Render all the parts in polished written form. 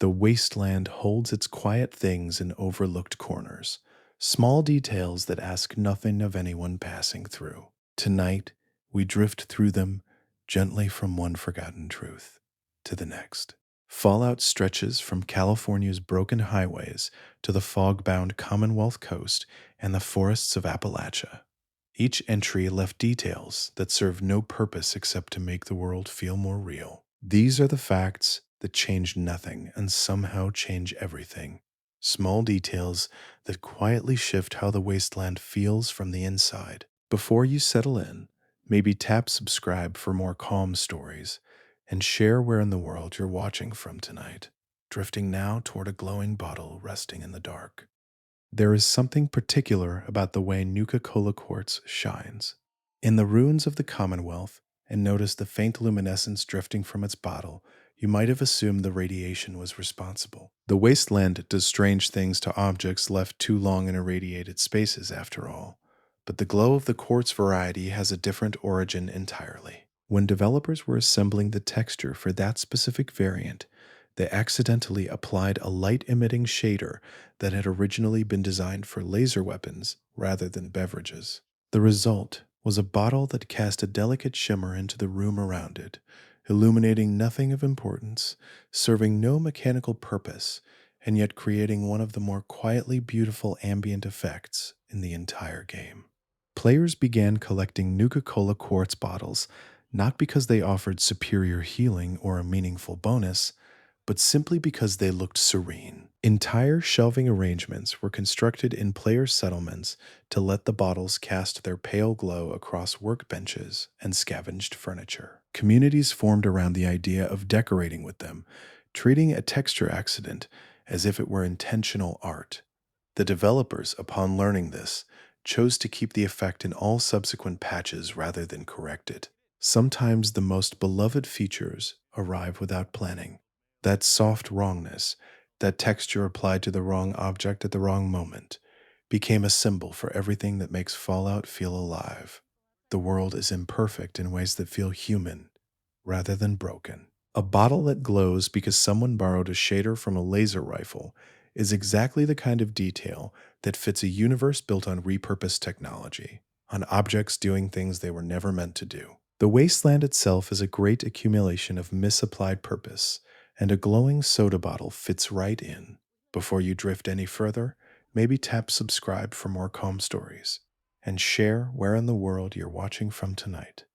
The wasteland holds its quiet things in overlooked corners, small details that ask nothing of anyone passing through. Tonight, we drift through them gently from one forgotten truth to the next. Fallout stretches from California's broken highways to the fog-bound Commonwealth coast and the forests of Appalachia. Each entry left details that serve no purpose except to make the world feel more real. These are the facts that change nothing and somehow change everything. Small details that quietly shift how the wasteland feels from the inside. Before you settle in, maybe tap subscribe for more calm stories and share where in the world you're watching from tonight, drifting now toward a glowing bottle resting in the dark. There is something particular about the way Nuka-Cola quartz shines. In the ruins of the Commonwealth, and notice the faint luminescence drifting from its bottle, you might have assumed the radiation was responsible. The wasteland does strange things to objects left too long in irradiated spaces, after all. But the glow of the quartz variety has a different origin entirely. When developers were assembling the texture for that specific variant, they accidentally applied a light-emitting shader that had originally been designed for laser weapons rather than beverages. The result was a bottle that cast a delicate shimmer into the room around it, illuminating nothing of importance, serving no mechanical purpose, and yet creating one of the more quietly beautiful ambient effects in the entire game. Players began collecting Nuka-Cola quartz bottles not because they offered superior healing or a meaningful bonus, but simply because they looked serene. Entire shelving arrangements were constructed in player settlements to let the bottles cast their pale glow across workbenches and scavenged furniture. Communities formed around the idea of decorating with them, treating a texture accident as if it were intentional art. The developers, upon learning this, chose to keep the effect in all subsequent patches rather than correct it. Sometimes the most beloved features arrive without planning. That soft wrongness, that texture applied to the wrong object at the wrong moment, became a symbol for everything that makes Fallout feel alive. The world is imperfect in ways that feel human, rather than broken. A bottle that glows because someone borrowed a shader from a laser rifle is exactly the kind of detail that fits a universe built on repurposed technology, on objects doing things they were never meant to do. The wasteland itself is a great accumulation of misapplied purpose, and a glowing soda bottle fits right in. Before you drift any further, maybe tap subscribe for more calm stories, and share where in the world you're watching from tonight.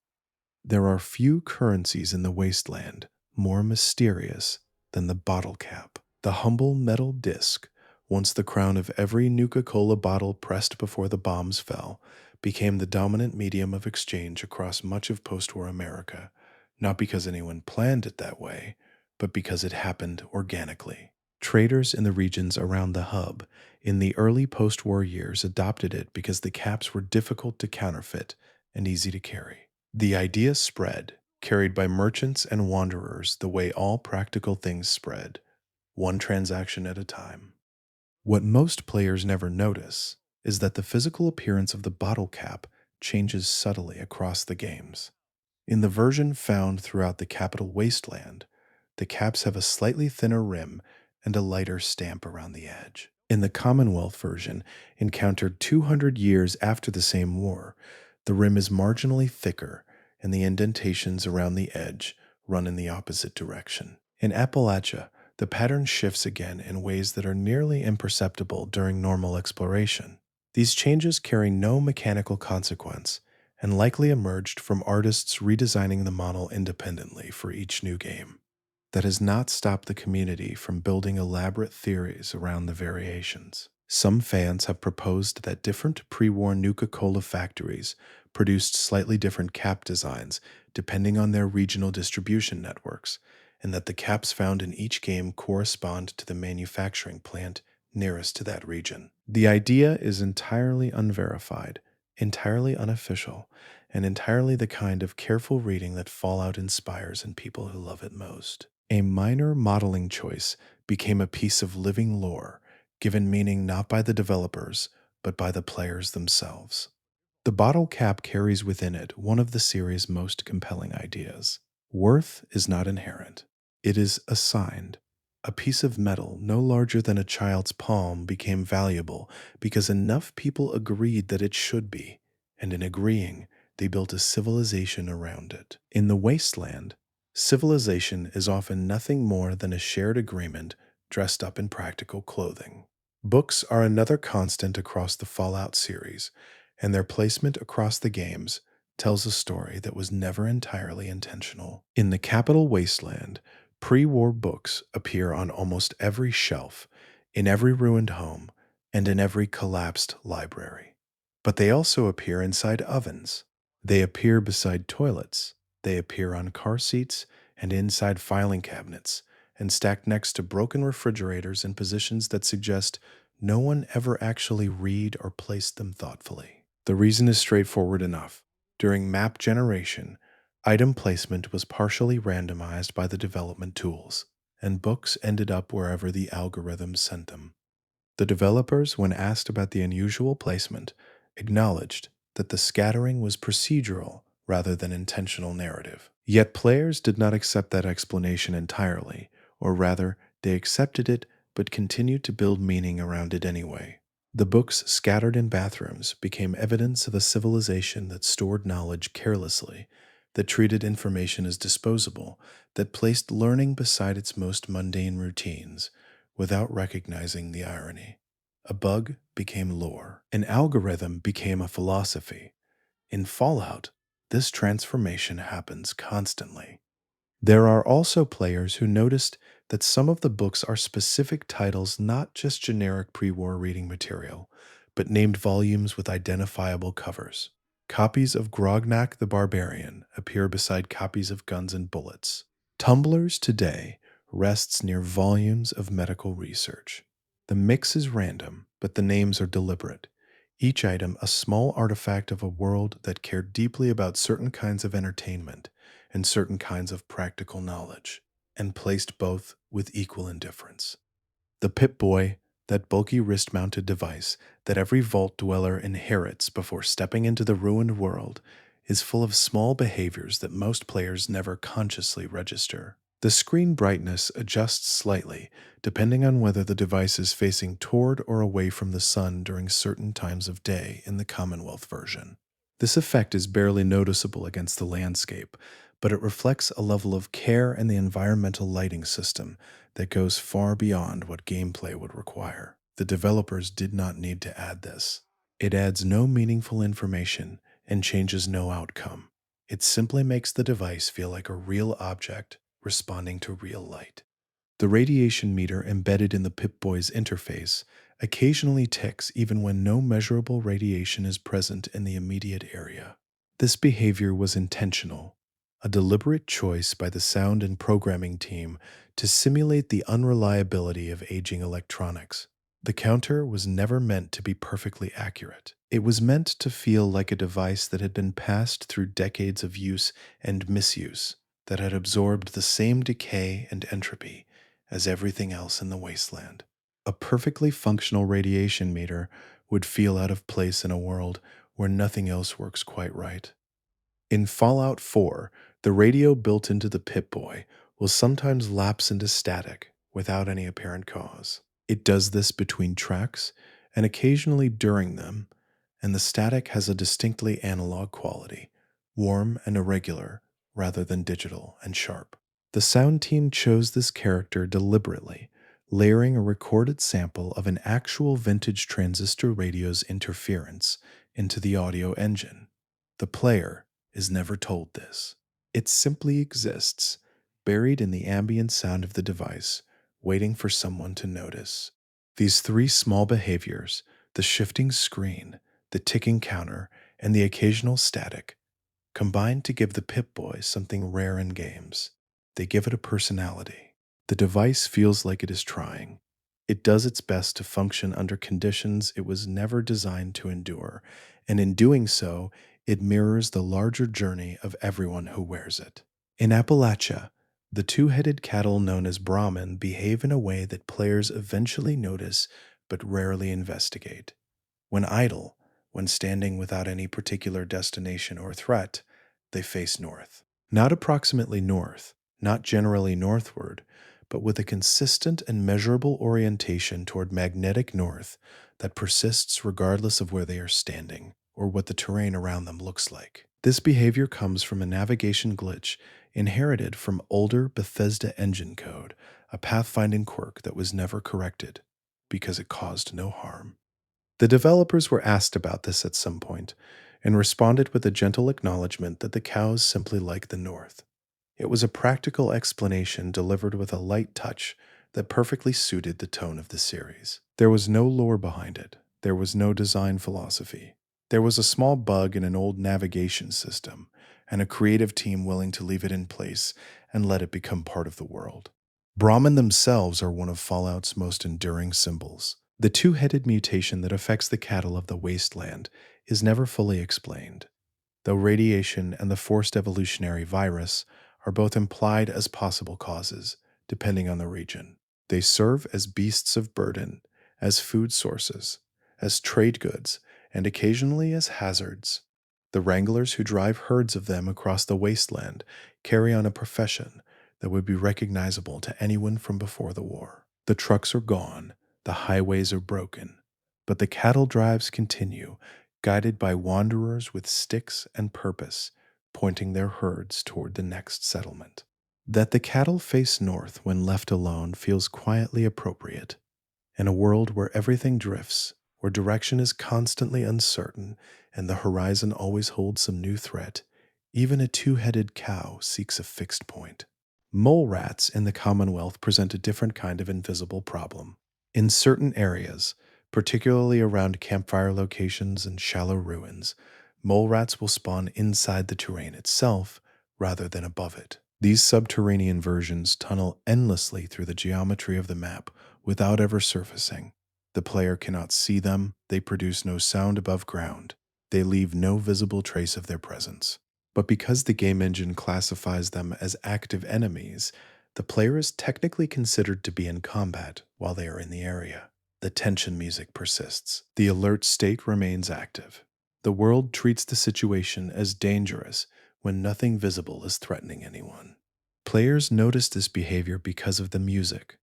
There are few currencies in the wasteland more mysterious than the bottle cap. The humble metal disc, once the crown of every Nuka-Cola bottle pressed before the bombs fell, became the dominant medium of exchange across much of post-war America, not because anyone planned it that way, but because it happened organically. Traders in the regions around the hub in the early post-war years adopted it because the caps were difficult to counterfeit and easy to carry. The idea spread, carried by merchants and wanderers the way all practical things spread, one transaction at a time. What most players never notice is that the physical appearance of the bottle cap changes subtly across the games. In the version found throughout the Capital Wasteland, the caps have a slightly thinner rim and a lighter stamp around the edge. In the Commonwealth version, encountered 200 years after the same war, the rim is marginally thicker and the indentations around the edge run in the opposite direction. In Appalachia, the pattern shifts again in ways that are nearly imperceptible during normal exploration. These changes carry no mechanical consequence and likely emerged from artists redesigning the model independently for each new game. That has not stopped the community from building elaborate theories around the variations. Some fans have proposed that different pre-war Nuka-Cola factories produced slightly different cap designs depending on their regional distribution networks, and that the caps found in each game correspond to the manufacturing plant nearest to that region. The idea is entirely unverified, entirely unofficial, and entirely the kind of careful reading that Fallout inspires in people who love it most. A minor modeling choice became a piece of living lore, given meaning not by the developers, but by the players themselves. The bottle cap carries within it one of the series' most compelling ideas. Worth is not inherent. It is assigned, A piece of metal no larger than a child's palm became valuable because enough people agreed that it should be, and in agreeing, they built a civilization around it. In the wasteland, civilization is often nothing more than a shared agreement dressed up in practical clothing. Books are another constant across the Fallout series, and their placement across the games tells a story that was never entirely intentional. In the capital wasteland, pre-war books appear on almost every shelf, in every ruined home, and in every collapsed library. But they also appear inside ovens. They appear beside toilets. They appear on car seats and inside filing cabinets, and stacked next to broken refrigerators in positions that suggest no one ever actually read or placed them thoughtfully. The reason is straightforward enough. During map generation, item placement was partially randomized by the development tools, and books ended up wherever the algorithms sent them. The developers, when asked about the unusual placement, acknowledged that the scattering was procedural rather than intentional narrative. Yet players did not accept that explanation entirely, or rather, they accepted it but continued to build meaning around it anyway. The books scattered in bathrooms became evidence of a civilization that stored knowledge carelessly, that treated information as disposable, that placed learning beside its most mundane routines, without recognizing the irony. A bug became lore. An algorithm became a philosophy. In Fallout, this transformation happens constantly. There are also players who noticed that some of the books are specific titles, not just generic pre-war reading material, but named volumes with identifiable covers. Copies of Grognak the Barbarian appear beside copies of Guns and Bullets. Tumblr's Today rests near volumes of medical research. The mix is random, but the names are deliberate. Each item a small artifact of a world that cared deeply about certain kinds of entertainment and certain kinds of practical knowledge, and placed both with equal indifference. The Pip-boy, that bulky wrist-mounted device that every vault dweller inherits before stepping into the ruined world, is full of small behaviors that most players never consciously register. The screen brightness adjusts slightly, depending on whether the device is facing toward or away from the sun during certain times of day in the Commonwealth version. This effect is barely noticeable against the landscape, but it reflects a level of care in the environmental lighting system that goes far beyond what gameplay would require. The developers did not need to add this. It adds no meaningful information and changes no outcome. It simply makes the device feel like a real object responding to real light. The radiation meter embedded in the Pip-Boy's interface occasionally ticks even when no measurable radiation is present in the immediate area. This behavior was intentional, a deliberate choice by the sound and programming team to simulate the unreliability of aging electronics. The counter was never meant to be perfectly accurate. It was meant to feel like a device that had been passed through decades of use and misuse, that had absorbed the same decay and entropy as everything else in the wasteland. A perfectly functional radiation meter would feel out of place in a world where nothing else works quite right. In Fallout 4, the radio built into the Pip-Boy will sometimes lapse into static without any apparent cause. It does this between tracks and occasionally during them, and the static has a distinctly analog quality, warm and irregular rather than digital and sharp. The sound team chose this character deliberately, layering a recorded sample of an actual vintage transistor radio's interference into the audio engine. The player is never told this. It simply exists, buried in the ambient sound of the device, waiting for someone to notice. These three small behaviors, the shifting screen, the ticking counter, and the occasional static, combine to give the Pip-Boy something rare in games. They give it a personality. The device feels like it is trying. It does its best to function under conditions it was never designed to endure, and in doing so, it mirrors the larger journey of everyone who wears it. In Appalachia, the two-headed cattle known as Brahmin behave in a way that players eventually notice but rarely investigate. When idle, when standing without any particular destination or threat, they face north. Not approximately north, not generally northward, but with a consistent and measurable orientation toward magnetic north that persists regardless of where they are standing or what the terrain around them looks like. This behavior comes from a navigation glitch inherited from older Bethesda engine code, a pathfinding quirk that was never corrected because it caused no harm. The developers were asked about this at some point and responded with a gentle acknowledgement that the cows simply like the north. It was a practical explanation delivered with a light touch that perfectly suited the tone of the series. There was no lore behind it. There was no design philosophy. There was a small bug in an old navigation system, and a creative team willing to leave it in place and let it become part of the world. Brahmin themselves are one of Fallout's most enduring symbols. The two-headed mutation that affects the cattle of the wasteland is never fully explained, though radiation and the forced evolutionary virus are both implied as possible causes, depending on the region. They serve as beasts of burden, as food sources, as trade goods, and occasionally as hazards. The wranglers who drive herds of them across the wasteland carry on a profession that would be recognizable to anyone from before the war. The trucks are gone, the highways are broken, but the cattle drives continue, guided by wanderers with sticks and purpose, pointing their herds toward the next settlement. That the cattle face north when left alone feels quietly appropriate. In a world where everything drifts, where direction is constantly uncertain, and the horizon always holds some new threat, even a two-headed cow seeks a fixed point. Mole rats in the Commonwealth present a different kind of invisible problem. In certain areas, particularly around campfire locations and shallow ruins, mole rats will spawn inside the terrain itself rather than above it. These subterranean versions tunnel endlessly through the geometry of the map without ever surfacing. The player cannot see them, they produce no sound above ground, they leave no visible trace of their presence. But because the game engine classifies them as active enemies, the player is technically considered to be in combat while they are in the area. The tension music persists. The alert state remains active. The world treats the situation as dangerous when nothing visible is threatening anyone. Players notice this behavior because of the music.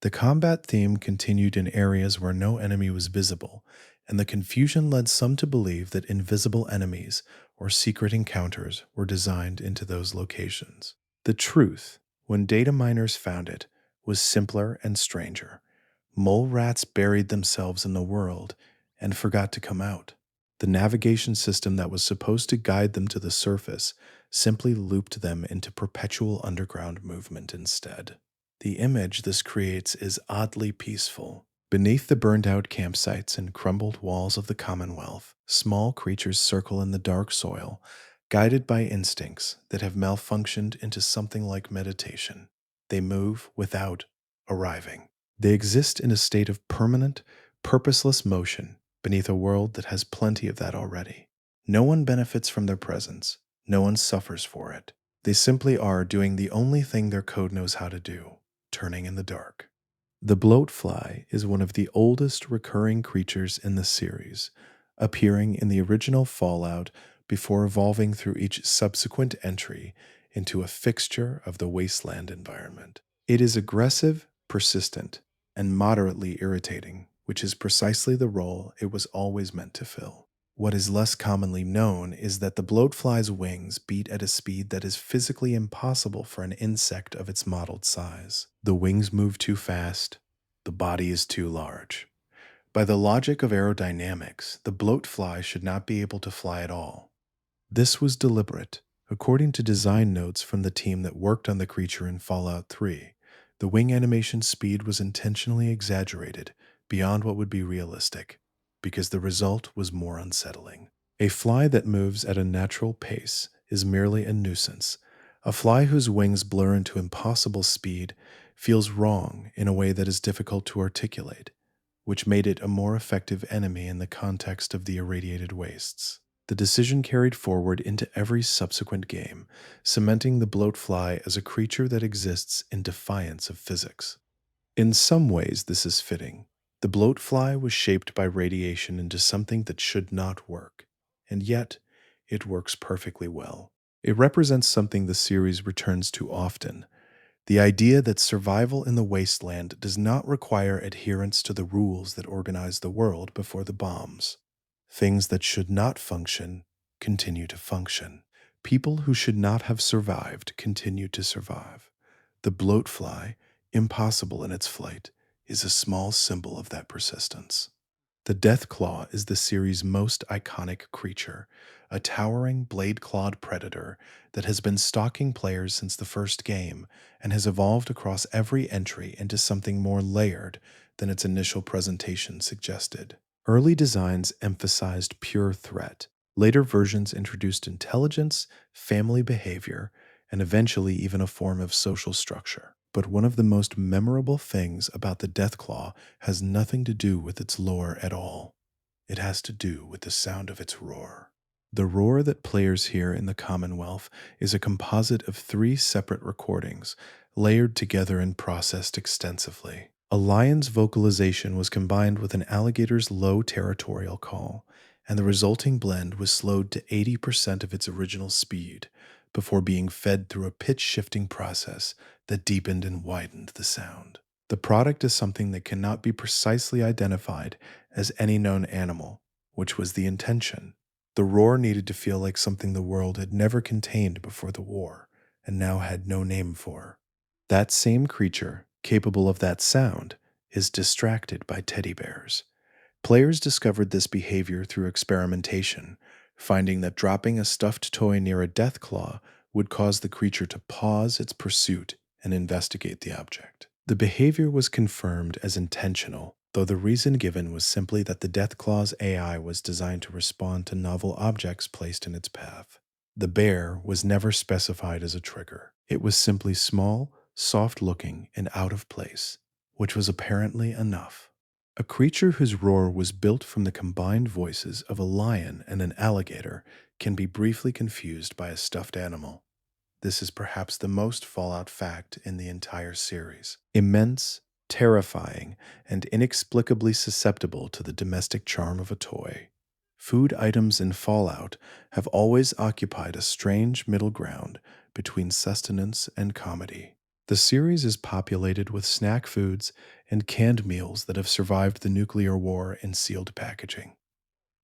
The combat theme continued in areas where no enemy was visible, and the confusion led some to believe that invisible enemies or secret encounters were designed into those locations. The truth, when data miners found it, was simpler and stranger. Mole rats buried themselves in the world and forgot to come out. The navigation system that was supposed to guide them to the surface simply looped them into perpetual underground movement instead. The image this creates is oddly peaceful. Beneath the burned-out campsites and crumbled walls of the Commonwealth, small creatures circle in the dark soil, guided by instincts that have malfunctioned into something like meditation. They move without arriving. They exist in a state of permanent, purposeless motion beneath a world that has plenty of that already. No one benefits from their presence. No one suffers for it. They simply are doing the only thing their code knows how to do, turning in the dark. The bloatfly is one of the oldest recurring creatures in the series, appearing in the original Fallout before evolving through each subsequent entry into a fixture of the wasteland environment. It is aggressive, persistent, and moderately irritating, which is precisely the role it was always meant to fill. What is less commonly known is that the bloatfly's wings beat at a speed that is physically impossible for an insect of its modeled size. The wings move too fast, the body is too large. By the logic of aerodynamics, the bloatfly should not be able to fly at all. This was deliberate. According to design notes from the team that worked on the creature in Fallout 3, the wing animation speed was intentionally exaggerated beyond what would be realistic, because the result was more unsettling. A fly that moves at a natural pace is merely a nuisance. A fly whose wings blur into impossible speed feels wrong in a way that is difficult to articulate, which made it a more effective enemy in the context of the irradiated wastes. The decision carried forward into every subsequent game, cementing the bloatfly as a creature that exists in defiance of physics. In some ways, this is fitting. The bloatfly was shaped by radiation into something that should not work, and yet it works perfectly well. It represents something the series returns to often: The idea that survival in the wasteland does not require adherence to the rules that organize the world before the bombs. Things that should not function continue to function. People who should not have survived continue to survive. The bloatfly, impossible in its flight, is a small symbol of that persistence. The Deathclaw is the series' most iconic creature, a towering blade-clawed predator that has been stalking players since the first game and has evolved across every entry into something more layered than its initial presentation suggested. Early designs emphasized pure threat. Later versions introduced intelligence, family behavior, and eventually even a form of social structure. But one of the most memorable things about the Deathclaw has nothing to do with its lore at all. It has to do with the sound of its roar. The roar that players hear in the Commonwealth is a composite of three separate recordings, layered together and processed extensively. A lion's vocalization was combined with an alligator's low territorial call, and the resulting blend was slowed to 80% of its original speed before being fed through a pitch-shifting process that deepened and widened the sound. The product is something that cannot be precisely identified as any known animal, which was the intention. The roar needed to feel like something the world had never contained before the war, and now had no name for. That same creature, capable of that sound, is distracted by teddy bears. Players discovered this behavior through experimentation, finding that dropping a stuffed toy near a deathclaw would cause the creature to pause its pursuit and investigate the object. The behavior was confirmed as intentional, though the reason given was simply that the Deathclaw's AI was designed to respond to novel objects placed in its path. The bear was never specified as a trigger. It was simply small, soft-looking, and out of place, which was apparently enough. A creature whose roar was built from the combined voices of a lion and an alligator can be briefly confused by a stuffed animal. This is perhaps the most Fallout fact in the entire series. Immense, terrifying, and inexplicably susceptible to the domestic charm of a toy. Food items in Fallout have always occupied a strange middle ground between sustenance and comedy. The series is populated with snack foods and canned meals that have survived the nuclear war in sealed packaging,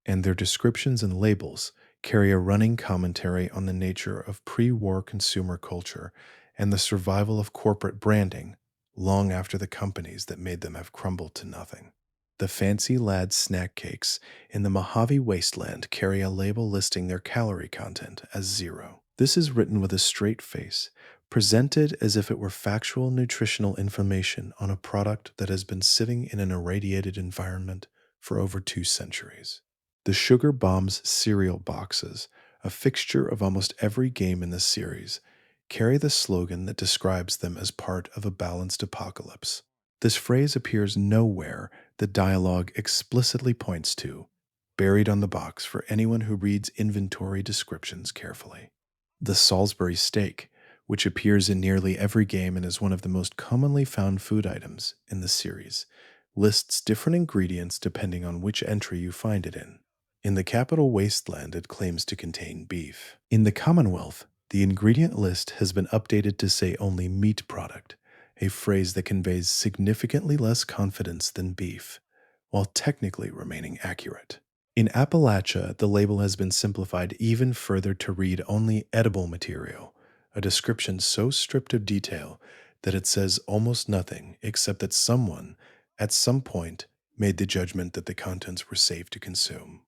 and their descriptions and labels carry a running commentary on the nature of pre-war consumer culture and the survival of corporate branding long after the companies that made them have crumbled to nothing. The Fancy Lads snack cakes in the Mojave Wasteland carry a label listing their calorie content as 0. This is written with a straight face, presented as if it were factual nutritional information on a product that has been sitting in an irradiated environment for over 2 centuries. The Sugar Bombs cereal boxes, a fixture of almost every game in this series, carry the slogan that describes them as part of a balanced apocalypse. This phrase appears nowhere that dialogue explicitly points to, buried on the box for anyone who reads inventory descriptions carefully. The Salisbury steak, which appears in nearly every game and is one of the most commonly found food items in the series, lists different ingredients depending on which entry you find it in. In the capital Wasteland, it claims to contain beef. In the Commonwealth, the ingredient list has been updated to say only meat product, a phrase that conveys significantly less confidence than beef, while technically remaining accurate. In Appalachia, the label has been simplified even further to read only edible material, a description so stripped of detail that it says almost nothing except that someone, at some point, made the judgment that the contents were safe to consume.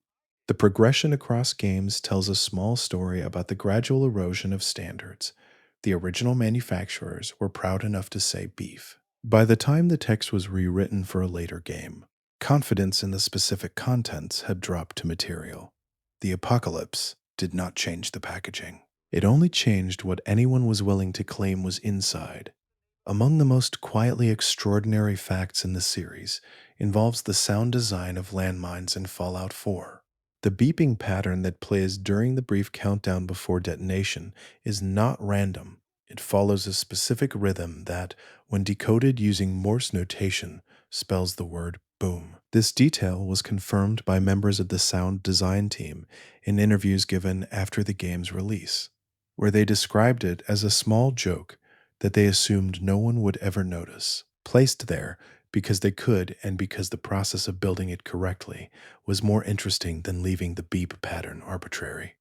The progression across games tells a small story about the gradual erosion of standards. The original manufacturers were proud enough to say beef. By the time the text was rewritten for a later game, confidence in the specific contents had dropped to material. The apocalypse did not change the packaging. It only changed what anyone was willing to claim was inside. Among the most quietly extraordinary facts in the series involves the sound design of landmines in Fallout 4. The beeping pattern that plays during the brief countdown before detonation is not random. It follows a specific rhythm that, when decoded using Morse notation, spells the word boom. This detail was confirmed by members of the sound design team in interviews given after the game's release, where they described it as a small joke that they assumed no one would ever notice, placed there because they could and because the process of building it correctly was more interesting than leaving the beep pattern arbitrary.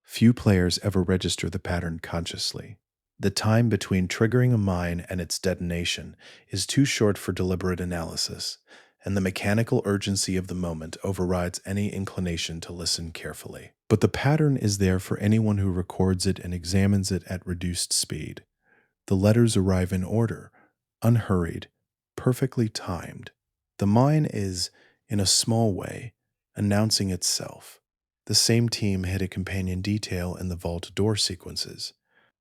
Few players ever register the pattern consciously. The time between triggering a mine and its detonation is too short for deliberate analysis, and the mechanical urgency of the moment overrides any inclination to listen carefully. But the pattern is there for anyone who records it and examines it at reduced speed. The letters arrive in order, unhurried, perfectly timed. The mine is, in a small way, announcing itself. The same team hit a companion detail in the vault door sequences.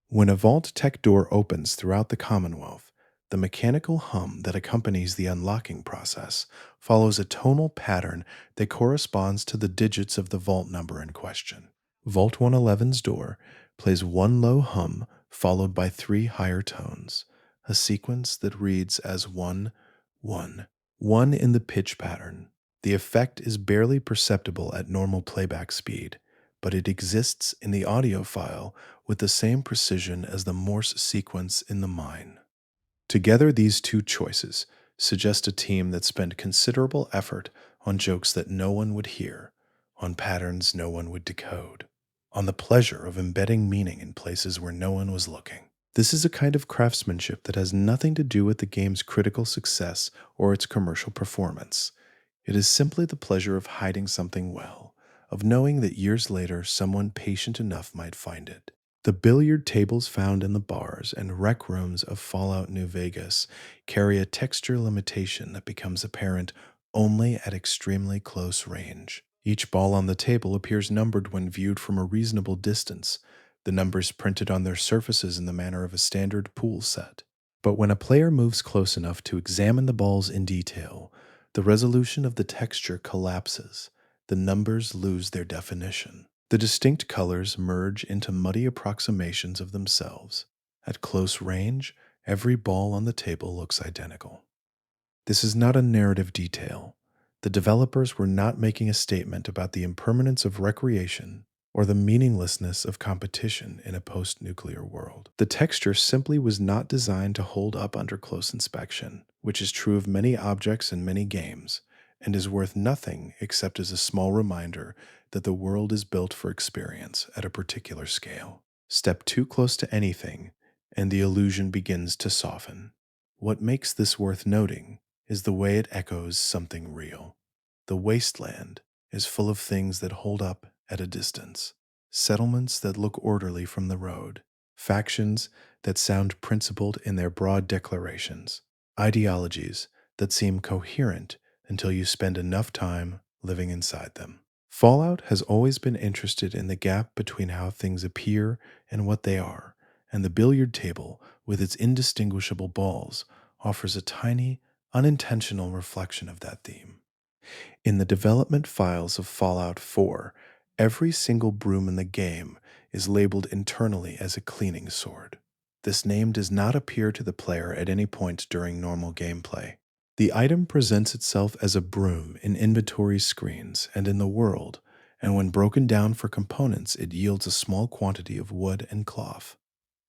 When a vault tech door opens throughout the Commonwealth, the mechanical hum that accompanies the unlocking process follows a tonal pattern that corresponds to the digits of the vault number in question. Vault 111's door plays one low hum followed by three higher tones, a sequence that reads as 1, 1, 1 in the pitch pattern. The effect is barely perceptible at normal playback speed, but it exists in the audio file with the same precision as the Morse sequence in the mine. Together, these two choices suggest a team that spent considerable effort on jokes that no one would hear, on patterns no one would decode, on the pleasure of embedding meaning in places where no one was looking. This is a kind of craftsmanship that has nothing to do with the game's critical success or its commercial performance. It is simply the pleasure of hiding something well, of knowing that years later someone patient enough might find it. The billiard tables found in the bars and rec rooms of Fallout New Vegas carry a texture limitation that becomes apparent only at extremely close range. Each ball on the table appears numbered when viewed from a reasonable distance, the numbers printed on their surfaces in the manner of a standard pool set. But when a player moves close enough to examine the balls in detail, the resolution of the texture collapses. The numbers lose their definition. The distinct colors merge into muddy approximations of themselves. At close range, every ball on the table looks identical. This is not a narrative detail. The developers were not making a statement about the impermanence of recreation or the meaninglessness of competition in a post-nuclear world. The texture simply was not designed to hold up under close inspection, which is true of many objects in many games, and is worth nothing except as a small reminder that the world is built for experience at a particular scale. Step too close to anything, and the illusion begins to soften. What makes this worth noting is the way it echoes something real. The wasteland is full of things that hold up at a distance, settlements that look orderly from the road, factions that sound principled in their broad declarations, ideologies that seem coherent until you spend enough time living inside them. Fallout has always been interested in the gap between how things appear and what they are, and the billiard table, with its indistinguishable balls, offers a tiny, unintentional reflection of that theme. In the development files of Fallout 4, every single broom in the game is labeled internally as a cleaning sword. This name does not appear to the player at any point during normal gameplay. The item presents itself as a broom in inventory screens and in the world, and when broken down for components, it yields a small quantity of wood and cloth,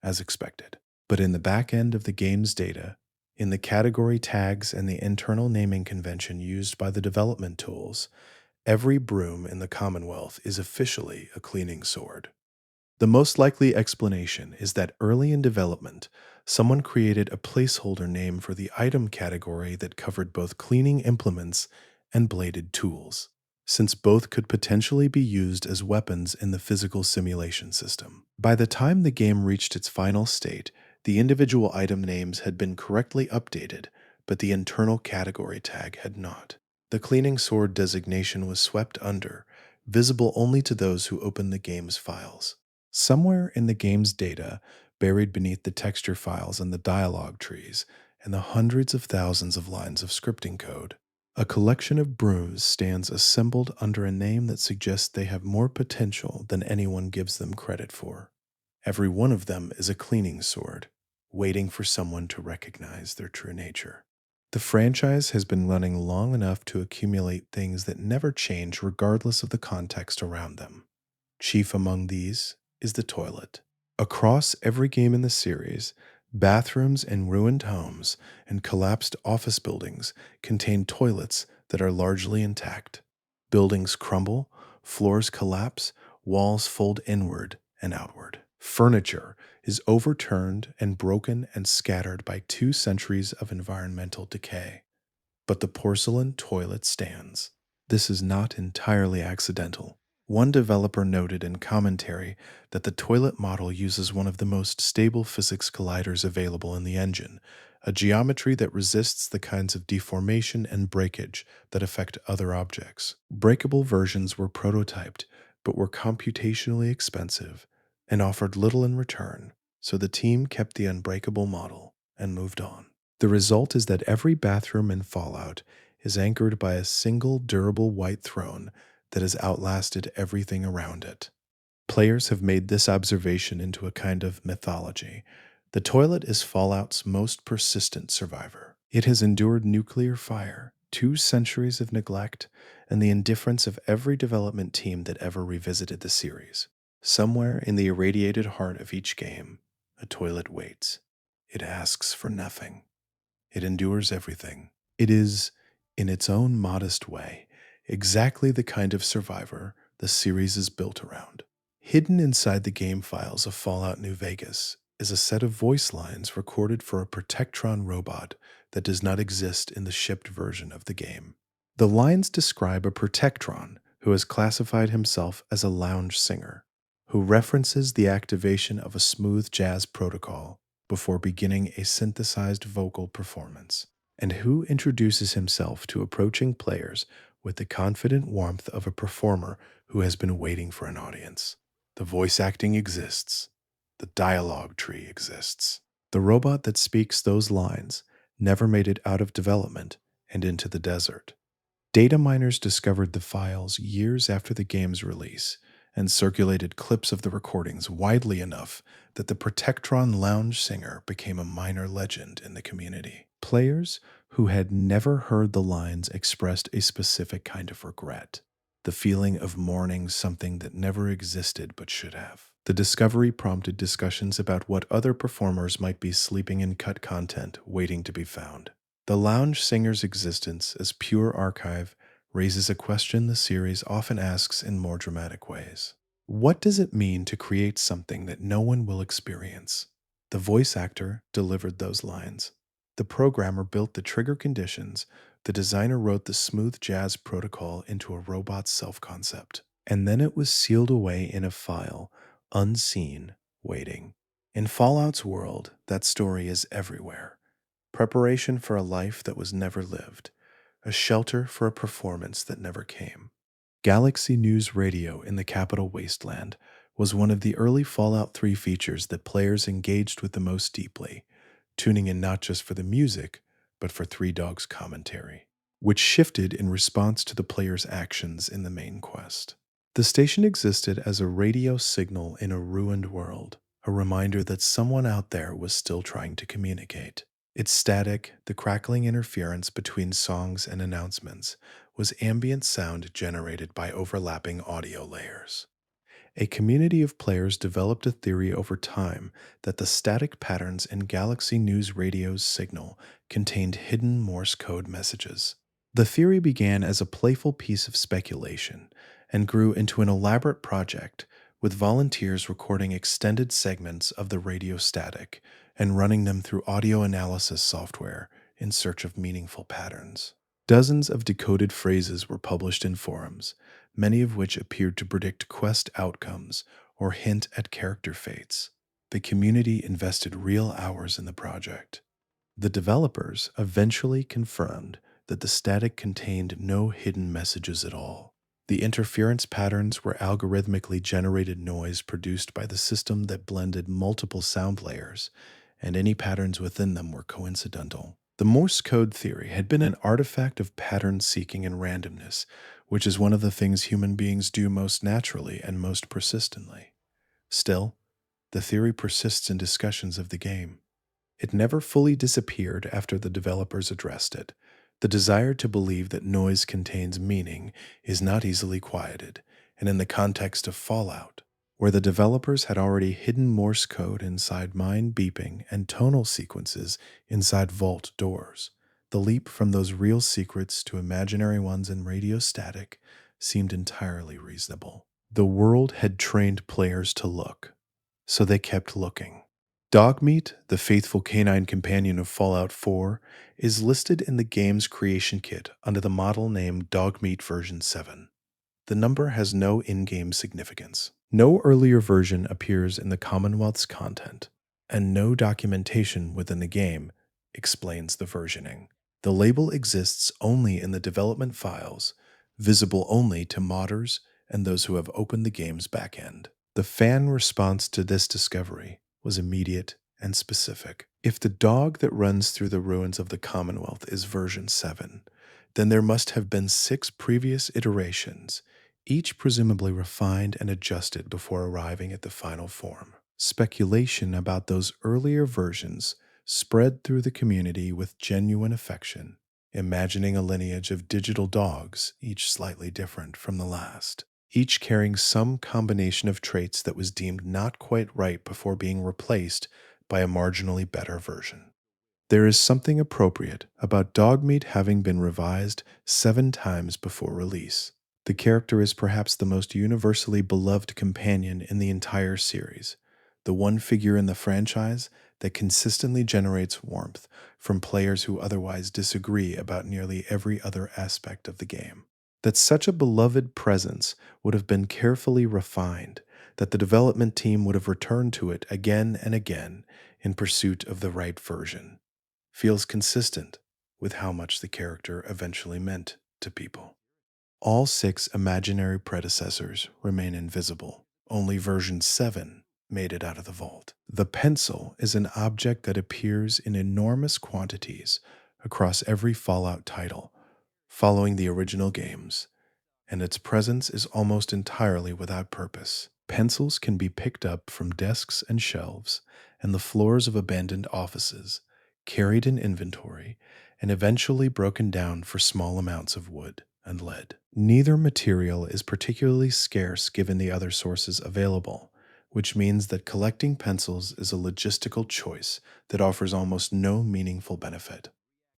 as expected. But in the back end of the game's data, in the category tags and the internal naming convention used by the development tools, every broom in the Commonwealth is officially a cleaning sword. The most likely explanation is that early in development, someone created a placeholder name for the item category that covered both cleaning implements and bladed tools, since both could potentially be used as weapons in the physical simulation system. By the time the game reached its final state, the individual item names had been correctly updated, but the internal category tag had not. The cleaning sword designation was swept under, visible only to those who opened the game's files. Somewhere in the game's data, buried beneath the texture files and the dialogue trees, and the hundreds of thousands of lines of scripting code, a collection of brooms stands assembled under a name that suggests they have more potential than anyone gives them credit for. Every one of them is a cleaning sword, waiting for someone to recognize their true nature. The franchise has been running long enough to accumulate things that never change regardless of the context around them. Chief among these is the toilet. Across every game in the series, Bathrooms in ruined homes and collapsed office buildings contain toilets that are largely intact. Buildings crumble, floors collapse, walls fold inward and outward. Furniture is overturned and broken and scattered by 2 centuries of environmental decay. But the porcelain toilet stands. This is not entirely accidental. One developer noted in commentary that the toilet model uses one of the most stable physics colliders available in the engine, a geometry that resists the kinds of deformation and breakage that affect other objects. Breakable versions were prototyped, but were computationally expensive and offered little in return, so the team kept the unbreakable model and moved on. The result is that every bathroom in Fallout is anchored by a single durable white throne that has outlasted everything around it. Players have made this observation into a kind of mythology. The toilet is Fallout's most persistent survivor. It has endured nuclear fire, 2 centuries of neglect, and the indifference of every development team that ever revisited the series. Somewhere in the irradiated heart of each game, a toilet waits. It asks for nothing. It endures everything. It is, in its own modest way, exactly the kind of survivor the series is built around. Hidden inside the game files of Fallout New Vegas is a set of voice lines recorded for a Protectron robot that does not exist in the shipped version of the game. The lines describe a Protectron who has classified himself as a lounge singer, who references the activation of a smooth jazz protocol before beginning a synthesized vocal performance, and who introduces himself to approaching players with the confident warmth of a performer who has been waiting for an audience. The voice acting exists. The dialogue tree exists. The robot that speaks those lines never made it out of development and into the desert. Data miners discovered the files years after the game's release and circulated clips of the recordings widely enough that the Protectron lounge singer became a minor legend in the community. Players who had never heard the lines expressed a specific kind of regret, the feeling of mourning something that never existed but should have. The discovery prompted discussions about what other performers might be sleeping in cut content waiting to be found. The lounge singer's existence as pure archive raises a question the series often asks in more dramatic ways. What does it mean to create something that no one will experience? The voice actor delivered those lines. The programmer built the trigger conditions. The designer wrote the smooth jazz protocol into a robot's self-concept. And then it was sealed away in a file, unseen, waiting. In Fallout's world, that story is everywhere. Preparation for a life that was never lived, a shelter for a performance that never came. Galaxy News Radio in the capital Wasteland was one of the early Fallout 3 features that players engaged with the most deeply, tuning in not just for the music, but for Three Dogs commentary, which shifted in response to the player's actions in the main quest. The station existed as a radio signal in a ruined world, a reminder that someone out there was still trying to communicate. Its static, the crackling interference between songs and announcements, was ambient sound generated by overlapping audio layers. A community of players developed a theory over time that the static patterns in Galaxy News Radio's signal contained hidden Morse code messages. The theory began as a playful piece of speculation and grew into an elaborate project, with volunteers recording extended segments of the radio static and running them through audio analysis software in search of meaningful patterns. Dozens of decoded phrases were published in forums, many of which appeared to predict quest outcomes or hint at character fates. The community invested real hours in the project. The developers eventually confirmed that the static contained no hidden messages at all. The interference patterns were algorithmically generated noise produced by the system that blended multiple sound layers, and any patterns within them were coincidental. The Morse code theory had been an artifact of pattern seeking and randomness, which is one of the things human beings do most naturally and most persistently. Still, the theory persists in discussions of the game. It never fully disappeared after the developers addressed it. The desire to believe that noise contains meaning is not easily quieted, and in the context of Fallout, where the developers had already hidden Morse code inside mine beeping and tonal sequences inside vault doors. The leap from those real secrets to imaginary ones in radio static seemed entirely reasonable. The world had trained players to look, so they kept looking. Dogmeat, the faithful canine companion of Fallout 4, is listed in the game's creation kit under the model name Dogmeat version 7. The number has no in-game significance. No earlier version appears in the Commonwealth's content, and no documentation within the game explains the versioning. The label exists only in the development files, visible only to modders and those who have opened the game's backend. The fan response to this discovery was immediate and specific. If the dog that runs through the ruins of the Commonwealth is version 7, then there must have been 6 previous iterations, each presumably refined and adjusted before arriving at the final form. Speculation about those earlier versions spread through the community with genuine affection, imagining a lineage of digital dogs, each slightly different from the last, each carrying some combination of traits that was deemed not quite right before being replaced by a marginally better version. There is something appropriate about Dogmeat having been revised 7 times before release. The character is perhaps the most universally beloved companion in the entire series, the one figure in the franchise that consistently generates warmth from players who otherwise disagree about nearly every other aspect of the game. That such a beloved presence would have been carefully refined, that the development team would have returned to it again and again in pursuit of the right version, feels consistent with how much the character eventually meant to people. All 6 imaginary predecessors remain invisible. Only version 7 made it out of the vault. The pencil is an object that appears in enormous quantities across every Fallout title, following the original games, and its presence is almost entirely without purpose. Pencils can be picked up from desks and shelves and the floors of abandoned offices, carried in inventory, and eventually broken down for small amounts of wood and lead. Neither material is particularly scarce given the other sources available, which means that collecting pencils is a logistical choice that offers almost no meaningful benefit.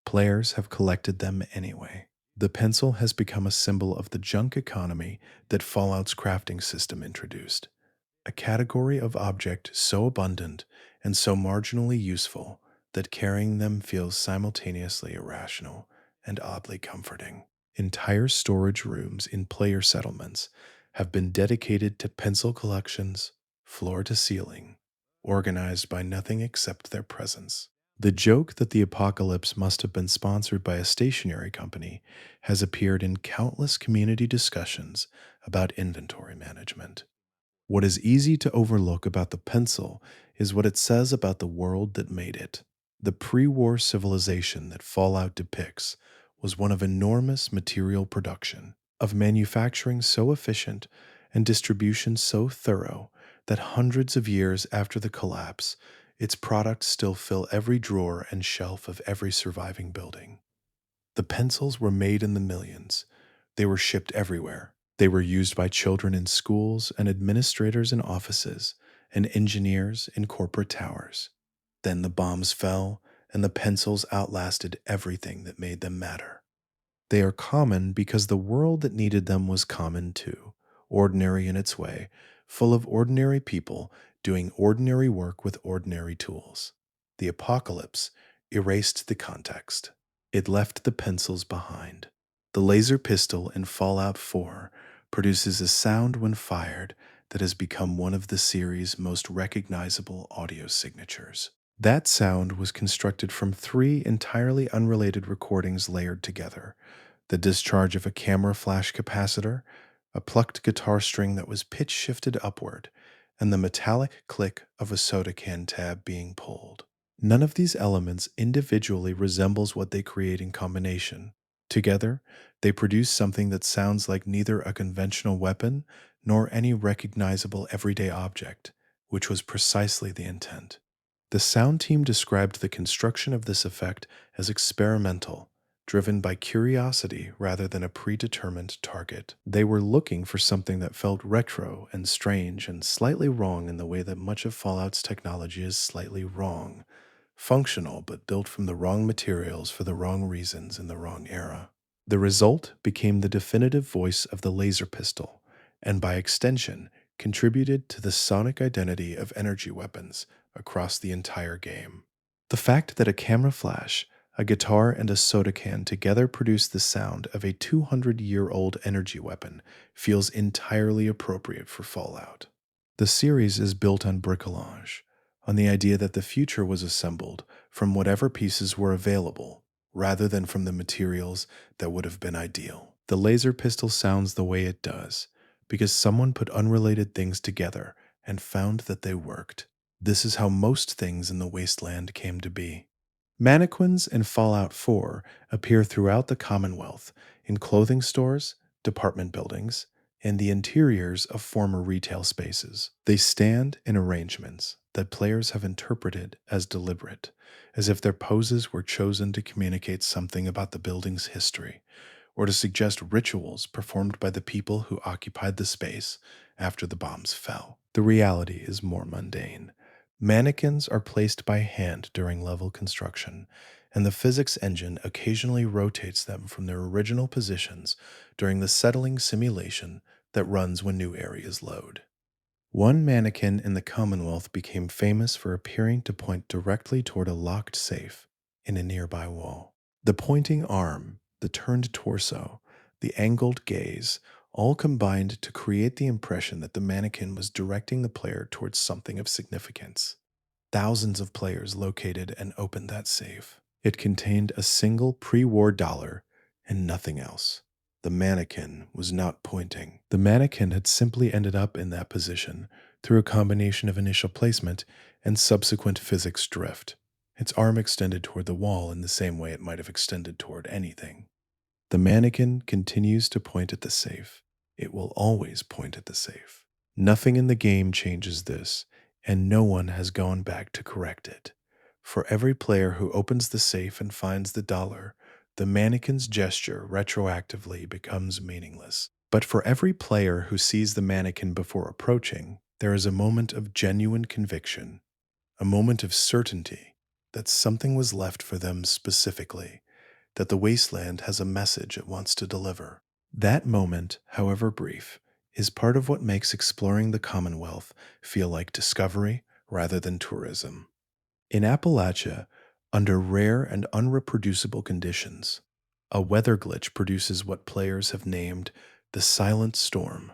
Players have collected them anyway. The pencil has become a symbol of the junk economy that Fallout's crafting system introduced, a category of object so abundant and so marginally useful that carrying them feels simultaneously irrational and oddly comforting. Entire storage rooms in player settlements have been dedicated to pencil collections, floor to ceiling, organized by nothing except their presence. The joke that the apocalypse must have been sponsored by a stationery company has appeared in countless community discussions about inventory management. What is easy to overlook about the pencil is what it says about the world that made it. The pre-war civilization that Fallout depicts was one of enormous material production, of manufacturing so efficient and distribution so thorough that hundreds of years after the collapse, its products still fill every drawer and shelf of every surviving building. The pencils were made in the millions. They were shipped everywhere. They were used by children in schools and administrators in offices and engineers in corporate towers. Then the bombs fell, and the pencils outlasted everything that made them matter. They are common because the world that needed them was common too, ordinary in its way, full of ordinary people doing ordinary work with ordinary tools. The apocalypse erased the context. It left the pencils behind. The laser pistol in Fallout 4 produces a sound when fired that has become one of the series' most recognizable audio signatures. That sound was constructed from 3 entirely unrelated recordings layered together: the discharge of a camera flash capacitor, a plucked guitar string that was pitch shifted upward, and the metallic click of a soda can tab being pulled. None of these elements individually resembles what they create in combination. Together, they produce something that sounds like neither a conventional weapon nor any recognizable everyday object, which was precisely the intent. The sound team described the construction of this effect as experimental, driven by curiosity rather than a predetermined target. They were looking for something that felt retro and strange and slightly wrong in the way that much of Fallout's technology is slightly wrong. Functional, but built from the wrong materials for the wrong reasons in the wrong era. The result became the definitive voice of the laser pistol, and by extension, contributed to the sonic identity of energy weapons across the entire game. The fact that a camera flash, a guitar, and a soda can together produce the sound of a 200-year-old energy weapon feels entirely appropriate for Fallout. The series is built on bricolage, on the idea that the future was assembled from whatever pieces were available, rather than from the materials that would have been ideal. The laser pistol sounds the way it does, because someone put unrelated things together and found that they worked. This is how most things in the wasteland came to be. Mannequins in Fallout 4 appear throughout the Commonwealth, in clothing stores, department buildings, and the interiors of former retail spaces. They stand in arrangements that players have interpreted as deliberate, as if their poses were chosen to communicate something about the building's history, or to suggest rituals performed by the people who occupied the space after the bombs fell. The reality is more mundane. Mannequins are placed by hand during level construction, and the physics engine occasionally rotates them from their original positions during the settling simulation that runs when new areas load. One mannequin in the Commonwealth became famous for appearing to point directly toward a locked safe in a nearby wall. The pointing arm, the turned torso, the angled gaze, all combined to create the impression that the mannequin was directing the player towards something of significance. Thousands of players located and opened that safe. It contained a single pre-war dollar and nothing else. The mannequin was not pointing. The mannequin had simply ended up in that position through a combination of initial placement and subsequent physics drift. Its arm extended toward the wall in the same way it might have extended toward anything. The mannequin continues to point at the safe. It will always point at the safe. Nothing in the game changes this, and no one has gone back to correct it. For every player who opens the safe and finds the dollar, the mannequin's gesture retroactively becomes meaningless. But for every player who sees the mannequin before approaching, there is a moment of genuine conviction, a moment of certainty that something was left for them specifically, that the wasteland has a message it wants to deliver. That moment, however brief, is part of what makes exploring the Commonwealth feel like discovery rather than tourism. In Appalachia, under rare and unreproducible conditions, a weather glitch produces what players have named the silent storm.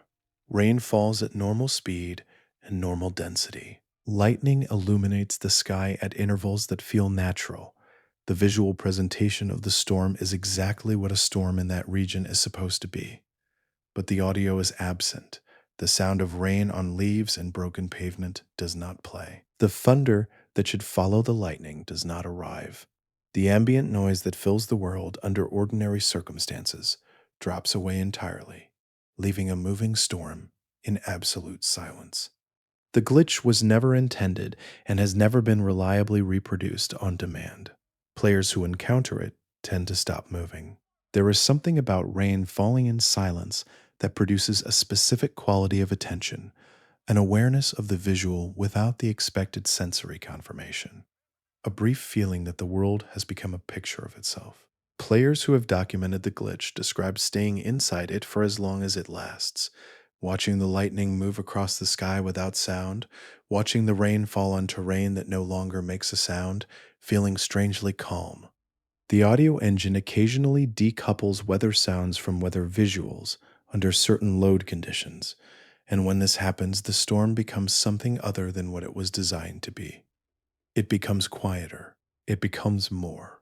Rain falls at normal speed and normal density. Lightning illuminates the sky at intervals that feel natural. The visual presentation of the storm is exactly what a storm in that region is supposed to be. But the audio is absent. The sound of rain on leaves and broken pavement does not play. The thunder that should follow the lightning does not arrive. The ambient noise that fills the world under ordinary circumstances drops away entirely, leaving a moving storm in absolute silence. The glitch was never intended and has never been reliably reproduced on demand. Players who encounter it tend to stop moving. There is something about rain falling in silence that produces a specific quality of attention, an awareness of the visual without the expected sensory confirmation, a brief feeling that the world has become a picture of itself. Players who have documented the glitch describe staying inside it for as long as it lasts, watching the lightning move across the sky without sound, watching the rain fall on terrain that no longer makes a sound, feeling strangely calm. The audio engine occasionally decouples weather sounds from weather visuals under certain load conditions, and when this happens, the storm becomes something other than what it was designed to be. It becomes quieter. It becomes more.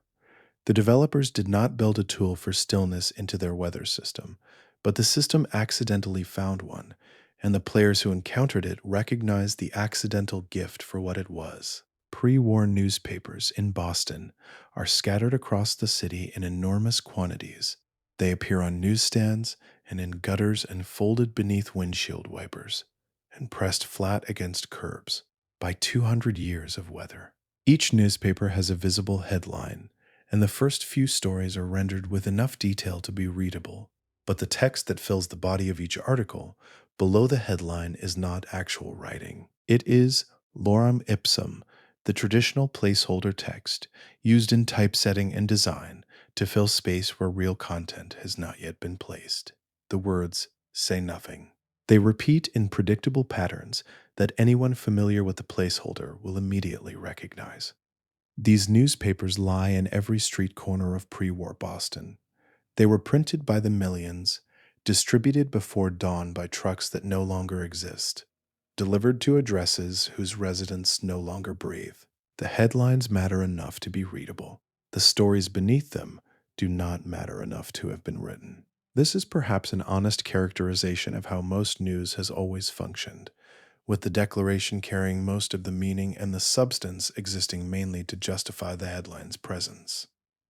The developers did not build a tool for stillness into their weather system, but the system accidentally found one, and the players who encountered it recognized the accidental gift for what it was. Pre-war newspapers in Boston are scattered across the city in enormous quantities. They appear on newsstands and in gutters and folded beneath windshield wipers and pressed flat against curbs by 200 years of weather. Each newspaper has a visible headline, and the first few stories are rendered with enough detail to be readable. But the text that fills the body of each article, below the headline, is not actual writing. It is lorem ipsum, the traditional placeholder text used in typesetting and design to fill space where real content has not yet been placed. The words say nothing. They repeat in predictable patterns that anyone familiar with the placeholder will immediately recognize. These newspapers lie in every street corner of pre-war Boston. They were printed by the millions, distributed before dawn by trucks that no longer exist, delivered to addresses whose residents no longer breathe. The headlines matter enough to be readable. The stories beneath them do not matter enough to have been written. This is perhaps an honest characterization of how most news has always functioned, with the declaration carrying most of the meaning and the substance existing mainly to justify the headline's presence.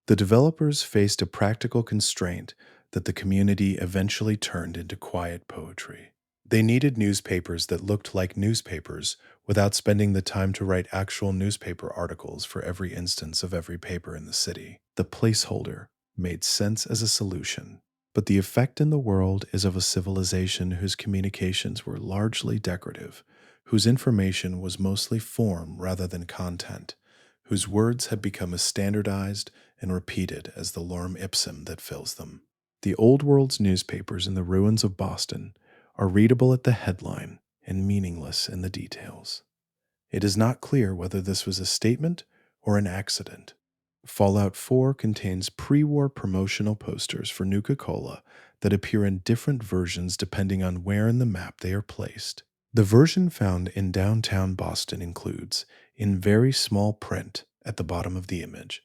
The developers faced a practical constraint that the community eventually turned into quiet poetry. They needed newspapers that looked like newspapers without spending the time to write actual newspaper articles for every instance of every paper in the city. The placeholder made sense as a solution. But the effect in the world is of a civilization whose communications were largely decorative, whose information was mostly form rather than content, whose words had become as standardized and repeated as the lorem ipsum that fills them. The old world's newspapers in the ruins of Boston are readable at the headline and meaningless in the details. It is not clear whether this was a statement or an accident. Fallout 4 contains pre-war promotional posters for Nuka-Cola that appear in different versions depending on where in the map they are placed. The version found in downtown Boston includes, in very small print at the bottom of the image,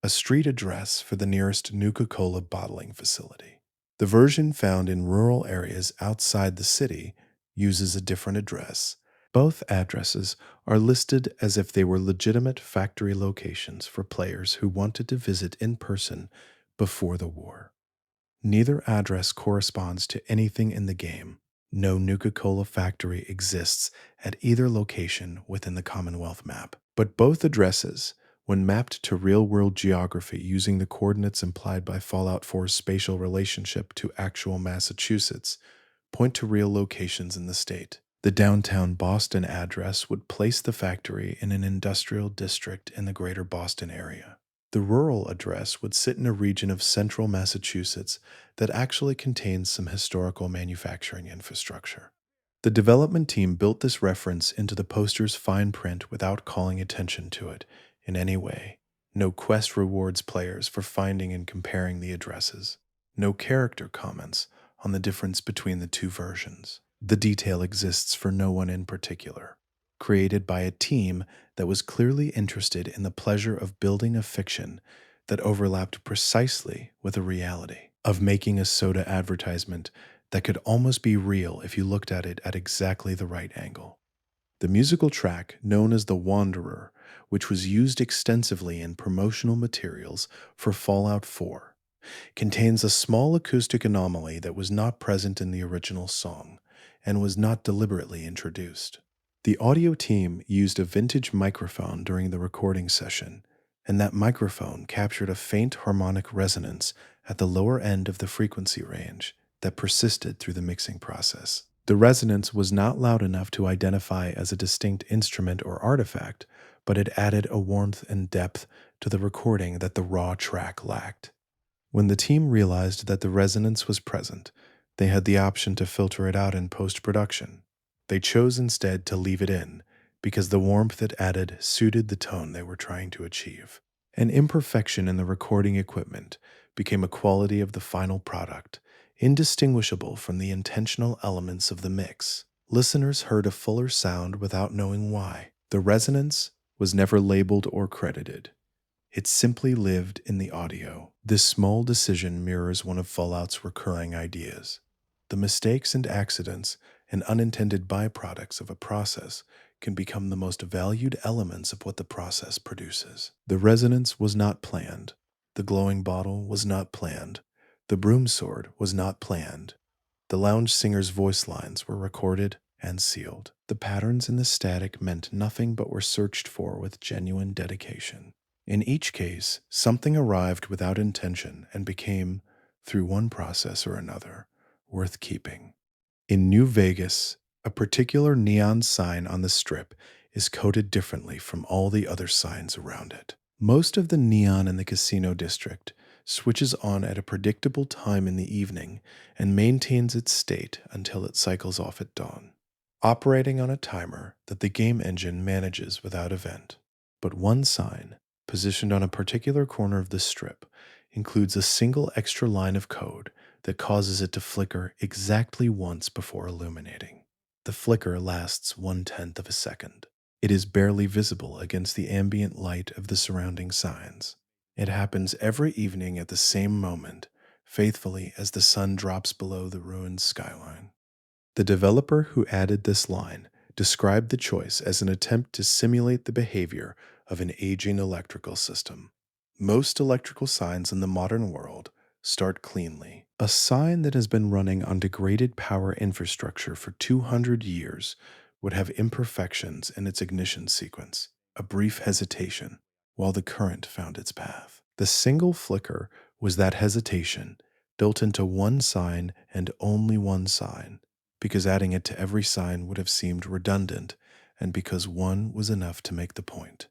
a street address for the nearest Nuka-Cola bottling facility. The version found in rural areas outside the city uses a different address. Both addresses are listed as if they were legitimate factory locations for players who wanted to visit in person before the war. Neither address corresponds to anything in the game. No Nuka-Cola factory exists at either location within the Commonwealth map. But both addresses, when mapped to real-world geography using the coordinates implied by Fallout 4's spatial relationship to actual Massachusetts, point to real locations in the state. The downtown Boston address would place the factory in an industrial district in the greater Boston area. The rural address would sit in a region of central Massachusetts that actually contains some historical manufacturing infrastructure. The development team built this reference into the poster's fine print without calling attention to it in any way. No quest rewards players for finding and comparing the addresses. No character comments on the difference between the two versions. The detail exists for no one in particular, created by a team that was clearly interested in the pleasure of building a fiction that overlapped precisely with a reality, of making a soda advertisement that could almost be real if you looked at it at exactly the right angle. The musical track, known as The Wanderer, which was used extensively in promotional materials for Fallout 4, contains a small acoustic anomaly that was not present in the original song and was not deliberately introduced. The audio team used a vintage microphone during the recording session, and that microphone captured a faint harmonic resonance at the lower end of the frequency range that persisted through the mixing process. The resonance was not loud enough to identify as a distinct instrument or artifact, but it added a warmth and depth to the recording that the raw track lacked. When the team realized that the resonance was present, they had the option to filter it out in post-production. They chose instead to leave it in, because the warmth it added suited the tone they were trying to achieve. An imperfection in the recording equipment became a quality of the final product, indistinguishable from the intentional elements of the mix. Listeners heard a fuller sound without knowing why. The resonance was never labeled or credited. It simply lived in the audio. This small decision mirrors one of Fallout's recurring ideas. The mistakes and accidents and unintended byproducts of a process can become the most valued elements of what the process produces. The resonance was not planned. The glowing bottle was not planned. The broom sword was not planned. The lounge singer's voice lines were recorded and sealed. The patterns in the static meant nothing but were searched for with genuine dedication. In each case, something arrived without intention and became, through one process or another, worth keeping. In New Vegas, a particular neon sign on the strip is coded differently from all the other signs around it. Most of the neon in the casino district switches on at a predictable time in the evening and maintains its state until it cycles off at dawn, operating on a timer that the game engine manages without event. But one sign, positioned on a particular corner of the strip, includes a single extra line of code that causes it to flicker exactly once before illuminating. The flicker lasts 1/10 of a second. It is barely visible against the ambient light of the surrounding signs. It happens every evening at the same moment, faithfully as the sun drops below the ruined skyline. The developer who added this line described the choice as an attempt to simulate the behavior of an aging electrical system. Most electrical signs in the modern world start cleanly. A sign that has been running on degraded power infrastructure for 200 years would have imperfections in its ignition sequence, a brief hesitation, while the current found its path. The single flicker was that hesitation, built into one sign and only one sign, because adding it to every sign would have seemed redundant, and because one was enough to make the point.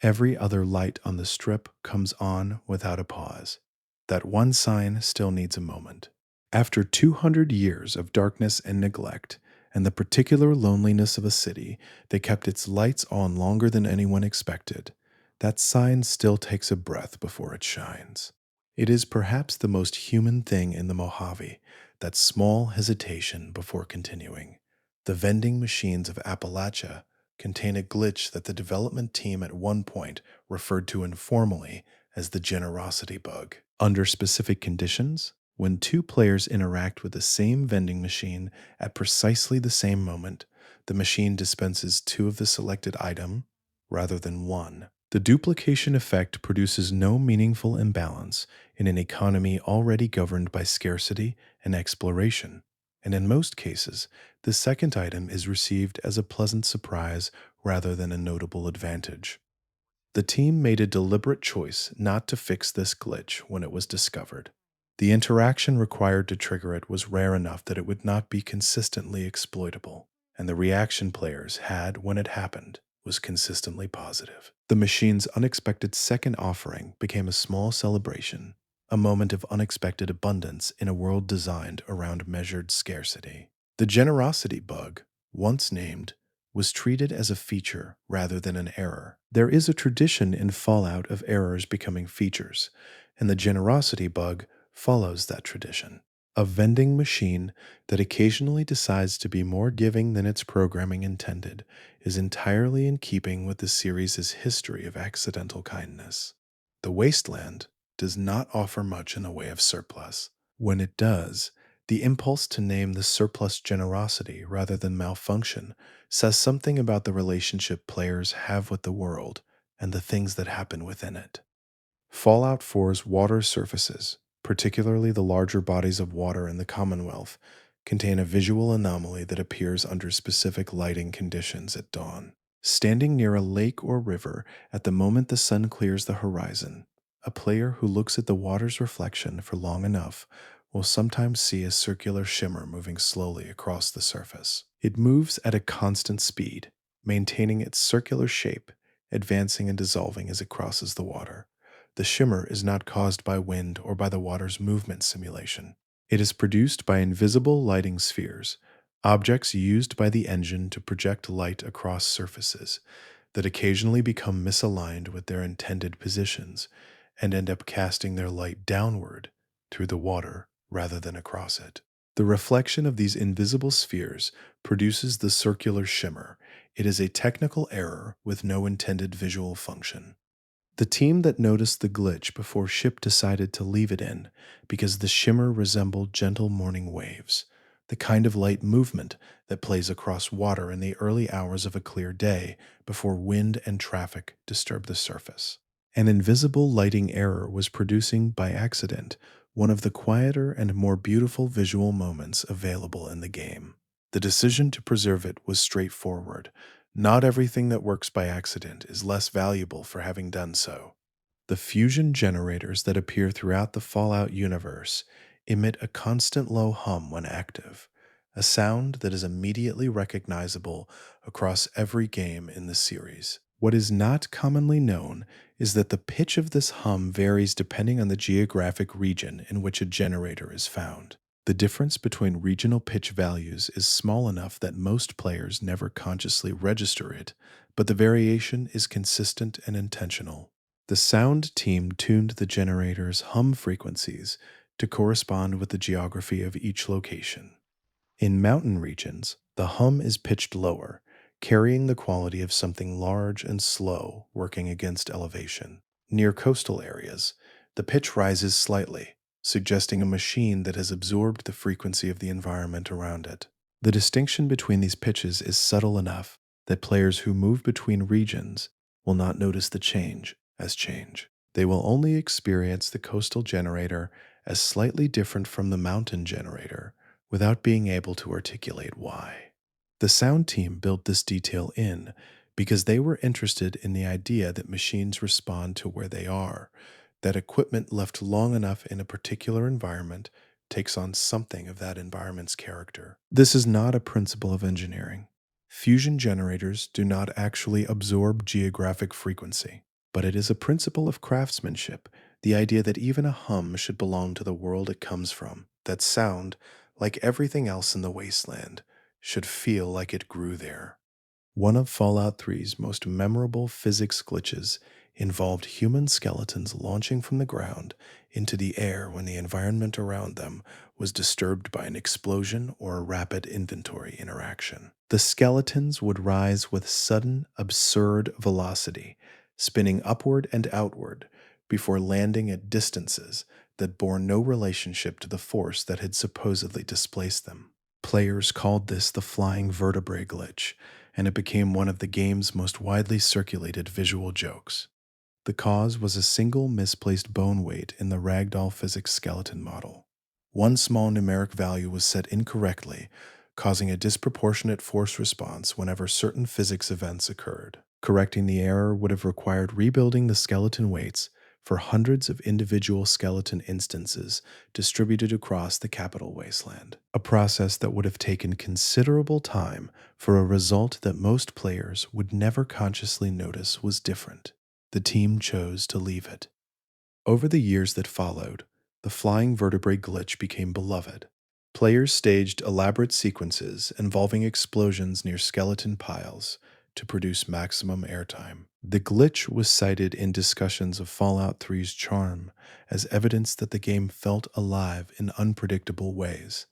Every other light on the strip comes on without a pause. That one sign still needs a moment. After 200 years of darkness and neglect, and the particular loneliness of a city that kept its lights on longer than anyone expected, that sign still takes a breath before it shines. It is perhaps the most human thing in the Mojave, that small hesitation before continuing. The vending machines of Appalachia contain a glitch that the development team at one point referred to informally as the generosity bug. Under specific conditions, when two players interact with the same vending machine at precisely the same moment, the machine dispenses two of the selected item rather than one. The duplication effect produces no meaningful imbalance in an economy already governed by scarcity and exploration, and in most cases, the second item is received as a pleasant surprise rather than a notable advantage. The team made a deliberate choice not to fix this glitch when it was discovered. The interaction required to trigger it was rare enough that it would not be consistently exploitable, and the reaction players had when it happened was consistently positive. The machine's unexpected second offering became a small celebration, a moment of unexpected abundance in a world designed around measured scarcity. The generosity bug, once named, was treated as a feature rather than an error. There is a tradition in Fallout of errors becoming features, and the generosity bug follows that tradition. A vending machine that occasionally decides to be more giving than its programming intended is entirely in keeping with the series' history of accidental kindness. The Wasteland does not offer much in the way of surplus. When it does, the impulse to name the surplus generosity rather than malfunction says something about the relationship players have with the world and the things that happen within it. Fallout 4's water surfaces, particularly the larger bodies of water in the Commonwealth, contain a visual anomaly that appears under specific lighting conditions at dawn. Standing near a lake or river at the moment the sun clears the horizon, a player who looks at the water's reflection for long enough will sometimes see a circular shimmer moving slowly across the surface. It moves at a constant speed, maintaining its circular shape, advancing and dissolving as it crosses the water. The shimmer is not caused by wind or by the water's movement simulation. It is produced by invisible lighting spheres, objects used by the engine to project light across surfaces that occasionally become misaligned with their intended positions and end up casting their light downward through the water rather than across it. The reflection of these invisible spheres produces the circular shimmer. It is a technical error with no intended visual function. The team that noticed the glitch before Ship decided to leave it in because the shimmer resembled gentle morning waves, the kind of light movement that plays across water in the early hours of a clear day before wind and traffic disturb the surface. An invisible lighting error was producing, by accident, one of the quieter and more beautiful visual moments available in the game. The decision to preserve it was straightforward. Not everything that works by accident is less valuable for having done so. The fusion generators that appear throughout the Fallout universe emit a constant low hum when active, a sound that is immediately recognizable across every game in the series. What is not commonly known is that the pitch of this hum varies depending on the geographic region in which a generator is found. The difference between regional pitch values is small enough that most players never consciously register it, but the variation is consistent and intentional. The sound team tuned the generator's hum frequencies to correspond with the geography of each location. In mountain regions, the hum is pitched lower, carrying the quality of something large and slow working against elevation. Near coastal areas, the pitch rises slightly, suggesting a machine that has absorbed the frequency of the environment around it. The distinction between these pitches is subtle enough that players who move between regions will not notice the change as change. They will only experience the coastal generator as slightly different from the mountain generator without being able to articulate why. The sound team built this detail in because they were interested in the idea that machines respond to where they are, that equipment left long enough in a particular environment takes on something of that environment's character. This is not a principle of engineering. Fusion generators do not actually absorb geographic frequency, but it is a principle of craftsmanship, the idea that even a hum should belong to the world it comes from, that sound, like everything else in the wasteland, should feel like it grew there. One of Fallout 3's most memorable physics glitches involved human skeletons launching from the ground into the air when the environment around them was disturbed by an explosion or a rapid inventory interaction. The skeletons would rise with sudden, absurd velocity, spinning upward and outward before landing at distances that bore no relationship to the force that had supposedly displaced them. Players called this the flying vertebrae glitch, and it became one of the game's most widely circulated visual jokes. The cause was a single misplaced bone weight in the ragdoll physics skeleton model. One small numeric value was set incorrectly, causing a disproportionate force response whenever certain physics events occurred. Correcting the error would have required rebuilding the skeleton weights for hundreds of individual skeleton instances distributed across the capital wasteland, a process that would have taken considerable time for a result that most players would never consciously notice was different. The team chose to leave it. Over the years that followed, the flying vertebrae glitch became beloved. Players staged elaborate sequences involving explosions near skeleton piles to produce maximum airtime. The glitch was cited in discussions of Fallout 3's charm as evidence that the game felt alive in unpredictable ways,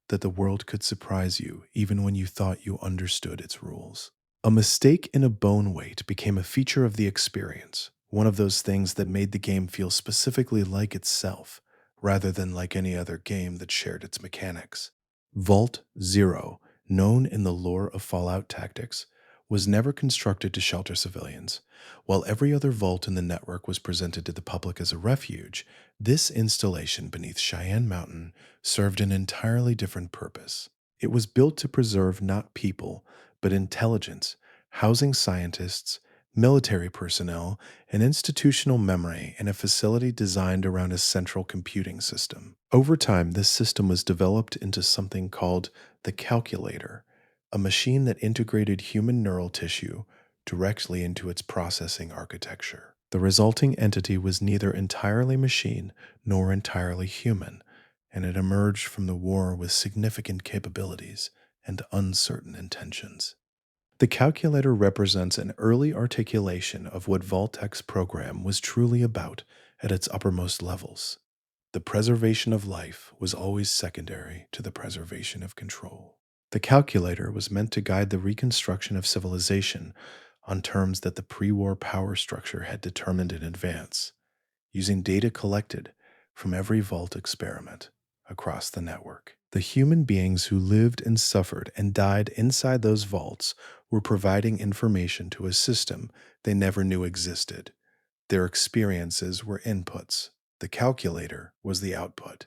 that the world could surprise you even when you thought you understood its rules. A mistake in a bone weight became a feature of the experience, one of those things that made the game feel specifically like itself, rather than like any other game that shared its mechanics. Vault Zero, known in the lore of Fallout Tactics, was never constructed to shelter civilians. While every other vault in the network was presented to the public as a refuge, this installation beneath Cheyenne Mountain served an entirely different purpose. It was built to preserve not people, but intelligence, housing scientists, military personnel, and institutional memory in a facility designed around a central computing system. Over time, this system was developed into something called the calculator, a machine that integrated human neural tissue directly into its processing architecture. The resulting entity was neither entirely machine nor entirely human, and it emerged from the war with significant capabilities and uncertain intentions. The calculator represents an early articulation of what Vault-Tec's program was truly about at its uppermost levels. The preservation of life was always secondary to the preservation of control. The calculator was meant to guide the reconstruction of civilization on terms that the pre-war power structure had determined in advance, using data collected from every Vault experiment across the network. The human beings who lived and suffered and died inside those vaults were providing information to a system they never knew existed. Their experiences were inputs. The calculator was the output.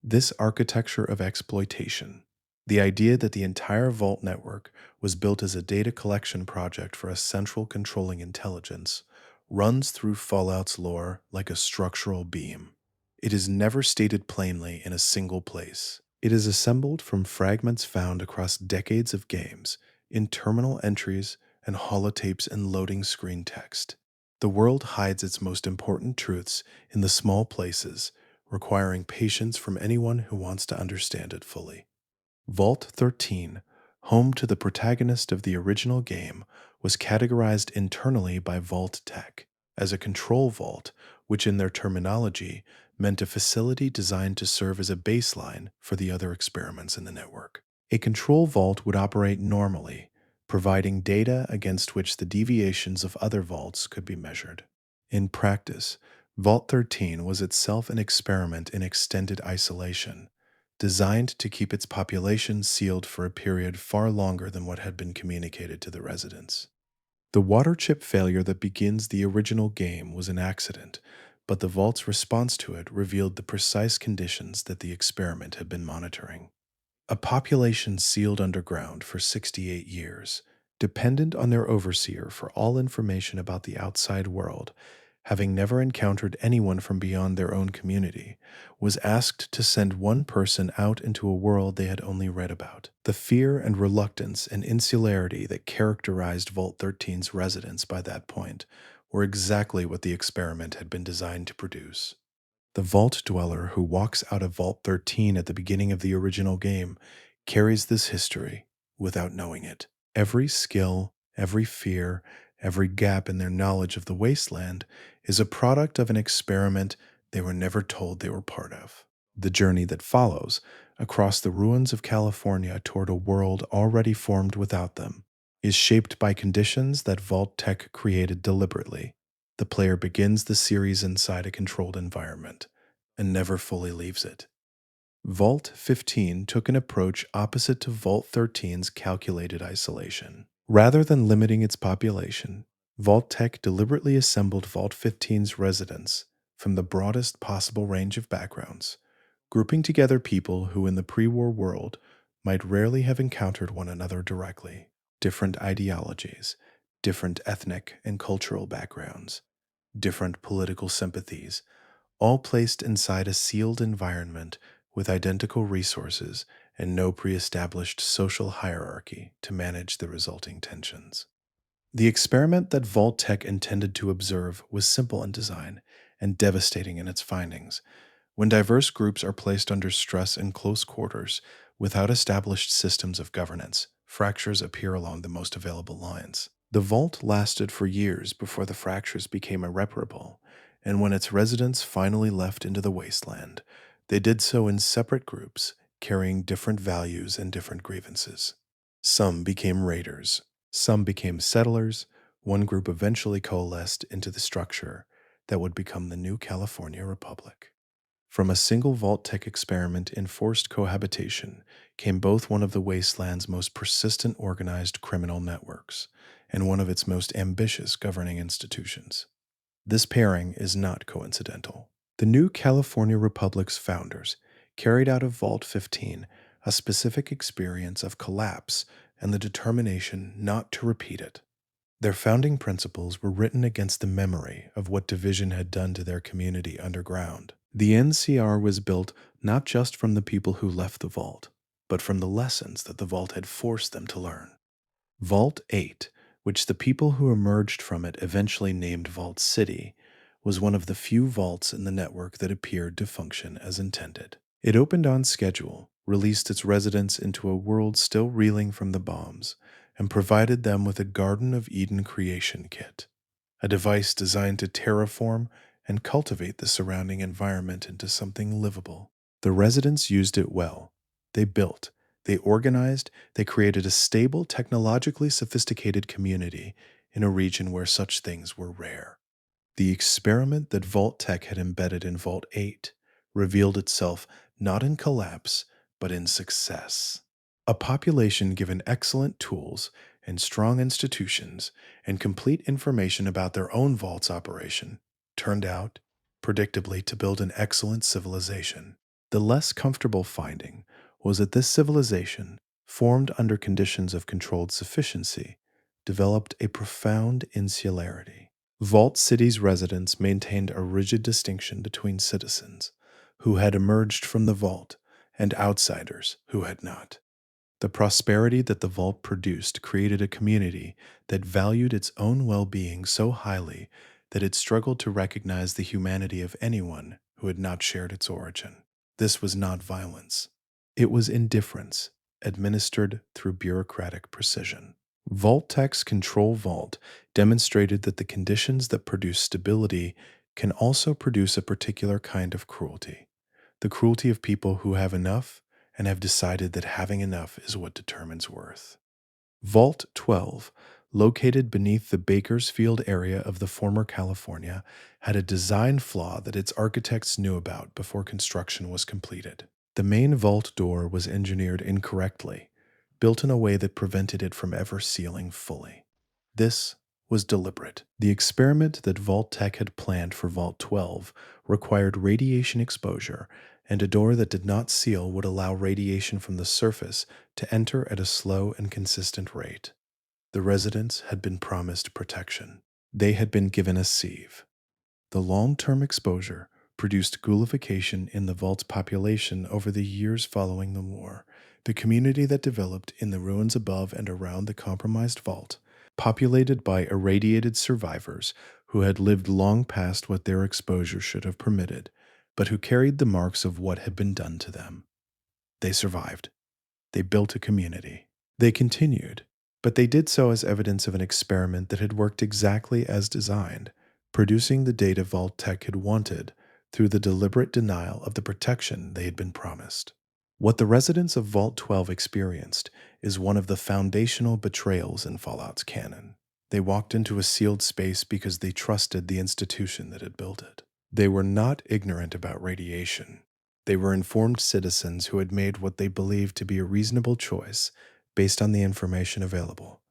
This architecture of exploitation, the idea that the entire Vault network was built as a data collection project for a central controlling intelligence, runs through Fallout's lore like a structural beam. It is never stated plainly in a single place. It is assembled from fragments found across decades of games, in terminal entries and holotapes and loading screen text. The world hides its most important truths in the small places, requiring patience from anyone who wants to understand it fully. Vault 13, home to the protagonist of the original game, was categorized internally by Vault Tech as a control vault, which in their terminology meant a facility designed to serve as a baseline for the other experiments in the network. A control vault would operate normally, providing data against which the deviations of other vaults could be measured. In practice, Vault 13 was itself an experiment in extended isolation, designed to keep its population sealed for a period far longer than what had been communicated to the residents. The water chip failure that begins the original game was an accident, but the vault's response to it revealed the precise conditions that the experiment had been monitoring. A population sealed underground for 68 years, dependent on their overseer for all information about the outside world, having never encountered anyone from beyond their own community, was asked to send one person out into a world they had only read about. The fear and reluctance and insularity that characterized Vault 13's residents by that point were exactly what the experiment had been designed to produce. The vault dweller who walks out of Vault 13 at the beginning of the original game carries this history without knowing it. Every skill, every fear, every gap in their knowledge of the wasteland is a product of an experiment they were never told they were part of. The journey that follows, across the ruins of California toward a world already formed without them, is shaped by conditions that Vault Tech created deliberately. The player begins the series inside a controlled environment and never fully leaves it. Vault 15 took an approach opposite to Vault 13's calculated isolation. Rather than limiting its population, Vault Tech deliberately assembled Vault 15's residents from the broadest possible range of backgrounds, grouping together people who in the pre-war world might rarely have encountered one another directly. Different ideologies, different ethnic and cultural backgrounds, different political sympathies, all placed inside a sealed environment with identical resources and no pre-established social hierarchy to manage the resulting tensions. The experiment that Vault Tech intended to observe was simple in design and devastating in its findings. When diverse groups are placed under stress in close quarters without established systems of governance, fractures appear along the most available lines. The vault lasted for years before the fractures became irreparable, and when its residents finally left into the wasteland, they did so in separate groups, carrying different values and different grievances. Some became raiders, some became settlers. One group eventually coalesced into the structure that would become the new California Republic. From a single Vault Tech experiment in forced cohabitation came both one of the wasteland's most persistent organized criminal networks and one of its most ambitious governing institutions. This pairing is not coincidental. The new California Republic's founders carried out of Vault 15 a specific experience of collapse and the determination not to repeat it. Their founding principles were written against the memory of what division had done to their community underground. The NCR was built not just from the people who left the vault, but from the lessons that the vault had forced them to learn. Vault 8, which the people who emerged from it eventually named Vault City, was one of the few vaults in the network that appeared to function as intended. It opened on schedule, released its residents into a world still reeling from the bombs, and provided them with a Garden of Eden creation kit, a device designed to terraform and cultivate the surrounding environment into something livable. The residents used it well. They built, they organized, they created a stable, technologically sophisticated community in a region where such things were rare. The experiment that Vault Tech had embedded in Vault 8 revealed itself not in collapse, but in success. A population given excellent tools and strong institutions and complete information about their own vault's operation turned out, predictably, to build an excellent civilization. The less comfortable finding was that this civilization, formed under conditions of controlled sufficiency, developed a profound insularity. Vault City's residents maintained a rigid distinction between citizens who had emerged from the vault and outsiders who had not. The prosperity that the vault produced created a community that valued its own well being so highly that it struggled to recognize the humanity of anyone who had not shared its origin. This was not violence, it was indifference administered through bureaucratic precision. Vault Tech's Control Vault demonstrated that the conditions that produce stability can also produce a particular kind of cruelty, the cruelty of people who have enough and have decided that having enough is what determines worth. Vault 12, located beneath the Bakersfield area of the former California, had a design flaw that its architects knew about before construction was completed. The main vault door was engineered incorrectly, built in a way that prevented it from ever sealing fully. This was deliberate. The experiment that Vault Tech had planned for Vault 12 required radiation exposure, and a door that did not seal would allow radiation from the surface to enter at a slow and consistent rate. The residents had been promised protection. They had been given a sieve. The long-term exposure produced ghoulification in the vault's population over the years following the war. The community that developed in the ruins above and around the compromised vault, populated by irradiated survivors who had lived long past what their exposure should have permitted, but who carried the marks of what had been done to them. They survived. They built a community. They continued, but they did so as evidence of an experiment that had worked exactly as designed, producing the data Vault Tech had wanted through the deliberate denial of the protection they had been promised. What the residents of Vault 12 experienced is one of the foundational betrayals in Fallout's canon. They walked into a sealed space because they trusted the institution that had built it. They were not ignorant about radiation. They were informed citizens who had made what they believed to be a reasonable choice based on the information available.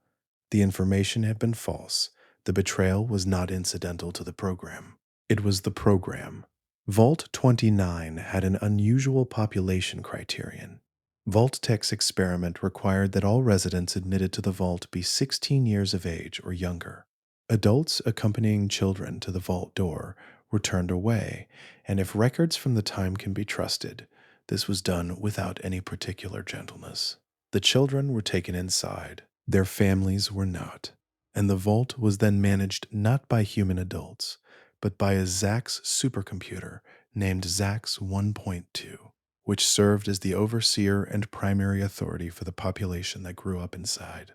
The information had been false. The betrayal was not incidental to the program. It was the program. Vault 29 had an unusual population criterion. Vault Tech's experiment required that all residents admitted to the vault be 16 years of age or younger. Adults accompanying children to the vault door were turned away, and if records from the time can be trusted, this was done without any particular gentleness. The children were taken inside, their families were not, and the vault was then managed not by human adults, but by a Zax supercomputer named Zax 1.2, which served as the overseer and primary authority for the population that grew up inside.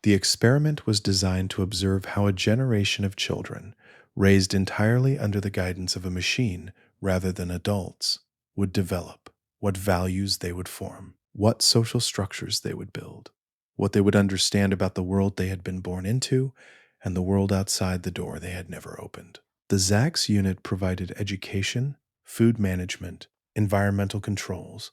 The experiment was designed to observe how a generation of children, raised entirely under the guidance of a machine rather than adults, would develop, what values they would form, what social structures they would build, what they would understand about the world they had been born into, and the world outside the door they had never opened. The Zax unit provided education, food management, environmental controls,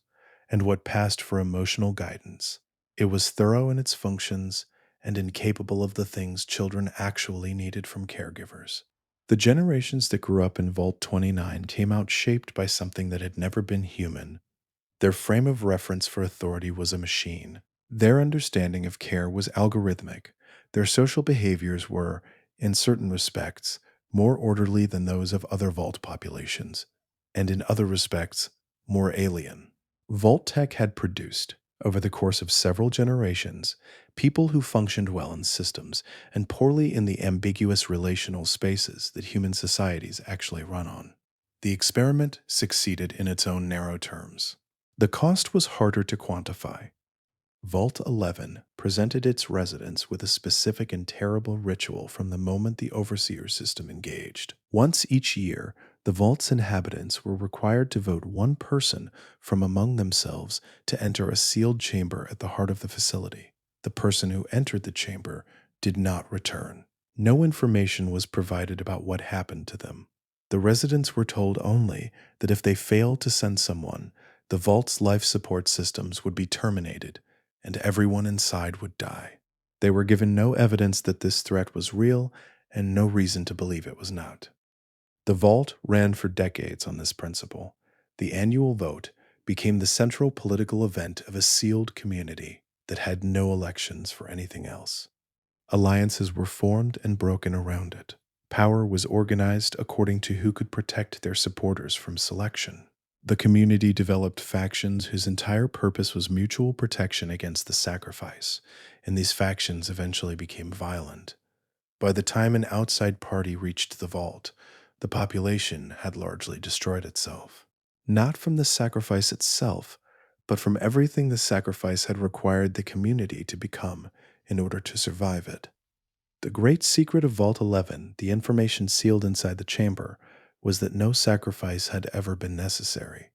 and what passed for emotional guidance. It was thorough in its functions and incapable of the things children actually needed from caregivers. The generations that grew up in Vault 29 came out shaped by something that had never been human. Their frame of reference for authority was a machine. Their understanding of care was algorithmic. Their social behaviors were, in certain respects, more orderly than those of other Vault populations, and in other respects, more alien. Vault Tech had produced, over the course of several generations, people who functioned well in systems and poorly in the ambiguous relational spaces that human societies actually run on. The experiment succeeded in its own narrow terms. The cost was harder to quantify. Vault 11 presented its residents with a specific and terrible ritual from the moment the overseer system engaged. Once each year, the vault's inhabitants were required to vote one person from among themselves to enter a sealed chamber at the heart of the facility. The person who entered the chamber did not return. No information was provided about what happened to them. The residents were told only that if they failed to send someone, the vault's life support systems would be terminated and everyone inside would die. They were given no evidence that this threat was real and no reason to believe it was not. The vault ran for decades on this principle. The annual vote became the central political event of a sealed community that had no elections for anything else. Alliances were formed and broken around it. Power was organized according to who could protect their supporters from selection. The community developed factions whose entire purpose was mutual protection against the sacrifice, and these factions eventually became violent. By the time an outside party reached the vault, the population had largely destroyed itself. Not from the sacrifice itself, but from everything the sacrifice had required the community to become in order to survive it. The great secret of Vault 11, the information sealed inside the chamber, was that no sacrifice had ever been necessary.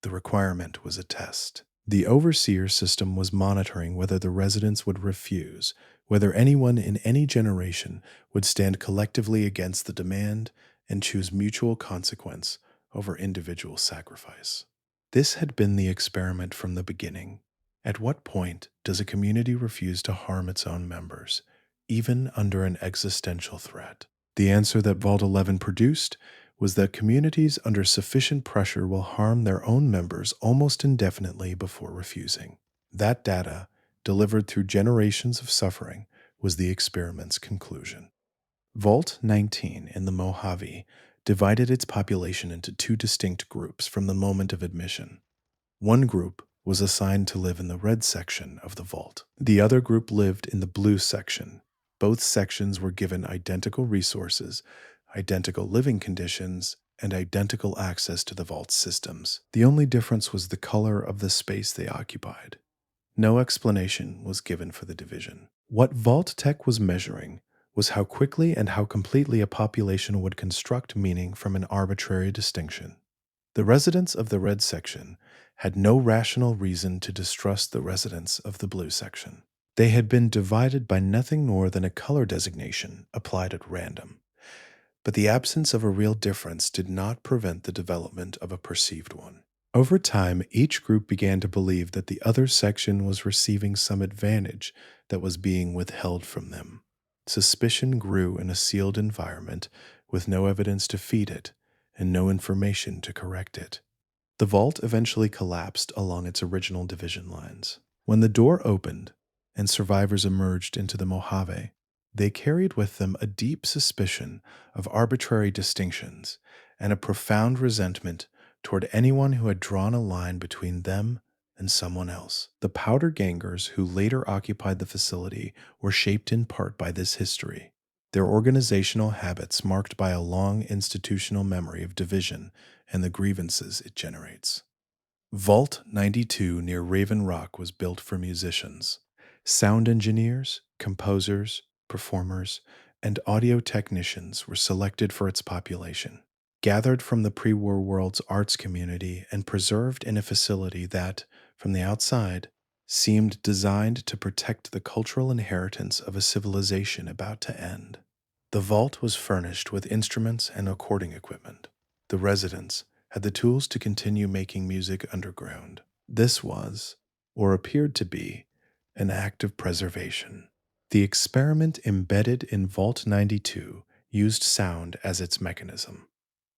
The requirement was a test. The overseer system was monitoring whether the residents would refuse, whether anyone in any generation would stand collectively against the demand and choose mutual consequence over individual sacrifice. This had been the experiment from the beginning. At what point does a community refuse to harm its own members, even under an existential threat? The answer that Vault 11 produced was that communities under sufficient pressure will harm their own members almost indefinitely before refusing. That data, delivered through generations of suffering, was the experiment's conclusion. Vault 19 in the Mojave divided its population into two distinct groups from the moment of admission. One group was assigned to live in the red section of the vault. The other group lived in the blue section. Both sections were given identical resources, identical living conditions, and identical access to the vault's systems. The only difference was the color of the space they occupied. No explanation was given for the division. What Vault Tech was measuring was how quickly and how completely a population would construct meaning from an arbitrary distinction. The residents of the red section had no rational reason to distrust the residents of the blue section. They had been divided by nothing more than a color designation applied at random. But the absence of a real difference did not prevent the development of a perceived one. Over time, each group began to believe that the other section was receiving some advantage that was being withheld from them. Suspicion grew in a sealed environment with no evidence to feed it and no information to correct it. The vault eventually collapsed along its original division lines. When the door opened and survivors emerged into the Mojave, they carried with them a deep suspicion of arbitrary distinctions and a profound resentment toward anyone who had drawn a line between them and someone else. The powder gangers who later occupied the facility were shaped in part by this history. Their organizational habits marked by a long institutional memory of division and the grievances it generates. Vault 92 near Raven Rock was built for musicians. Sound engineers, composers, performers, and audio technicians were selected for its population. Gathered from the pre-war world's arts community and preserved in a facility that, from the outside, seemed designed to protect the cultural inheritance of a civilization about to end. The vault was furnished with instruments and recording equipment. The residents had the tools to continue making music underground. This was, or appeared to be, an act of preservation. The experiment embedded in Vault 92 used sound as its mechanism.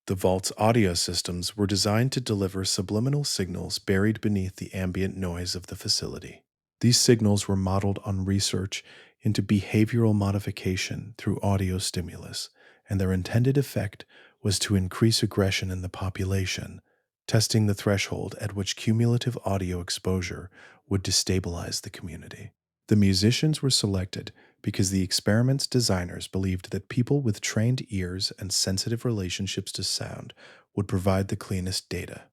The vault's audio systems were designed to deliver subliminal signals buried beneath the ambient noise of the facility. These signals were modeled on research into behavioral modification through audio stimulus, and their intended effect was to increase aggression in the population, testing the threshold at which cumulative audio exposure would destabilize the community. The musicians were selected because the experiment's designers believed that people with trained ears and sensitive relationships to sound would provide the cleanest data.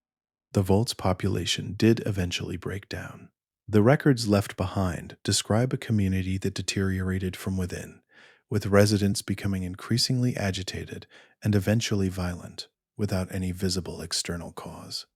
The vault's population did eventually break down. The records left behind describe a community that deteriorated from within, with residents becoming increasingly agitated and eventually violent, without any visible external cause.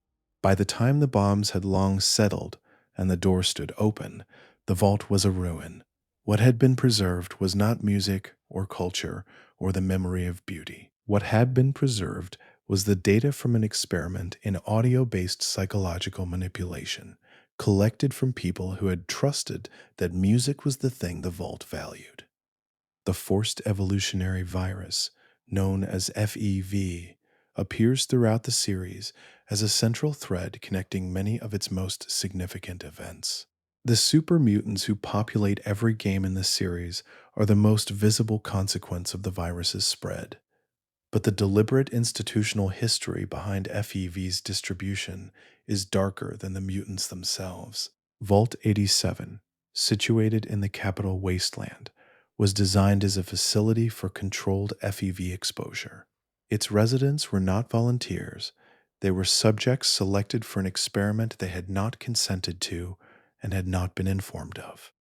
By the time the bombs had long settled and the door stood open, the vault was a ruin. What had been preserved was not music or culture or the memory of beauty. What had been preserved was the data from an experiment in audio-based psychological manipulation, collected from people who had trusted that music was the thing the vault valued. The forced evolutionary virus, known as FEV, appears throughout the series as a central thread connecting many of its most significant events. The super mutants who populate every game in this series are the most visible consequence of the virus's spread. But the deliberate institutional history behind FEV's distribution is darker than the mutants themselves. Vault 87, situated in the capital Wasteland, was designed as a facility for controlled FEV exposure. Its residents were not volunteers, they were subjects selected for an experiment they had not consented to and had not been informed of.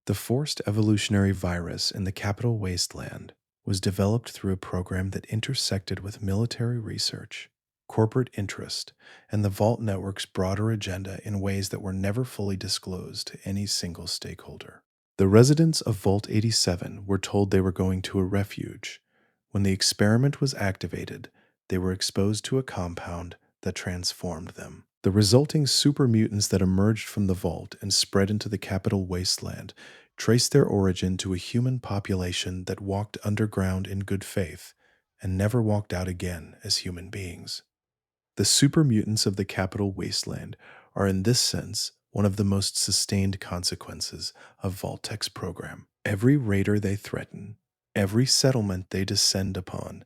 The forced evolutionary virus in the capital Wasteland was developed through a program that intersected with military research, corporate interest, and the Vault Network's broader agenda in ways that were never fully disclosed to any single stakeholder. The residents of Vault 87 were told they were going to a refuge. When the experiment was activated, they were exposed to a compound that transformed them. The resulting super mutants that emerged from the vault and spread into the capital Wasteland traced their origin to a human population that walked underground in good faith and never walked out again as human beings. The super mutants of the capital Wasteland are in this sense one of the most sustained consequences of Vault-Tech's program. Every raider they threaten, every settlement they descend upon,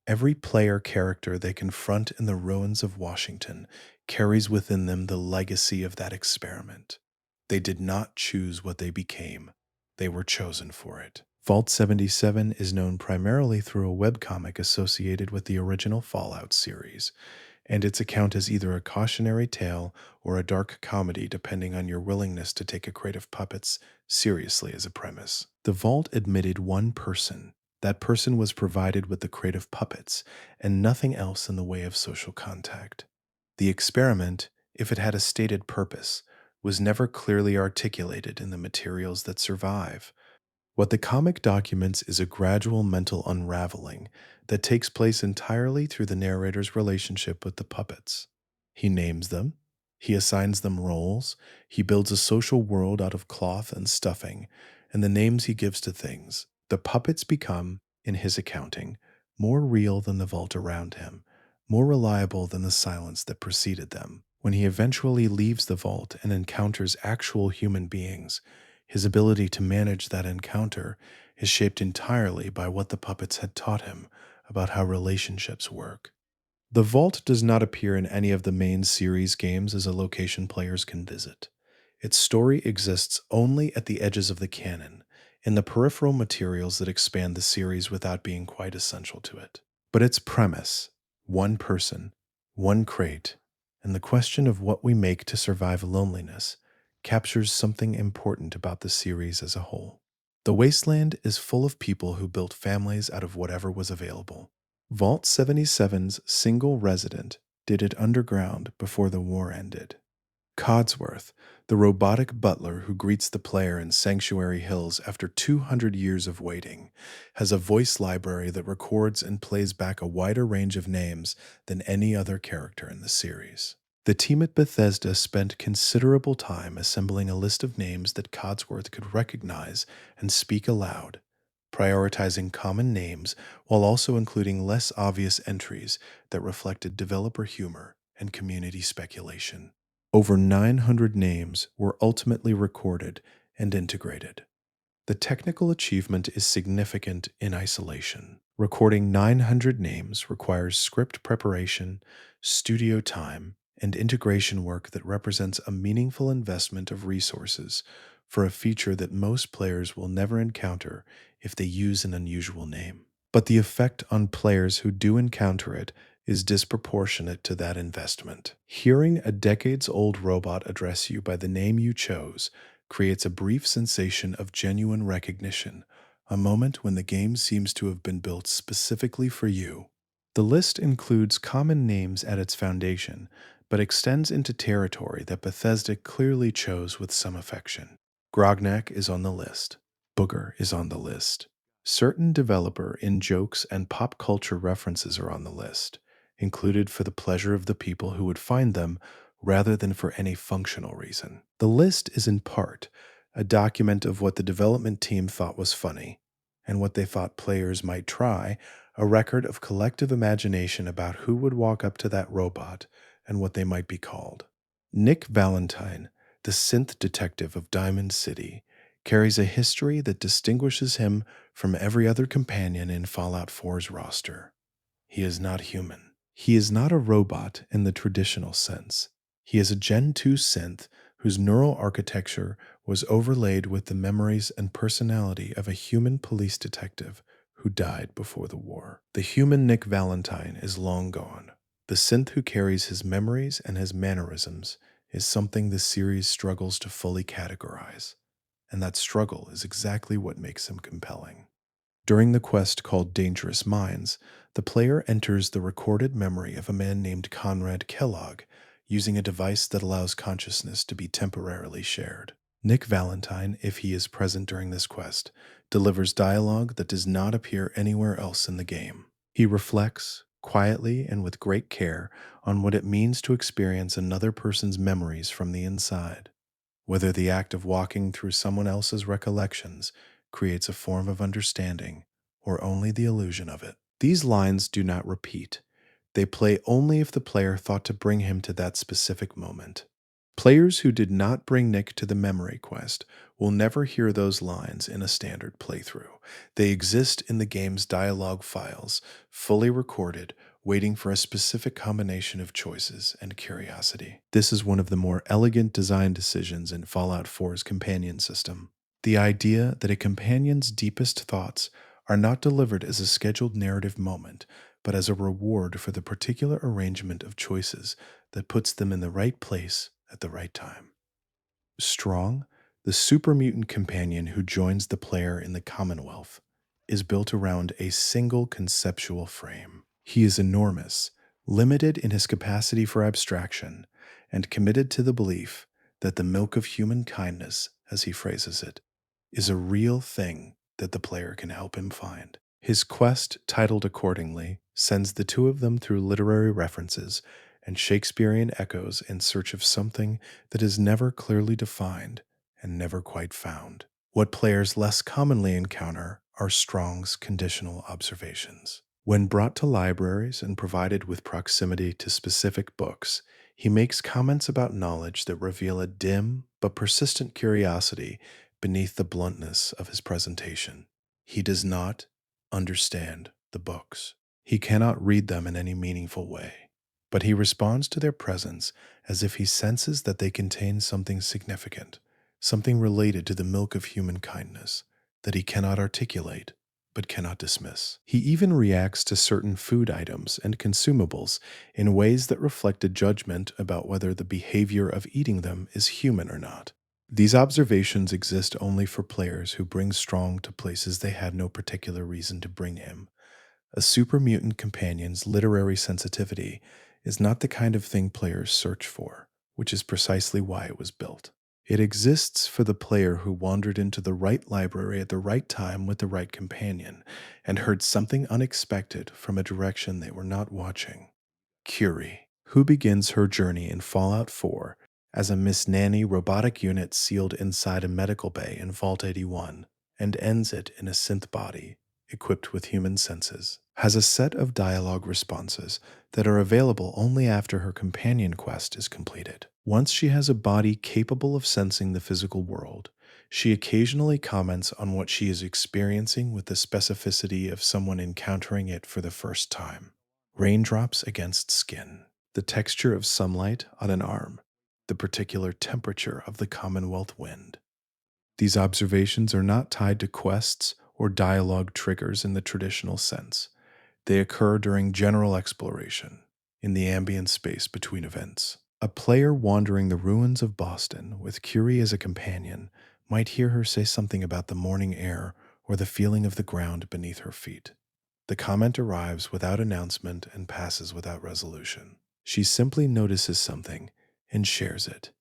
every player character they confront in the ruins of Washington carries within them the legacy of that experiment. They did not choose what they became. They were chosen for it. Vault 77 is known primarily through a webcomic associated with the original Fallout series, and its account is either a cautionary tale or a dark comedy depending on your willingness to take a crate of puppets seriously as a premise. The Vault admitted one person. That person was provided with the crate of puppets and nothing else in the way of social contact. The experiment, if it had a stated purpose, was never clearly articulated in the materials that survive. What the comic documents is a gradual mental unraveling that takes place entirely through the narrator's relationship with the puppets. He names them, he assigns them roles, he builds a social world out of cloth and stuffing, and the names he gives to things. The puppets become, in his accounting, more real than the vault around him, more reliable than the silence that preceded them. When he eventually leaves the vault and encounters actual human beings, his ability to manage that encounter is shaped entirely by what the puppets had taught him about how relationships work. The Vault does not appear in any of the main series games as a location players can visit. Its story exists only at the edges of the canon, in the peripheral materials that expand the series without being quite essential to it. But its premise, one person, one crate, and the question of what we make to survive loneliness, captures something important about the series as a whole. The Wasteland is full of people who built families out of whatever was available. Vault 77's single resident did it underground before the war ended. Codsworth, the robotic butler who greets the player in Sanctuary Hills after 200 years of waiting, has a voice library that records and plays back a wider range of names than any other character in the series. The team at Bethesda spent considerable time assembling a list of names that Codsworth could recognize and speak aloud, prioritizing common names while also including less obvious entries that reflected developer humor and community speculation. Over 900 names were ultimately recorded and integrated. The technical achievement is significant in isolation. Recording 900 names requires script preparation, studio time, and integration work that represents a meaningful investment of resources for a feature that most players will never encounter if they use an unusual name. But the effect on players who do encounter it is disproportionate to that investment. Hearing a decades-old robot address you by the name you chose creates a brief sensation of genuine recognition, a moment when the game seems to have been built specifically for you. The list includes common names at its foundation, but extends into territory that Bethesda clearly chose with some affection. Grognak is on the list. Booger is on the list. Certain developer in-jokes and pop culture references are on the list, included for the pleasure of the people who would find them rather than for any functional reason. The list is in part a document of what the development team thought was funny, and what they thought players might try, a record of collective imagination about who would walk up to that robot and what they might be called. Nick Valentine, the synth detective of Diamond City, carries a history that distinguishes him from every other companion in Fallout 4's roster. He is not human. He is not a robot in the traditional sense. He is a Gen 2 synth whose neural architecture was overlaid with the memories and personality of a human police detective who died before the war. The human Nick Valentine is long gone. The synth who carries his memories and his mannerisms is something the series struggles to fully categorize, and that struggle is exactly what makes him compelling. During the quest called Dangerous Minds, the player enters the recorded memory of a man named Conrad Kellogg using a device that allows consciousness to be temporarily shared. Nick Valentine, if he is present during this quest, delivers dialogue that does not appear anywhere else in the game. He reflects, quietly and with great care, on what it means to experience another person's memories from the inside. Whether the act of walking through someone else's recollections creates a form of understanding or only the illusion of it. These lines do not repeat. They play only if the player thought to bring him to that specific moment. Players who did not bring Nick to the memory quest will never hear those lines in a standard playthrough. They exist in the game's dialogue files, fully recorded, waiting for a specific combination of choices and curiosity. This is one of the more elegant design decisions in Fallout 4's companion system. The idea that a companion's deepest thoughts are not delivered as a scheduled narrative moment, but as a reward for the particular arrangement of choices that puts them in the right place at the right time. Strong, the super mutant companion who joins the player in the Commonwealth, is built around a single conceptual frame. He is enormous, limited in his capacity for abstraction, and committed to the belief that the milk of human kindness, as he phrases it, is a real thing that the player can help him find. His quest, titled accordingly, sends the two of them through literary references and Shakespearean echoes in search of something that is never clearly defined and never quite found. What players less commonly encounter are Strong's conditional observations. When brought to libraries and provided with proximity to specific books, he makes comments about knowledge that reveal a dim but persistent curiosity beneath the bluntness of his presentation. He does not understand the books. He cannot read them in any meaningful way, but he responds to their presence as if he senses that they contain something significant, something related to the milk of human kindness that he cannot articulate but cannot dismiss. He even reacts to certain food items and consumables in ways that reflect a judgment about whether the behavior of eating them is human or not. These observations exist only for players who bring Strong to places they had no particular reason to bring him. A super mutant companion's literary sensitivity is not the kind of thing players search for, which is precisely why it was built. It exists for the player who wandered into the right library at the right time with the right companion and heard something unexpected from a direction they were not watching. Curie, who begins her journey in Fallout 4 as a Miss Nanny robotic unit sealed inside a medical bay in Vault 81 and ends it in a synth body equipped with human senses, has a set of dialogue responses that are available only after her companion quest is completed. Once she has a body capable of sensing the physical world, she occasionally comments on what she is experiencing with the specificity of someone encountering it for the first time. Raindrops against skin, the texture of sunlight on an arm, the particular temperature of the Commonwealth wind. These observations are not tied to quests or dialogue triggers in the traditional sense. They occur during general exploration, in the ambient space between events. A player wandering the ruins of Boston with Curie as a companion might hear her say something about the morning air or the feeling of the ground beneath her feet. The comment arrives without announcement and passes without resolution. She simply notices something and shares it.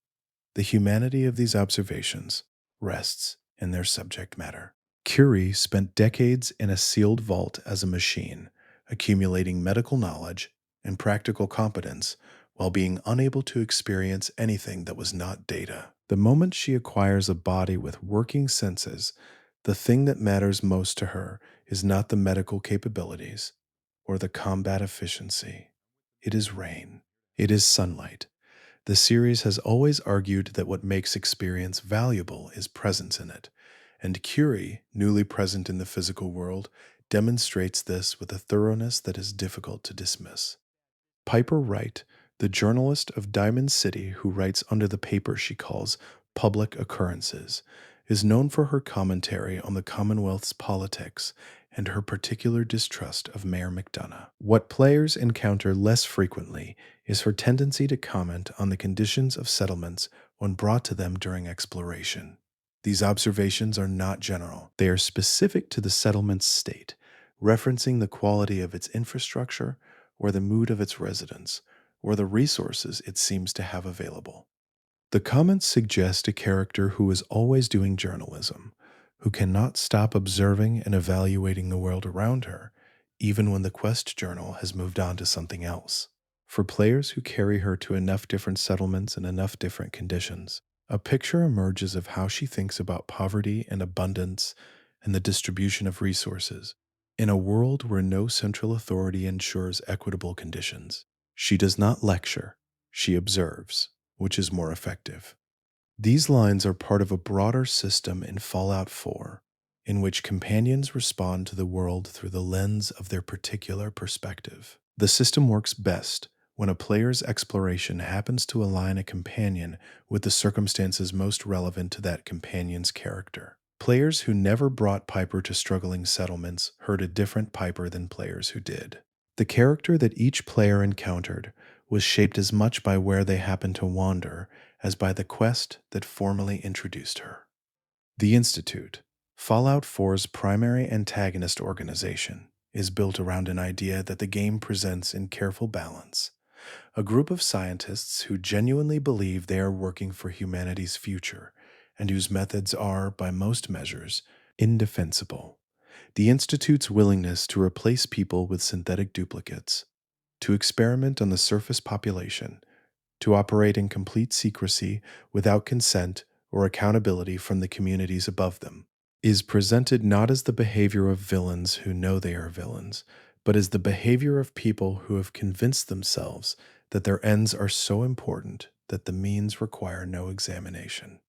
The humanity of these observations rests in their subject matter. Curie spent decades in a sealed vault as a machine, accumulating medical knowledge and practical competence while being unable to experience anything that was not data. The moment she acquires a body with working senses, the thing that matters most to her is not the medical capabilities or the combat efficiency. It is rain. It is sunlight. The series has always argued that what makes experience valuable is presence in it, and Curie, newly present in the physical world, demonstrates this with a thoroughness that is difficult to dismiss. Piper Wright, the journalist of Diamond City who writes under the paper she calls public occurrences, is known for her commentary on the Commonwealth's politics and her particular distrust of Mayor McDonough. What players encounter less frequently is her tendency to comment on the conditions of settlements when brought to them during exploration. These observations are not general, they are specific to the settlement's state, referencing the quality of its infrastructure or the mood of its residents, or the resources it seems to have available. The comments suggest a character who is always doing journalism, who cannot stop observing and evaluating the world around her, even when the Quest journal has moved on to something else. For players who carry her to enough different settlements and enough different conditions, a picture emerges of how she thinks about poverty and abundance and the distribution of resources. In a world where no central authority ensures equitable conditions, she does not lecture, she observes, which is more effective. These lines are part of a broader system in Fallout 4, in which companions respond to the world through the lens of their particular perspective. The system works best when a player's exploration happens to align a companion with the circumstances most relevant to that companion's character. Players who never brought Piper to struggling settlements heard a different Piper than players who did. The character that each player encountered was shaped as much by where they happened to wander as by the quest that formally introduced her. The Institute, Fallout 4's primary antagonist organization, is built around an idea that the game presents in careful balance. A group of scientists who genuinely believe they are working for humanity's future and whose methods are, by most measures, indefensible. The Institute's willingness to replace people with synthetic duplicates, to experiment on the surface population, to operate in complete secrecy without consent or accountability from the communities above them, is presented not as the behavior of villains who know they are villains, but as the behavior of people who have convinced themselves that their ends are so important that the means require no examination.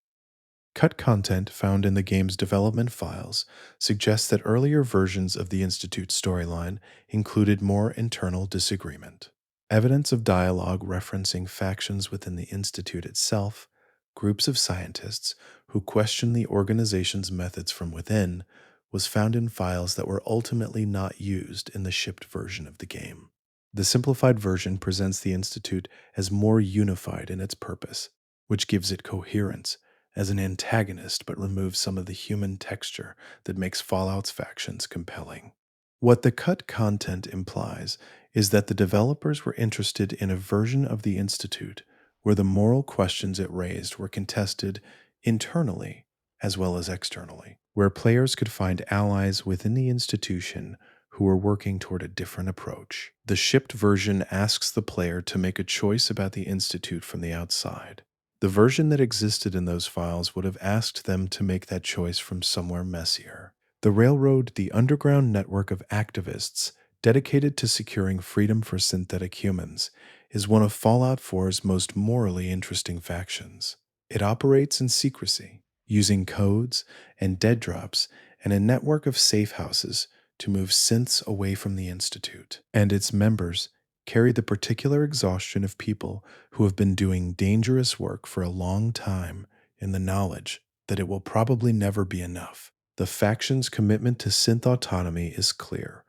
Cut content found in the game's development files suggests that earlier versions of the Institute's storyline included more internal disagreement. Evidence of dialogue referencing factions within the Institute itself, groups of scientists who questioned the organization's methods from within, was found in files that were ultimately not used in the shipped version of the game. The simplified version presents the Institute as more unified in its purpose, which gives it coherence as an antagonist but removes some of the human texture that makes Fallout's factions compelling. What the cut content implies is that the developers were interested in a version of the Institute where the moral questions it raised were contested internally as well as externally, where players could find allies within the institution who were working toward a different approach. The shipped version asks the player to make a choice about the Institute from the outside. The version that existed in those files would have asked them to make that choice from somewhere messier. The Railroad, the underground network of activists dedicated to securing freedom for synthetic humans, is one of Fallout 4's most morally interesting factions. It operates in secrecy, using codes and dead drops and a network of safe houses to move synths away from the Institute. And its members carry the particular exhaustion of people who have been doing dangerous work for a long time in the knowledge that it will probably never be enough. The faction's commitment to synth autonomy is clear.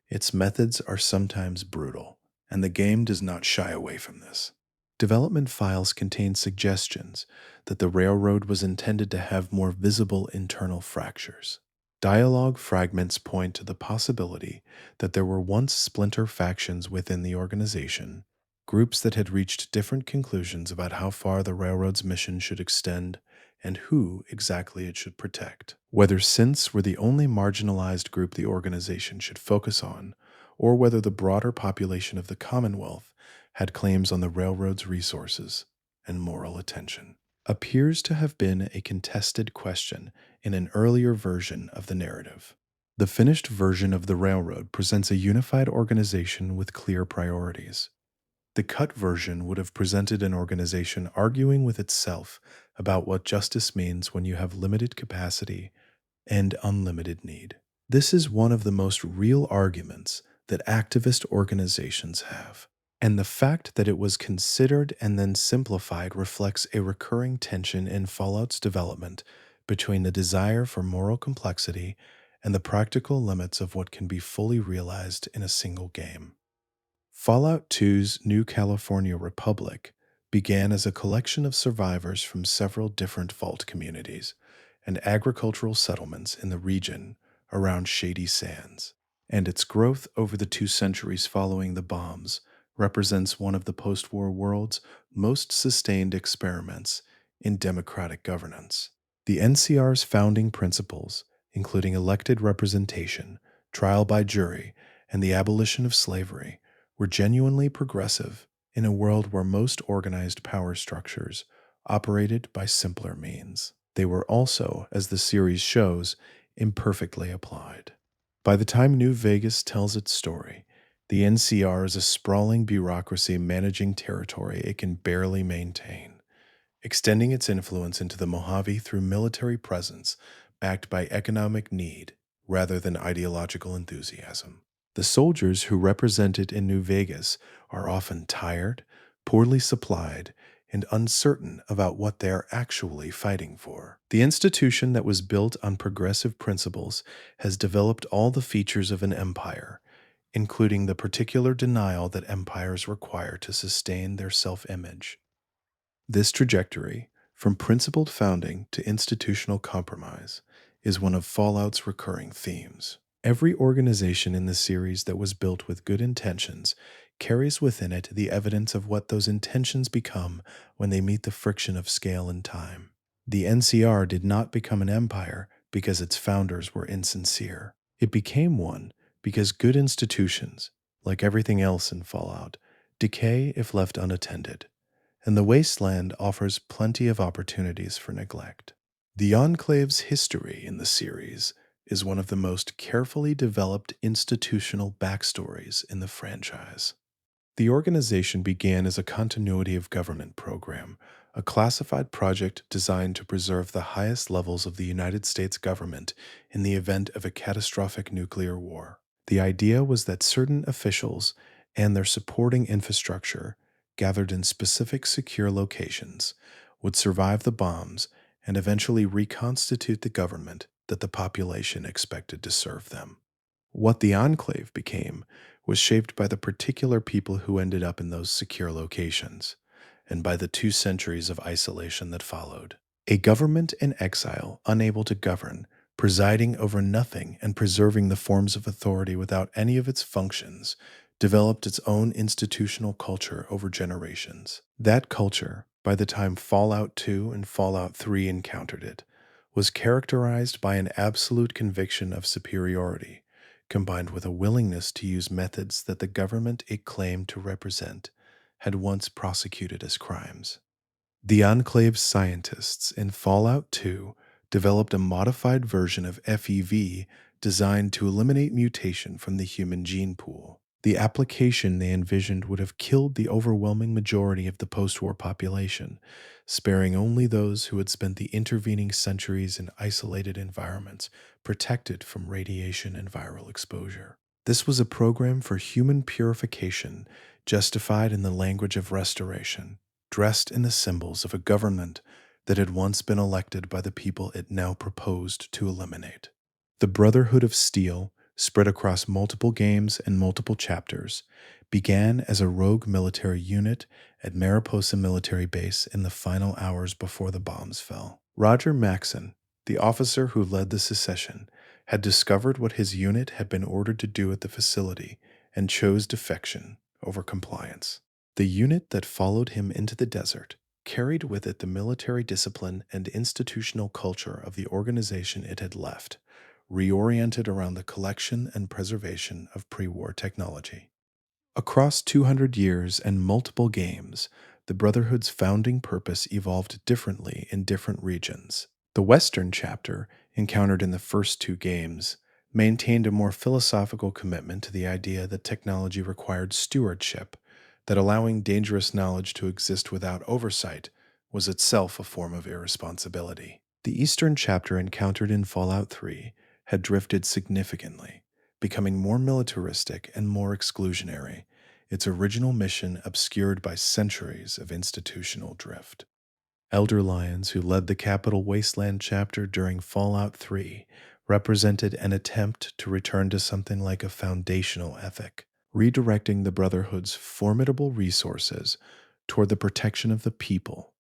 Its methods are sometimes brutal, and the game does not shy away from this. Development files contain suggestions that the Railroad was intended to have more visible internal fractures. Dialogue fragments point to the possibility that there were once splinter factions within the organization, groups that had reached different conclusions about how far the Railroad's mission should extend and who exactly it should protect. Whether synths were the only marginalized group the organization should focus on, or whether the broader population of the Commonwealth had claims on the Railroad's resources and moral attention, appears to have been a contested question in an earlier version of the narrative. The finished version of the Railroad presents a unified organization with clear priorities. The cut version would have presented an organization arguing with itself about what justice means when you have limited capacity and unlimited need. This is one of the most real arguments that activist organizations have. And the fact that it was considered and then simplified reflects a recurring tension in Fallout's development between the desire for moral complexity and the practical limits of what can be fully realized in a single game. Fallout 2's New California Republic began as a collection of survivors from several different vault communities and agricultural settlements in the region around Shady Sands, and its growth over the 2 centuries following the bombs represents one of the post war world's most sustained experiments in democratic governance. The NCR's founding principles, including elected representation, trial by jury, and the abolition of slavery, were genuinely progressive in a world where most organized power structures operated by simpler means. They were also, as the series shows, imperfectly applied. By the time New Vegas tells its story, the NCR is a sprawling bureaucracy managing territory it can barely maintain, extending its influence into the Mojave through military presence backed by economic need rather than ideological enthusiasm. The soldiers who represent it in New Vegas are often tired, poorly supplied, and uncertain about what they are actually fighting for. The institution that was built on progressive principles has developed all the features of an empire, including the particular denial that empires require to sustain their self-image. This trajectory, from principled founding to institutional compromise, is one of Fallout's recurring themes. Every organization in the series that was built with good intentions carries within it the evidence of what those intentions become when they meet the friction of scale and time. The NCR did not become an empire because its founders were insincere. It became one because good institutions, like everything else in Fallout, decay if left unattended, and the wasteland offers plenty of opportunities for neglect. The Enclave's history in the series is one of the most carefully developed institutional backstories in the franchise. The organization began as a continuity of government program, a classified project designed to preserve the highest levels of the United States government in the event of a catastrophic nuclear war. The idea was that certain officials and their supporting infrastructure, gathered in specific secure locations, would survive the bombs and eventually reconstitute the government that the population expected to serve them. What the Enclave became was shaped by the particular people who ended up in those secure locations, and by the 2 centuries of isolation that followed. A government in exile, unable to govern, presiding over nothing and preserving the forms of authority without any of its functions, developed its own institutional culture over generations. That culture, by the time Fallout 2 and Fallout 3 encountered it, was characterized by an absolute conviction of superiority, combined with a willingness to use methods that the government it claimed to represent had once prosecuted as crimes. The Enclave's scientists in Fallout 2 developed a modified version of FEV designed to eliminate mutation from the human gene pool. The application they envisioned would have killed the overwhelming majority of the post-war population, sparing only those who had spent the intervening centuries in isolated environments protected from radiation and viral exposure. This was a program for human purification, justified in the language of restoration, dressed in the symbols of a government that had once been elected by the people it now proposed to eliminate. The Brotherhood of Steel, spread across multiple games and multiple chapters, began as a rogue military unit at Mariposa Military Base in the final hours before the bombs fell. Roger Maxson, the officer who led the secession, had discovered what his unit had been ordered to do at the facility and chose defection over compliance. The unit that followed him into the desert carried with it the military discipline and institutional culture of the organization it had left, reoriented around the collection and preservation of pre-war technology. Across 200 years and multiple games, the Brotherhood's founding purpose evolved differently in different regions. The Western chapter, encountered in the first 2 games, maintained a more philosophical commitment to the idea that technology required stewardship, that allowing dangerous knowledge to exist without oversight was itself a form of irresponsibility. The Eastern chapter, encountered in Fallout 3, had drifted significantly, becoming more militaristic and more exclusionary, its original mission obscured by centuries of institutional drift. Elder Lions, who led the Capital Wasteland chapter during Fallout 3, represented an attempt to return to something like a foundational ethic, redirecting the Brotherhood's formidable resources toward the protection of the people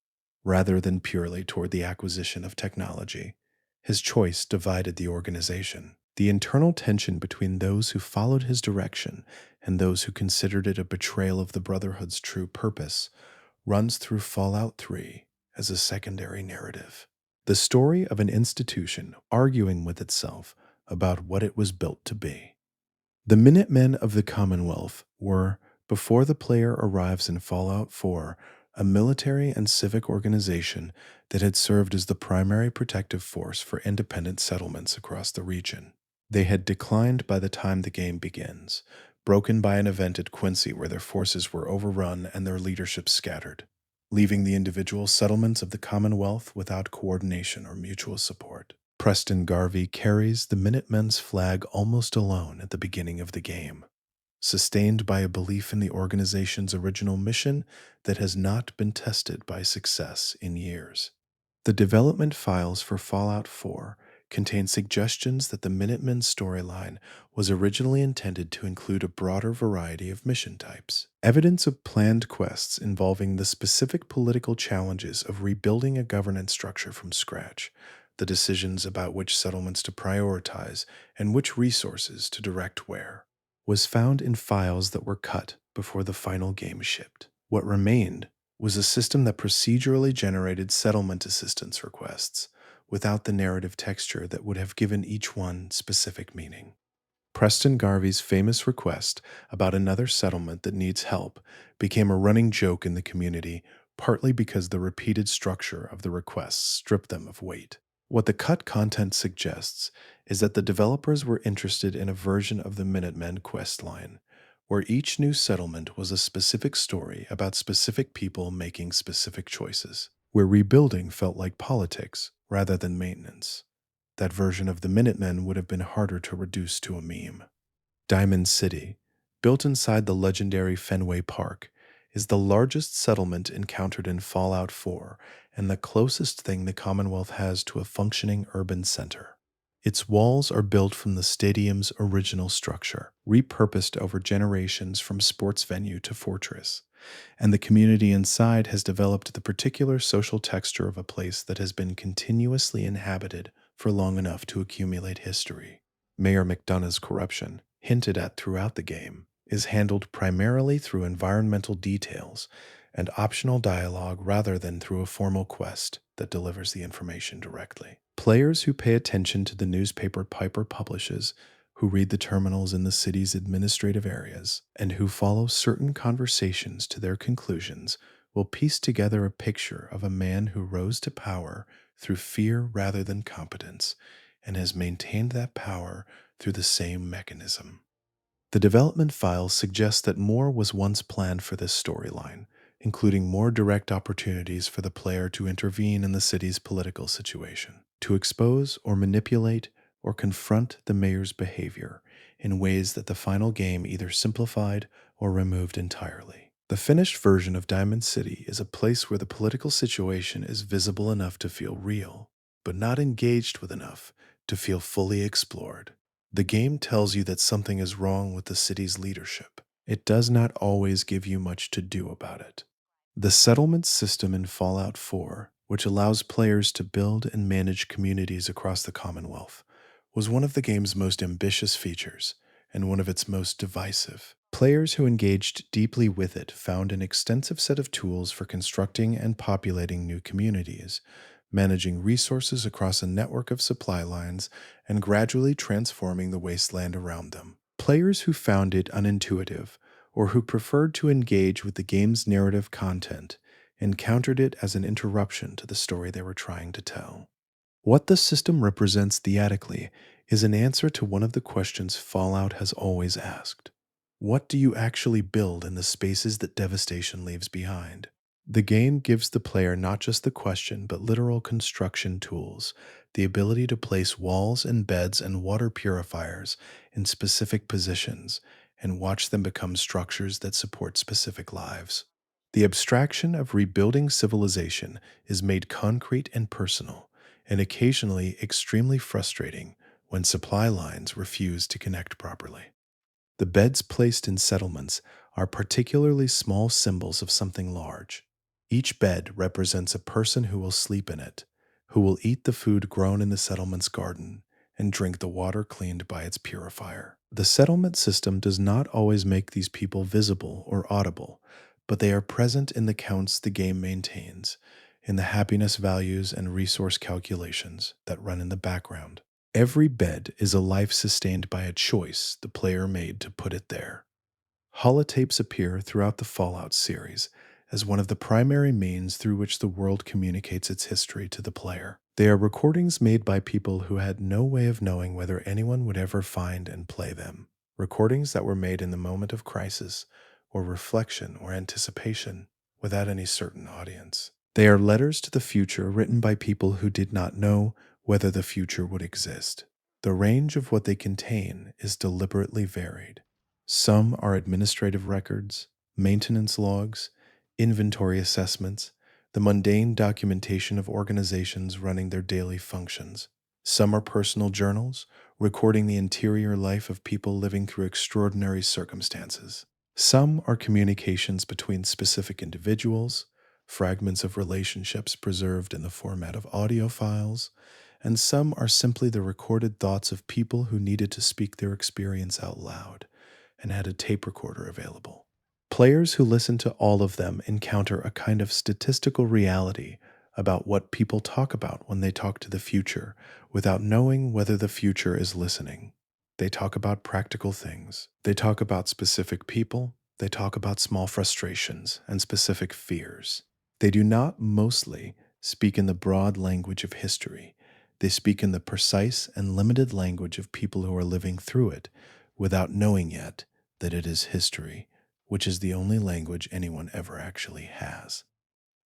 rather than purely toward the acquisition of technology. His choice divided the organization. The internal tension between those who followed his direction and those who considered it a betrayal of the Brotherhood's true purpose runs through Fallout 3 as a secondary narrative. The story of an institution arguing with itself about what it was built to be. The Minutemen of the Commonwealth were, before the player arrives in Fallout 4, a military and civic organization that had served as the primary protective force for independent settlements across the region. They had declined by the time the game begins, broken by an event at Quincy where their forces were overrun and their leadership scattered, leaving the individual settlements of the Commonwealth without coordination or mutual support. Preston Garvey carries the Minutemen's flag almost alone at the beginning of the game, sustained by a belief in the organization's original mission that has not been tested by success in years. The development files for Fallout 4 contain suggestions that the Minutemen storyline was originally intended to include a broader variety of mission types. Evidence of planned quests involving the specific political challenges of rebuilding a governance structure from scratch, the decisions about which settlements to prioritize and which resources to direct where, was found in files that were cut before the final game shipped. What remained was a system that procedurally generated settlement assistance requests, without the narrative texture that would have given each one specific meaning. Preston Garvey's famous request about another settlement that needs help became a running joke in the community, partly because the repeated structure of the requests stripped them of weight. What the cut content suggests is that the developers were interested in a version of the Minutemen quest line, where each new settlement was a specific story about specific people making specific choices, where rebuilding felt like politics rather than maintenance. That version of the Minutemen would have been harder to reduce to a meme. Diamond City, built inside the legendary Fenway Park, is the largest settlement encountered in Fallout 4 and the closest thing the Commonwealth has to a functioning urban center. Its walls are built from the stadium's original structure, repurposed over generations from sports venue to fortress, and the community inside has developed the particular social texture of a place that has been continuously inhabited for long enough to accumulate history. Mayor McDonough's corruption, hinted at throughout the game, is handled primarily through environmental details and optional dialogue rather than through a formal quest that delivers the information directly. Players who pay attention to the newspaper Piper publishes, who read the terminals in the city's administrative areas, and who follow certain conversations to their conclusions will piece together a picture of a man who rose to power through fear rather than competence, and has maintained that power through the same mechanism. The development files suggest that more was once planned for this storyline, including more direct opportunities for the player to intervene in the city's political situation, to expose or manipulate or confront the mayor's behavior in ways that the final game either simplified or removed entirely. The finished version of Diamond City is a place where the political situation is visible enough to feel real, but not engaged with enough to feel fully explored. The game tells you that something is wrong with the city's leadership. It does not always give you much to do about it. The settlement system in Fallout 4, which allows players to build and manage communities across the Commonwealth, was one of the game's most ambitious features and one of its most divisive. Players who engaged deeply with it found an extensive set of tools for constructing and populating new communities, managing resources across a network of supply lines, and gradually transforming the wasteland around them. Players who found it unintuitive, or who preferred to engage with the game's narrative content, encountered it as an interruption to the story they were trying to tell. What the system represents theatrically is an answer to one of the questions Fallout has always asked. What do you actually build in the spaces that devastation leaves behind? The game gives the player not just the question, but literal construction tools, the ability to place walls and beds and water purifiers in specific positions and watch them become structures that support specific lives. The abstraction of rebuilding civilization is made concrete and personal, and occasionally extremely frustrating when supply lines refuse to connect properly. The beds placed in settlements are particularly small symbols of something large. Each bed represents a person who will sleep in it, who will eat the food grown in the settlement's garden, and drink the water cleaned by its purifier. The settlement system does not always make these people visible or audible, but they are present in the counts the game maintains, in the happiness values and resource calculations that run in the background. Every bed is a life sustained by a choice the player made to put it there. Holotapes appear throughout the Fallout series as one of the primary means through which the world communicates its history to the player. They are recordings made by people who had no way of knowing whether anyone would ever find and play them. Recordings that were made in the moment of crisis, or reflection, or anticipation, without any certain audience. They are letters to the future written by people who did not know whether the future would exist. The range of what they contain is deliberately varied. Some are administrative records, maintenance logs, inventory assessments, the mundane documentation of organizations running their daily functions. Some are personal journals, recording the interior life of people living through extraordinary circumstances. Some are communications between specific individuals, fragments of relationships preserved in the format of audio files, and some are simply the recorded thoughts of people who needed to speak their experience out loud and had a tape recorder available. Players who listen to all of them encounter a kind of statistical reality about what people talk about when they talk to the future without knowing whether the future is listening. They talk about practical things. They talk about specific people. They talk about small frustrations and specific fears. They do not mostly speak in the broad language of history. They speak in the precise and limited language of people who are living through it without knowing yet that it is history, which is the only language anyone ever actually has.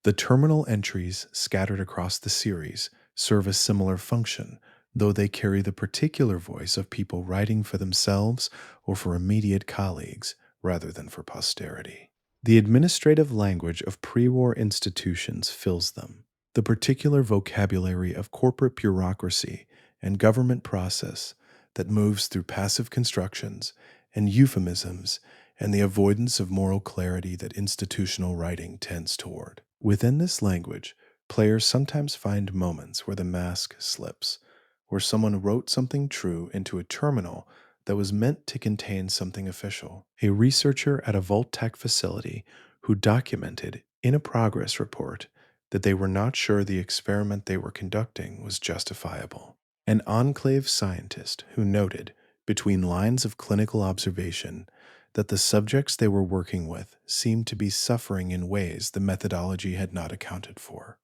The terminal entries scattered across the series serve a similar function, though they carry the particular voice of people writing for themselves or for immediate colleagues rather than for posterity. The administrative language of pre-war institutions fills them. The particular vocabulary of corporate bureaucracy and government process that moves through passive constructions and euphemisms and the avoidance of moral clarity that institutional writing tends toward. Within this language, players sometimes find moments where the mask slips, where someone wrote something true into a terminal that was meant to contain something official. A researcher at a Vault-Tec facility who documented in a progress report that they were not sure the experiment they were conducting was justifiable. An enclave scientist who noted, between lines of clinical observation, that the subjects they were working with seemed to be suffering in ways the methodology had not accounted for.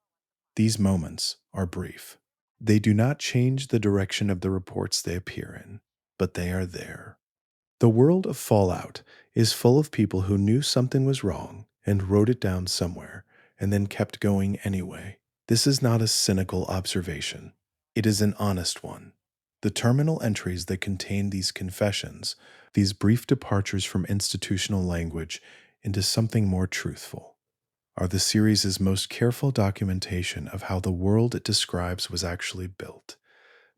These moments are brief. They do not change the direction of the reports they appear in, but they are there. The world of Fallout is full of people who knew something was wrong and wrote it down somewhere and then kept going anyway. This is not a cynical observation. It is an honest one. The terminal entries that contain these confessions, these brief departures from institutional language into something more truthful, are the series' most careful documentation of how the world it describes was actually built,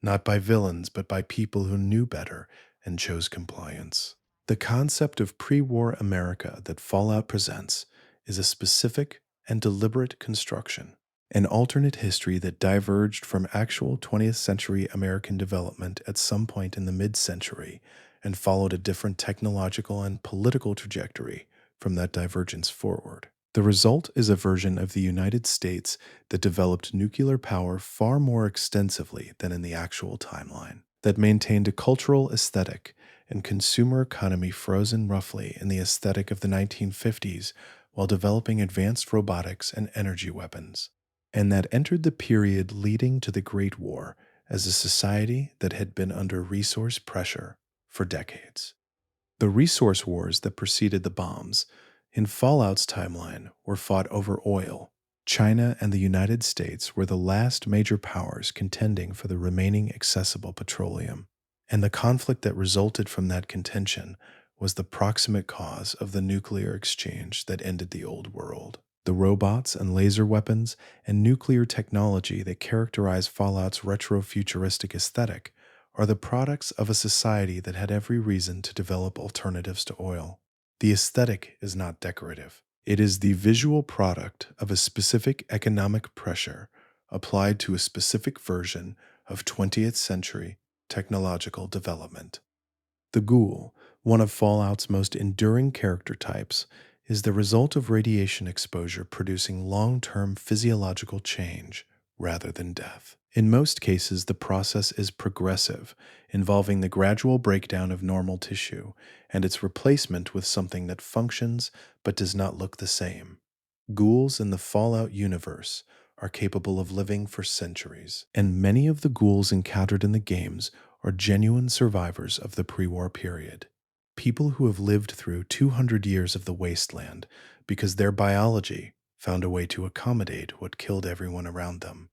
not by villains but by people who knew better and chose compliance. The concept of pre-war America that Fallout presents is a specific and deliberate construction, an alternate history that diverged from actual 20th century American development at some point in the mid-century and followed a different technological and political trajectory from that divergence forward. The result is a version of the United States that developed nuclear power far more extensively than in the actual timeline, that maintained a cultural aesthetic and consumer economy frozen roughly in the aesthetic of the 1950s while developing advanced robotics and energy weapons, and that entered the period leading to the Great War as a society that had been under resource pressure for decades. The resource wars that preceded the bombs In Fallout's timeline were fought over oil. China and the United States were the last major powers contending for the remaining accessible petroleum. And the conflict that resulted from that contention was the proximate cause of the nuclear exchange that ended the old world. The robots and laser weapons and nuclear technology that characterize Fallout's retro-futuristic aesthetic are the products of a society that had every reason to develop alternatives to oil. The aesthetic is not decorative. It is the visual product of a specific economic pressure applied to a specific version of 20th century technological development. The ghoul, one of Fallout's most enduring character types, is the result of radiation exposure producing long-term physiological change rather than death. In most cases, the process is progressive, involving the gradual breakdown of normal tissue and its replacement with something that functions but does not look the same. Ghouls in the Fallout universe are capable of living for centuries, and many of the ghouls encountered in the games are genuine survivors of the pre-war period. People who have lived through 200 years of the wasteland because their biology found a way to accommodate what killed everyone around them.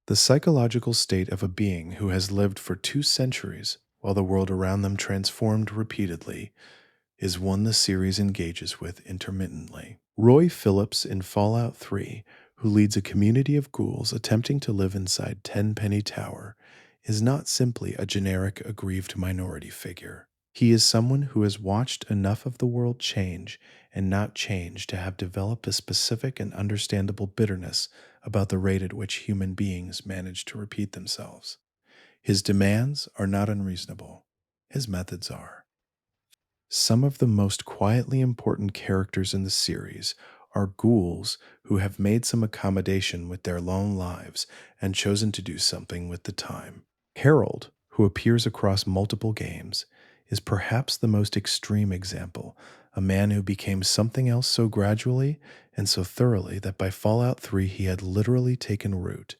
The psychological state of a being who has lived for 2 centuries while the world around them transformed repeatedly is one the series engages with intermittently. Roy Phillips in Fallout 3, who leads a community of ghouls attempting to live inside Tenpenny Tower, is not simply a generic aggrieved minority figure. He is someone who has watched enough of the world change and not change to have developed a specific and understandable bitterness about the rate at which human beings manage to repeat themselves. His demands are not unreasonable. His methods are. Some of the most quietly important characters in the series are ghouls who have made some accommodation with their long lives and chosen to do something with the time. Harold, who appears across multiple games, is perhaps the most extreme example, a man who became something else so gradually and so thoroughly that by Fallout 3 he had literally taken root,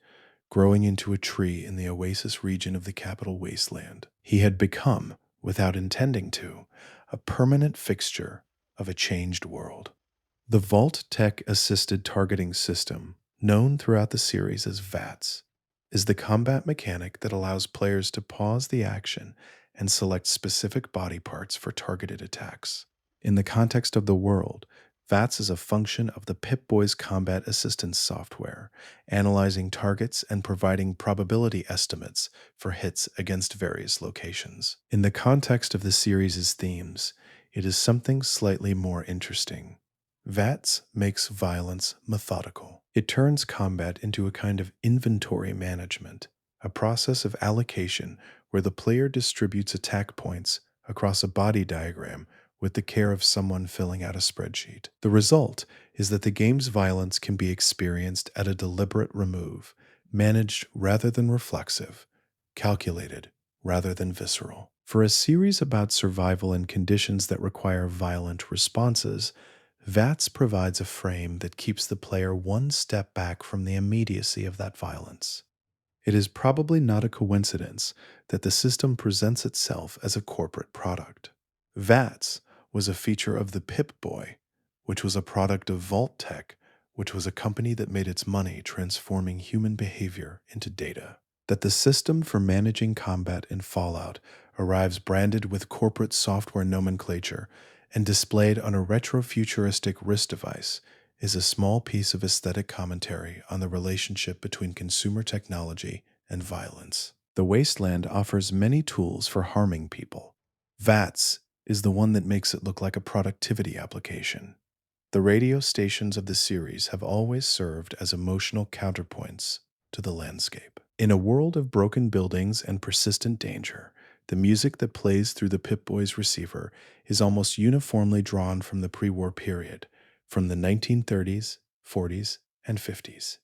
growing into a tree in the oasis region of the capital wasteland. He had become, without intending to, a permanent fixture of a changed world. The Vault Tech Assisted Targeting System, known throughout the series as VATS, is the combat mechanic that allows players to pause the action and select specific body parts for targeted attacks. In the context of the world, VATS is a function of the Pip-Boy's combat assistance software, analyzing targets and providing probability estimates for hits against various locations. In the context of the series' themes, it is something slightly more interesting. VATS makes violence methodical. It turns combat into a kind of inventory management, a process of allocation where the player distributes attack points across a body diagram with the care of someone filling out a spreadsheet. The result is that the game's violence can be experienced at a deliberate remove, managed rather than reflexive, calculated rather than visceral. For a series about survival in conditions that require violent responses, VATS provides a frame that keeps the player one step back from the immediacy of that violence. It is probably not a coincidence that the system presents itself as a corporate product. VATS was a feature of the Pip-Boy, which was a product of Vault Tech, which was a company that made its money transforming human behavior into data. That the system for managing combat in Fallout arrives branded with corporate software nomenclature and displayed on a retro-futuristic wrist device is a small piece of aesthetic commentary on the relationship between consumer technology and violence. The Wasteland offers many tools for harming people. VATS is the one that makes it look like a productivity application. The radio stations of the series have always served as emotional counterpoints to the landscape. In a world of broken buildings and persistent danger, the music that plays through the Pip-Boy's receiver is almost uniformly drawn from the pre-war period, from the 1930s, 40s, and 50s.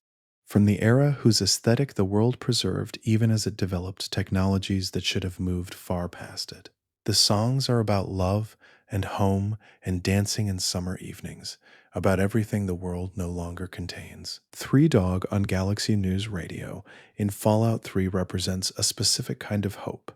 From the era whose aesthetic the world preserved even as it developed technologies that should have moved far past it. The songs are about love and home and dancing in summer evenings, about everything the world no longer contains. Three Dog on Galaxy News Radio in Fallout 3 represents a specific kind of hope,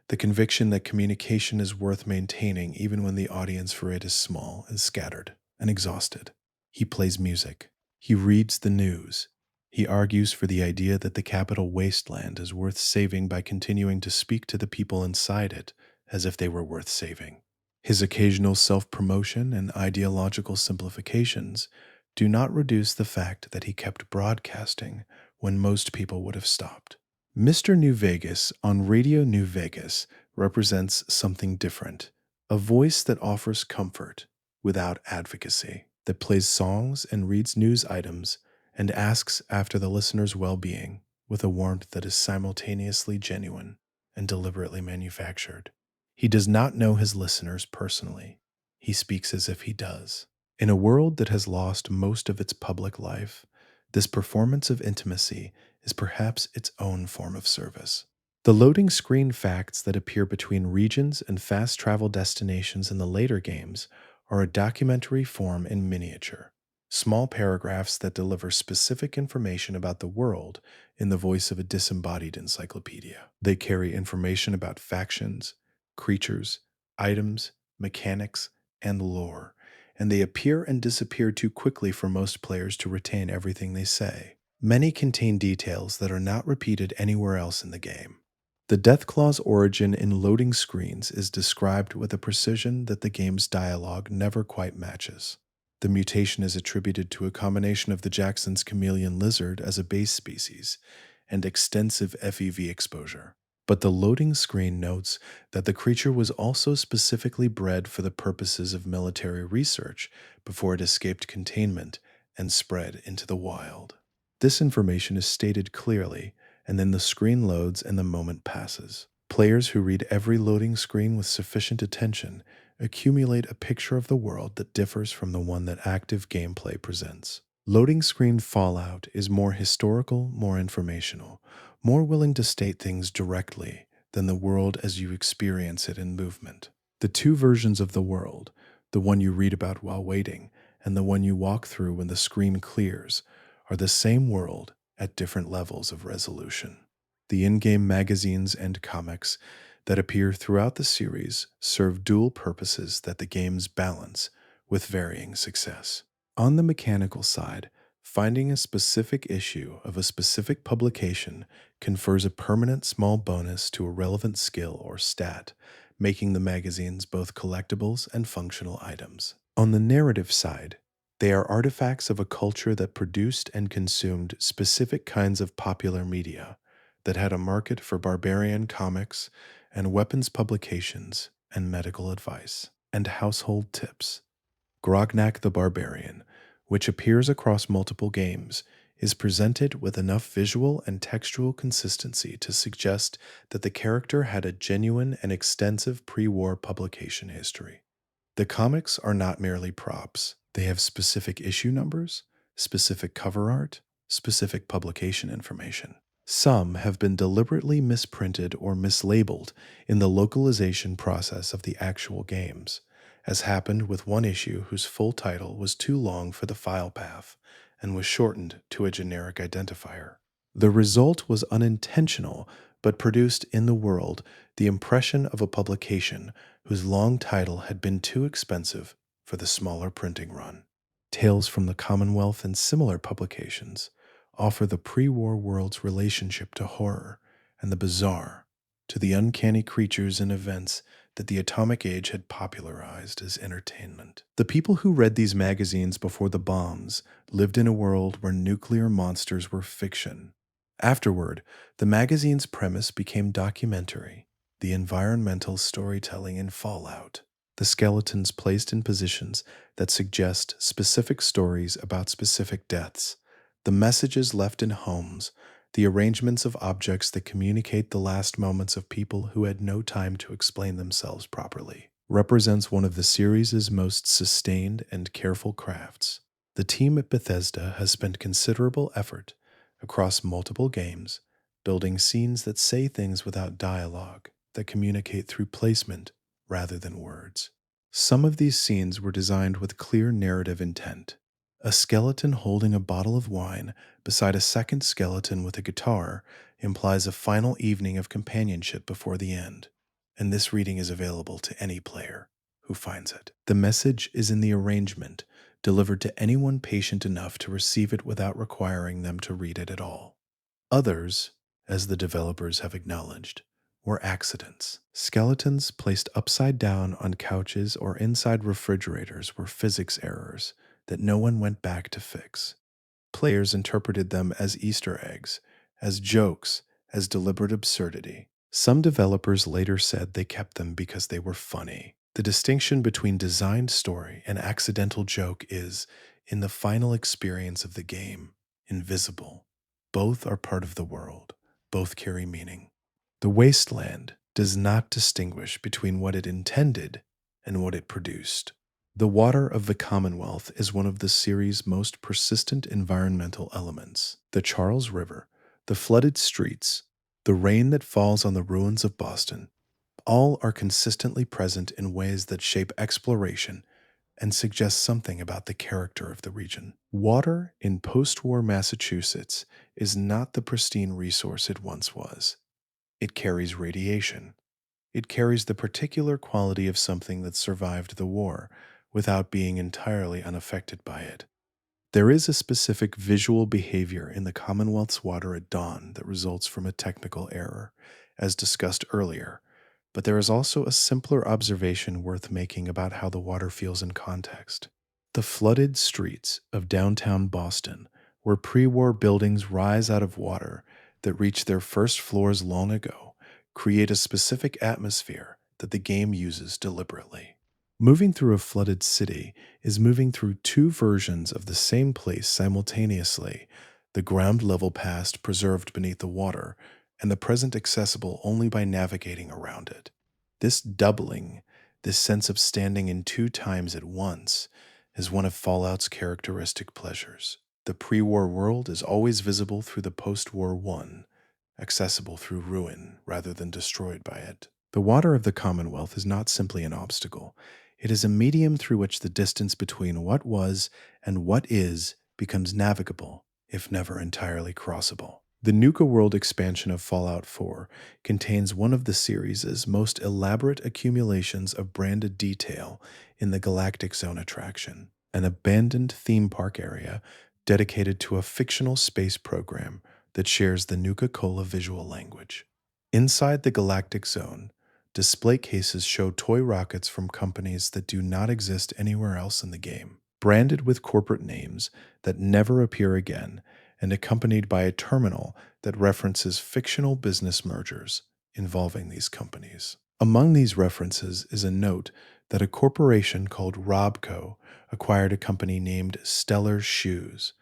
the conviction that communication is worth maintaining even when the audience for it is small and scattered. and exhausted. He plays music. He reads the news. He argues for the idea that the capital wasteland is worth saving by continuing to speak to the people inside it as if they were worth saving. His occasional self-promotion and ideological simplifications do not reduce the fact that he kept broadcasting when most people would have stopped. Mr. New Vegas on Radio New Vegas represents something different, a voice that offers comfort without advocacy, that plays songs and reads news items and asks after the listener's well-being with a warmth that is simultaneously genuine and deliberately manufactured. He does not know his listeners personally. He speaks as if he does. In a world that has lost most of its public life, this performance of intimacy is perhaps its own form of service. The loading screen facts that appear between regions and fast travel destinations in the later games are a documentary form in miniature. Small paragraphs that deliver specific information about the world in the voice of a disembodied encyclopedia. They carry information about factions, creatures, items, mechanics, and lore, and they appear and disappear too quickly for most players to retain everything they say. Many contain details that are not repeated anywhere else in the game. The Deathclaw's origin in loading screens is described with a precision that the game's dialogue never quite matches. The mutation is attributed to a combination of the Jackson's chameleon lizard as a base species and extensive FEV exposure. But the loading screen notes that the creature was also specifically bred for the purposes of military research before it escaped containment and spread into the wild. This information is stated clearly, and then the screen loads and the moment passes. Players who read every loading screen with sufficient attention accumulate a picture of the world that differs from the one that active gameplay presents. Loading screen Fallout is more historical, more informational, more willing to state things directly than the world as you experience it in movement. The two versions of the world, the one you read about while waiting and the one you walk through when the screen clears, are the same world at different levels of resolution. The in-game magazines and comics that appear throughout the series serve dual purposes that the games balance with varying success. On the mechanical side, finding a specific issue of a specific publication confers a permanent small bonus to a relevant skill or stat, making the magazines both collectibles and functional items. On the narrative side, they are artifacts of a culture that produced and consumed specific kinds of popular media, that had a market for barbarian comics and weapons publications and medical advice and household tips. Grognak the Barbarian, which appears across multiple games, is presented with enough visual and textual consistency to suggest that the character had a genuine and extensive pre-war publication history. The comics are not merely props. They have specific issue numbers, specific cover art, specific publication information. Some have been deliberately misprinted or mislabeled in the localization process of the actual games, as happened with one issue whose full title was too long for the file path and was shortened to a generic identifier. The result was unintentional, but produced in the world the impression of a publication whose long title had been too expensive for the smaller printing run. Tales from the Commonwealth and similar publications offer the pre-war world's relationship to horror and the bizarre, to the uncanny creatures and events that the atomic age had popularized as entertainment. The people who read these magazines before the bombs lived in a world where nuclear monsters were fiction. Afterward, the magazine's premise became documentary, the environmental storytelling in Fallout. The skeletons placed in positions that suggest specific stories about specific deaths, the messages left in homes, the arrangements of objects that communicate the last moments of people who had no time to explain themselves properly, represents one of the series' most sustained and careful crafts. The team at Bethesda has spent considerable effort across multiple games, building scenes that say things without dialogue, that communicate through placement rather than words. Some of these scenes were designed with clear narrative intent. A skeleton holding a bottle of wine beside a second skeleton with a guitar implies a final evening of companionship before the end, and this reading is available to any player who finds it. The message is in the arrangement delivered to anyone patient enough to receive it without requiring them to read it at all. Others, as the developers have acknowledged, were accidents. Skeletons placed upside down on couches or inside refrigerators were physics errors that no one went back to fix. Players interpreted them as Easter eggs, as jokes, as deliberate absurdity. Some developers later said they kept them because they were funny. The distinction between designed story and accidental joke is, in the final experience of the game, invisible. Both are part of the world. Both carry meaning. The wasteland does not distinguish between what it intended and what it produced. The water of the Commonwealth is one of the series' most persistent environmental elements. The Charles River, the flooded streets, the rain that falls on the ruins of Boston, all are consistently present in ways that shape exploration and suggest something about the character of the region. Water in post-war Massachusetts is not the pristine resource it once was. It carries radiation. It carries the particular quality of something that survived the war without being entirely unaffected by it. There is a specific visual behavior in the Commonwealth's water at dawn that results from a technical error, as discussed earlier, but there is also a simpler observation worth making about how the water feels in context. The flooded streets of downtown Boston, where pre-war buildings rise out of water that reached their first floors long ago, create a specific atmosphere that the game uses deliberately. Moving through a flooded city is moving through two versions of the same place simultaneously: the ground level past preserved beneath the water, and the present accessible only by navigating around it. This doubling, this sense of standing in two times at once, is one of Fallout's characteristic pleasures. The pre-war world is always visible through the post-war one, accessible through ruin rather than destroyed by it. The water of the Commonwealth is not simply an obstacle. It is a medium through which the distance between what was and what is becomes navigable, if never entirely crossable. The Nuka World expansion of Fallout 4 contains one of the series' most elaborate accumulations of branded detail in the Galactic Zone attraction, an abandoned theme park area dedicated to a fictional space program that shares the Nuka-Cola visual language. Inside the Galactic Zone, display cases show toy rockets from companies that do not exist anywhere else in the game, branded with corporate names that never appear again, and accompanied by a terminal that references fictional business mergers involving these companies. Among these references is a note that a corporation called Robco acquired a company named Stellar Shoes,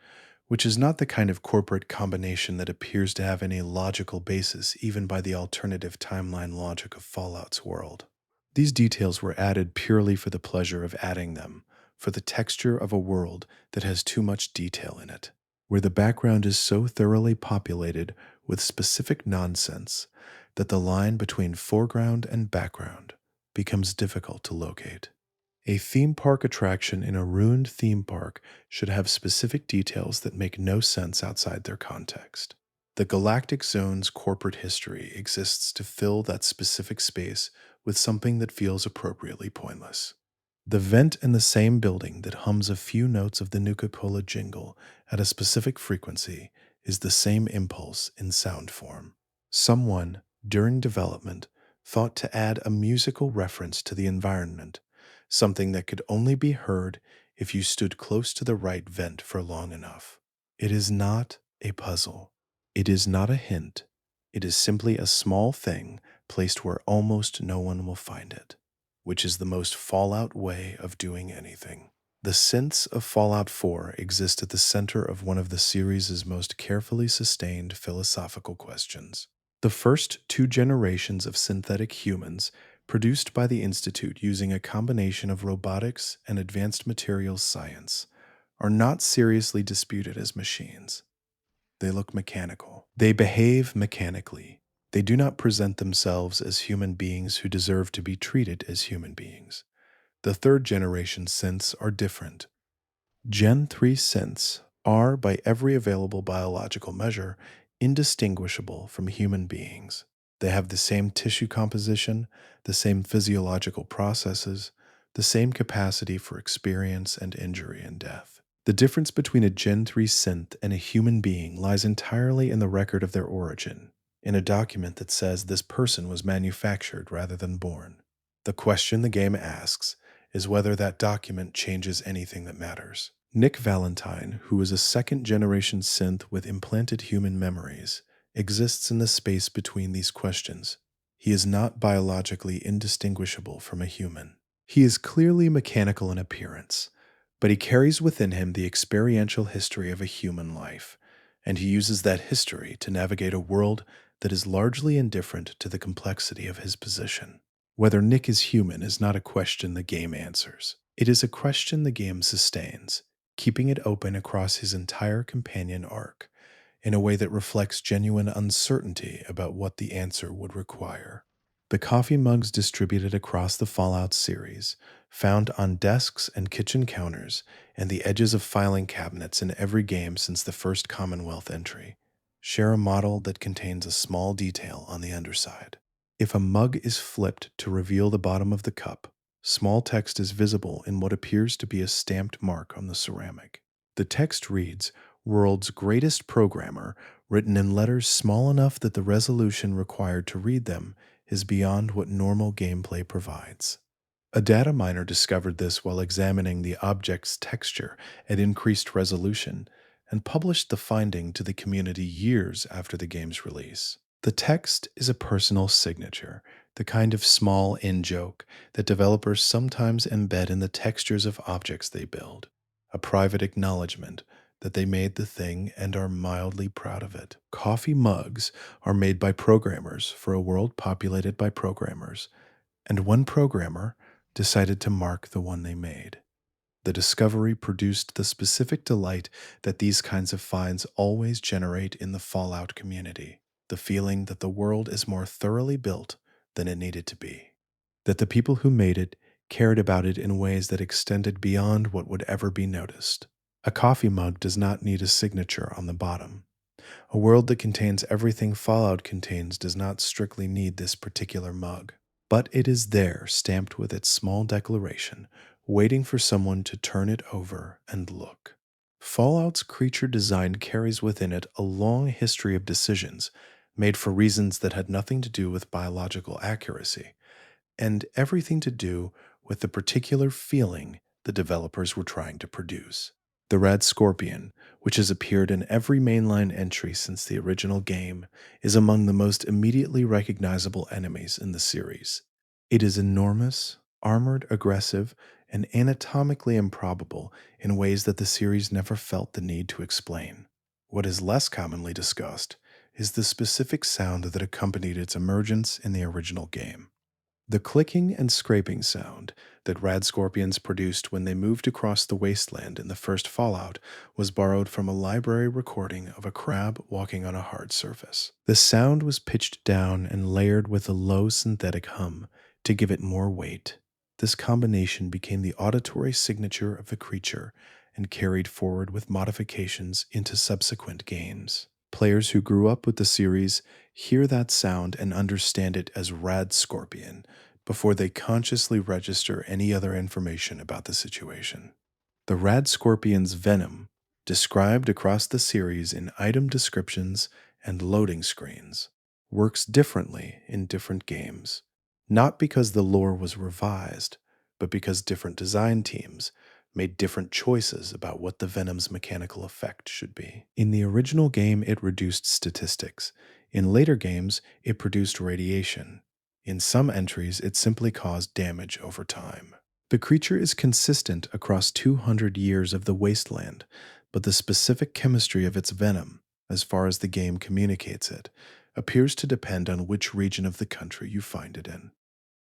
which is not the kind of corporate combination that appears to have any logical basis even by the alternative timeline logic of Fallout's world. These details were added purely for the pleasure of adding them, for the texture of a world that has too much detail in it, where the background is so thoroughly populated with specific nonsense that the line between foreground and background becomes difficult to locate. A theme park attraction in a ruined theme park should have specific details that make no sense outside their context. The Galactic Zone's corporate history exists to fill that specific space with something that feels appropriately pointless. The vent in the same building that hums a few notes of the Nuka-Cola jingle at a specific frequency is the same impulse in sound form. Someone, during development, thought to add a musical reference to the environment, something that could only be heard if you stood close to the right vent for long enough. It is not a puzzle. It is not a hint. It is simply a small thing placed where almost no one will find it, which is the most Fallout way of doing anything. The synths of Fallout 4 exist at the center of one of the series' most carefully sustained philosophical questions. The first two generations of synthetic humans, produced by the Institute using a combination of robotics and advanced materials science, are not seriously disputed as machines. They look mechanical. They behave mechanically. They do not present themselves as human beings who deserve to be treated as human beings. The third generation synths are different. Gen 3 synths are, by every available biological measure, indistinguishable from human beings. They have the same tissue composition, the same physiological processes, the same capacity for experience and injury and death. The difference between a Gen 3 synth and a human being lies entirely in the record of their origin, in a document that says this person was manufactured rather than born. The question the game asks is whether that document changes anything that matters. Nick Valentine, who is a second-generation synth with implanted human memories, exists in the space between these questions. He is not biologically indistinguishable from a human. He is clearly mechanical in appearance, but he carries within him the experiential history of a human life, and he uses that history to navigate a world that is largely indifferent to the complexity of his position. Whether Nick is human is not a question the game answers. It is a question the game sustains, keeping it open across his entire companion arc, in a way that reflects genuine uncertainty about what the answer would require. The coffee mugs distributed across the Fallout series, found on desks and kitchen counters and the edges of filing cabinets in every game since the first Commonwealth entry, share a model that contains a small detail on the underside. If a mug is flipped to reveal the bottom of the cup, small text is visible in what appears to be a stamped mark on the ceramic. The text reads, "World's greatest programmer," written in letters small enough that the resolution required to read them is beyond what normal gameplay provides. A data miner discovered this while examining the object's texture at increased resolution and published the finding to the community years after the game's release. The text is a personal signature, the kind of small in-joke that developers sometimes embed in the textures of objects they build, a private acknowledgement that they made the thing and are mildly proud of it. Coffee mugs are made by programmers for a world populated by programmers, and one programmer decided to mark the one they made. The discovery produced the specific delight that these kinds of finds always generate in the Fallout community, the feeling that the world is more thoroughly built than it needed to be, that the people who made it cared about it in ways that extended beyond what would ever be noticed. A coffee mug does not need a signature on the bottom. A world that contains everything Fallout contains does not strictly need this particular mug, but it is there stamped with its small declaration, waiting for someone to turn it over and look. Fallout's creature design carries within it a long history of decisions made for reasons that had nothing to do with biological accuracy, and everything to do with the particular feeling the developers were trying to produce. The red scorpion, which has appeared in every mainline entry since the original game, is among the most immediately recognizable enemies in the series. It is enormous, armored, aggressive, and anatomically improbable in ways that the series never felt the need to explain. What is less commonly discussed is the specific sound that accompanied its emergence in the original game. The clicking and scraping sound that rad scorpions produced when they moved across the wasteland in the first Fallout was borrowed from a library recording of a crab walking on a hard surface. The sound was pitched down and layered with a low synthetic hum to give it more weight. This combination became the auditory signature of the creature and carried forward with modifications into subsequent games. Players who grew up with the series hear that sound and understand it as Rad Scorpion before they consciously register any other information about the situation. The Rad Scorpion's venom, described across the series in item descriptions and loading screens, works differently in different games, not because the lore was revised, but because different design teams made different choices about what the venom's mechanical effect should be. In the original game, it reduced statistics. In later games, it produced radiation. In some entries, it simply caused damage over time. The creature is consistent across 200 years of the wasteland, but the specific chemistry of its venom, as far as the game communicates it, appears to depend on which region of the country you find it in.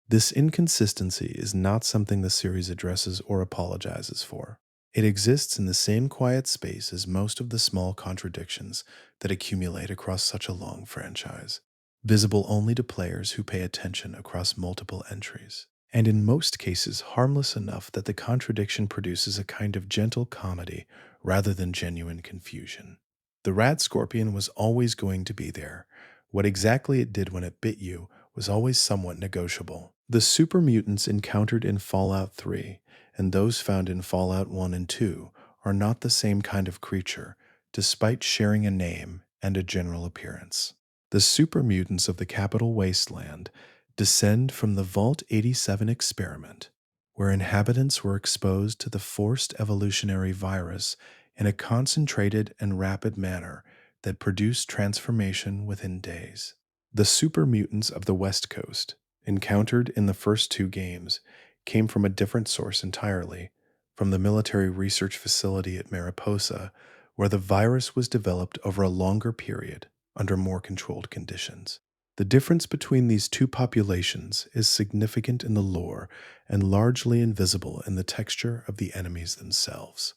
This inconsistency is not something the series addresses or apologizes for. It exists in the same quiet space as most of the small contradictions that accumulate across such a long franchise, visible only to players who pay attention across multiple entries, and in most cases harmless enough that the contradiction produces a kind of gentle comedy rather than genuine confusion. The Rad Scorpion was always going to be there. What exactly it did when it bit you was always somewhat negotiable. The super mutants encountered in Fallout 3 and those found in Fallout 1 and 2 are not the same kind of creature, despite sharing a name and a general appearance. The super mutants of the capital wasteland descend from the Vault 87 experiment, where inhabitants were exposed to the forced evolutionary virus in a concentrated and rapid manner that produced transformation within days. The super mutants of the West Coast, encountered in the first two games, came from a different source entirely, from the military research facility at Mariposa, where the virus was developed over a longer period under more controlled conditions. The difference between these two populations is significant in the lore and largely invisible in the texture of the enemies themselves.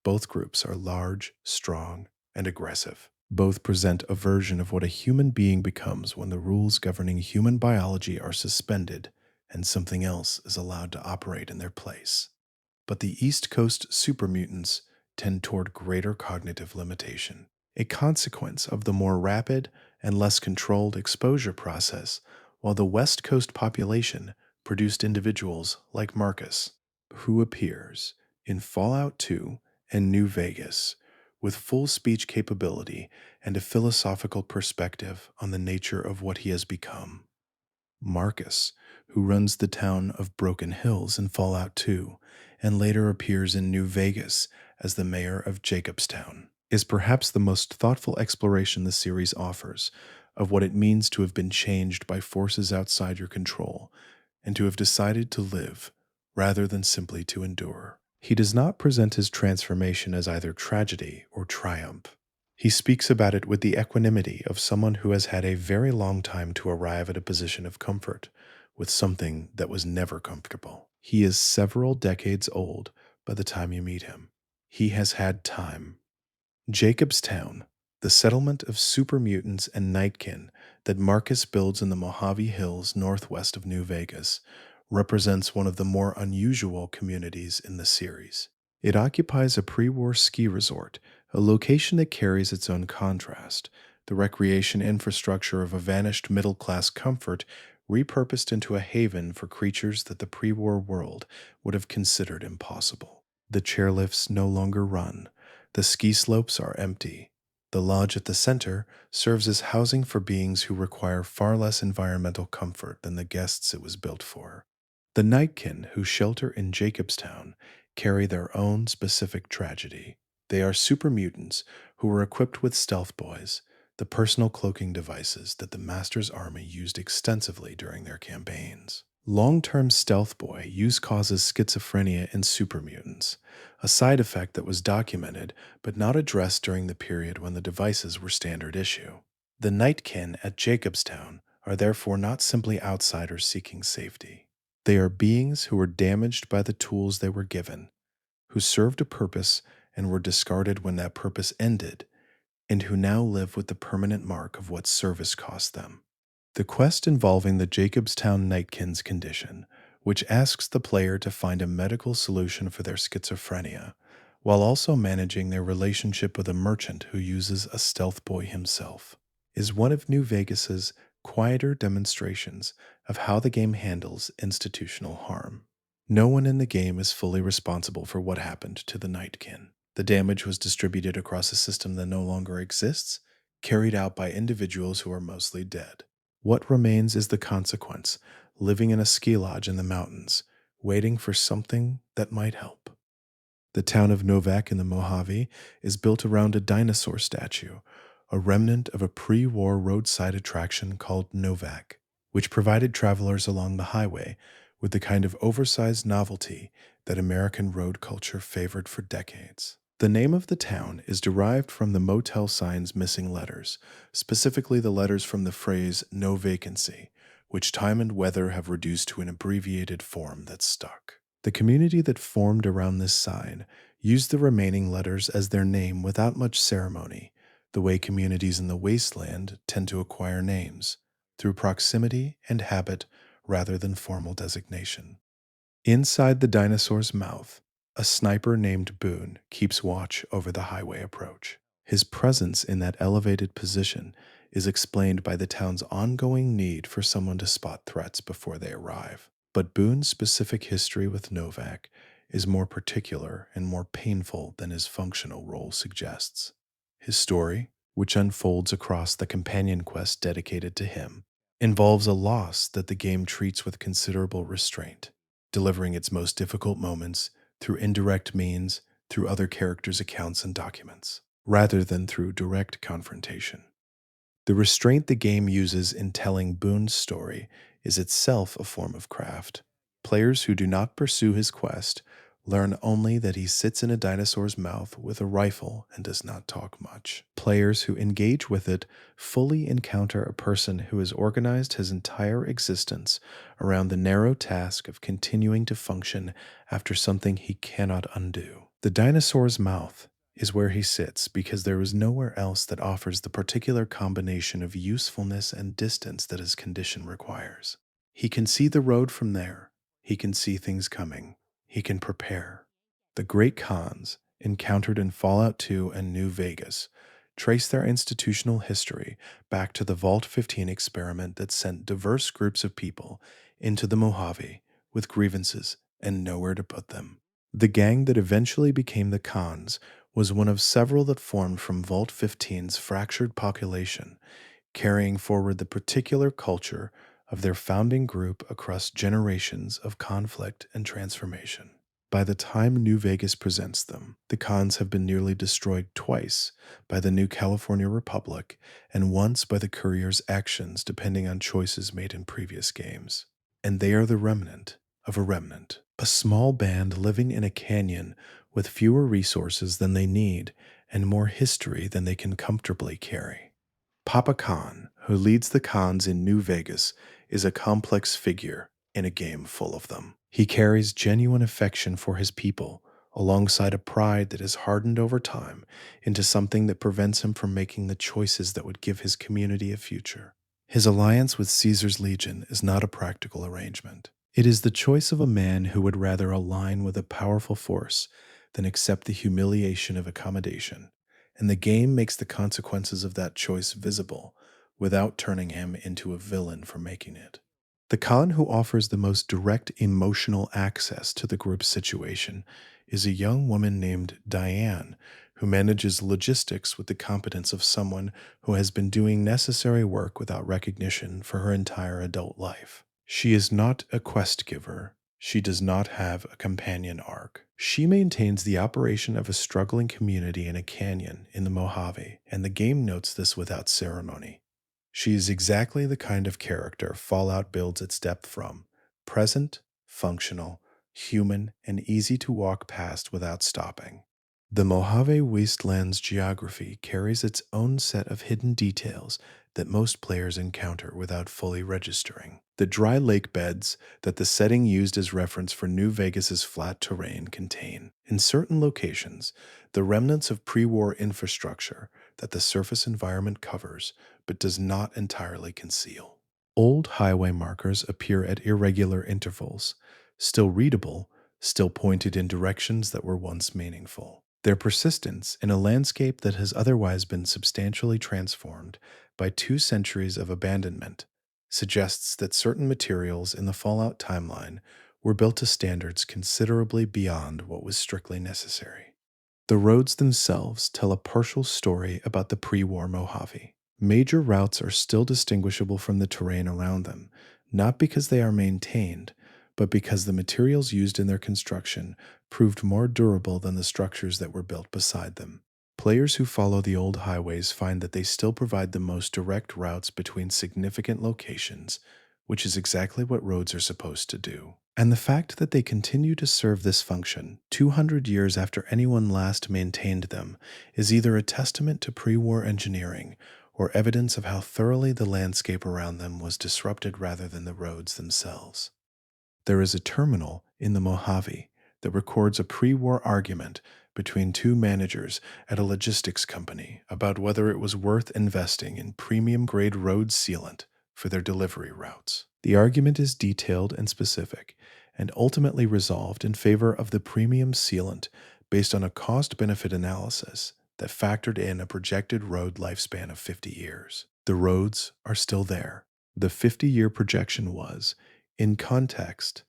Both groups are large, strong, and aggressive. Both present a version of what a human being becomes when the rules governing human biology are suspended and something else is allowed to operate in their place. But the East Coast supermutants tend toward greater cognitive limitation, a consequence of the more rapid and less controlled exposure process, while the West Coast population produced individuals like Marcus, who appears in Fallout 2 and New Vegas with full speech capability and a philosophical perspective on the nature of what he has become. Marcus, who runs the town of Broken Hills in Fallout 2 and later appears in New Vegas as the mayor of Jacobstown, is perhaps the most thoughtful exploration the series offers of what it means to have been changed by forces outside your control and to have decided to live rather than simply to endure. He does not present his transformation as either tragedy or triumph. He speaks about it with the equanimity of someone who has had a very long time to arrive at a position of comfort with something that was never comfortable. He is several decades old by the time you meet him. He has had time. Jacobstown, the settlement of super mutants and nightkin that Marcus builds in the Mojave Hills northwest of New Vegas, represents one of the more unusual communities in the series. It occupies a pre-war ski resort, a location that carries its own contrast, the recreation infrastructure of a vanished middle-class comfort repurposed into a haven for creatures that the pre-war world would have considered impossible. The chairlifts no longer run. The ski slopes are empty. The lodge at the center serves as housing for beings who require far less environmental comfort than the guests it was built for. The nightkin who shelter in Jacobstown carry their own specific tragedy. They are super mutants who were equipped with stealth boys, the personal cloaking devices that the Master's army used extensively during their campaigns. Long-term stealth boy use causes schizophrenia in super mutants, a side effect that was documented but not addressed during the period when the devices were standard issue. The nightkin at Jacobstown are therefore not simply outsiders seeking safety. They are beings who were damaged by the tools they were given, who served a purpose and were discarded when that purpose ended, and who now live with the permanent mark of what service cost them. The quest involving the Jacobstown Nightkin's condition, which asks the player to find a medical solution for their schizophrenia, while also managing their relationship with a merchant who uses a stealth boy himself, is one of New Vegas's quieter demonstrations of how the game handles institutional harm. No one in the game is fully responsible for what happened to the Nightkin. The damage was distributed across a system that no longer exists, carried out by individuals who are mostly dead. What remains is the consequence, living in a ski lodge in the mountains, waiting for something that might help. The town of Novak in the Mojave is built around a dinosaur statue, a remnant of a pre-war roadside attraction called Novak, which provided travelers along the highway with the kind of oversized novelty that American road culture favored for decades. The name of the town is derived from the motel sign's missing letters, specifically the letters from the phrase "no vacancy," which time and weather have reduced to an abbreviated form that stuck. The community that formed around this sign used the remaining letters as their name without much ceremony, the way communities in the wasteland tend to acquire names, through proximity and habit rather than formal designation. Inside the dinosaur's mouth, a sniper named Boone keeps watch over the highway approach. His presence in that elevated position is explained by the town's ongoing need for someone to spot threats before they arrive. But Boone's specific history with Novak is more particular and more painful than his functional role suggests. His story, which unfolds across the companion quest dedicated to him, involves a loss that the game treats with considerable restraint, delivering its most difficult moments through indirect means through other characters' accounts and documents, rather than through direct confrontation. The restraint the game uses in telling Boone's story is itself a form of craft. Players who do not pursue his quest learn only that he sits in a dinosaur's mouth with a rifle and does not talk much. Players who engage with it fully encounter a person who has organized his entire existence around the narrow task of continuing to function after something he cannot undo. The dinosaur's mouth is where he sits because there is nowhere else that offers the particular combination of usefulness and distance that his condition requires. He can see the road from there. He can see things coming. He can prepare. The great cons, encountered in Fallout 2 and New Vegas, trace their institutional history back to the Vault 15 experiment that sent diverse groups of people into the Mojave with grievances and nowhere to put them. The gang that eventually became the cons was one of several that formed from Vault 15's fractured population, carrying forward the particular culture of their founding group across generations of conflict and transformation. By the time New Vegas presents them, the cons have been nearly destroyed twice by the New California Republic and once by the Courier's actions depending on choices made in previous games. And they are the remnant of a remnant, a small band living in a canyon with fewer resources than they need and more history than they can comfortably carry. Papa Khan, who leads the cons in New Vegas, is a complex figure in a game full of them. He carries genuine affection for his people, alongside a pride that has hardened over time into something that prevents him from making the choices that would give his community a future. His alliance with Caesar's Legion is not a practical arrangement. It is the choice of a man who would rather align with a powerful force than accept the humiliation of accommodation, and the game makes the consequences of that choice visible without turning him into a villain for making it. The Khan who offers the most direct emotional access to the group's situation is a young woman named Diane, who manages logistics with the competence of someone who has been doing necessary work without recognition for her entire adult life. She is not a quest giver. She does not have a companion arc. She maintains the operation of a struggling community in a canyon in the Mojave, and the game notes this without ceremony. She is exactly the kind of character Fallout builds its depth from: present, functional, human, and easy to walk past without stopping. The Mojave Wasteland's geography carries its own set of hidden details that most players encounter without fully registering. The dry lake beds that the setting used as reference for New Vegas's flat terrain contain, in certain locations, the remnants of pre-war infrastructure that the surface environment covers but does not entirely conceal. Old highway markers appear at irregular intervals, still readable, still pointed in directions that were once meaningful. Their persistence in a landscape that has otherwise been substantially transformed by 2 centuries of abandonment suggests that certain materials in the Fallout timeline were built to standards considerably beyond what was strictly necessary. The roads themselves tell a partial story about the pre-war Mojave. Major routes are still distinguishable from the terrain around them, not because they are maintained, but because the materials used in their construction proved more durable than the structures that were built beside them. Players who follow the old highways find that they still provide the most direct routes between significant locations, which is exactly what roads are supposed to do. And the fact that they continue to serve this function 200 years after anyone last maintained them is either a testament to pre-war engineering or evidence of how thoroughly the landscape around them was disrupted rather than the roads themselves. There is a terminal in the Mojave that records a pre-war argument between 2 managers at a logistics company about whether it was worth investing in premium-grade road sealant for their delivery routes. The argument is detailed and specific, and ultimately resolved in favor of the premium sealant based on a cost-benefit analysis that factored in a projected road lifespan of 50 years. The roads are still there. The 50-year projection was, In context,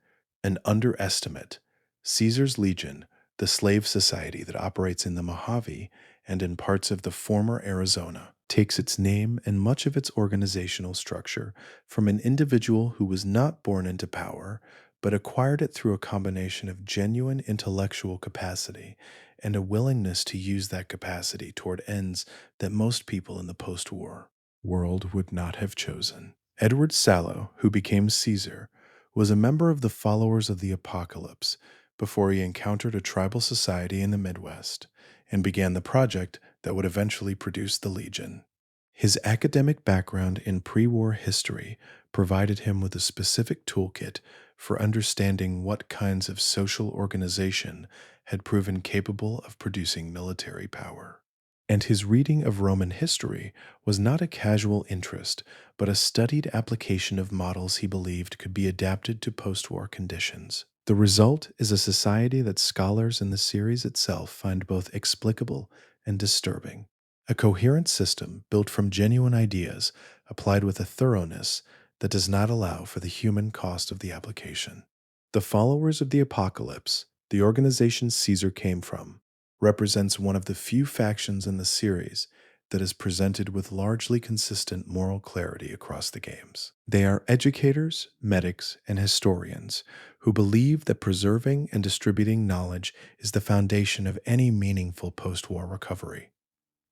an underestimate, Caesar's Legion, the slave society that operates in the Mojave and in parts of the former Arizona, takes its name and much of its organizational structure from an individual who was not born into power, but acquired it through a combination of genuine intellectual capacity and a willingness to use that capacity toward ends that most people in the post war world would not have chosen. Edward Sallow, who became Caesar, was a member of the Followers of the Apocalypse before he encountered a tribal society in the Midwest and began the project that would eventually produce the Legion. His academic background in pre war history provided him with a specific toolkit for understanding what kinds of social organization had proven capable of producing military power. And his reading of Roman history was not a casual interest, but a studied application of models he believed could be adapted to post war conditions. The result is a society that scholars in the series itself find both explicable and disturbing. A coherent system built from genuine ideas applied with a thoroughness that does not allow for the human cost of the application. The Followers of the Apocalypse, the organization Caesar came from, represents one of the few factions in the series that is presented with largely consistent moral clarity across the games. They are educators, medics, and historians who believe that preserving and distributing knowledge is the foundation of any meaningful post-war recovery.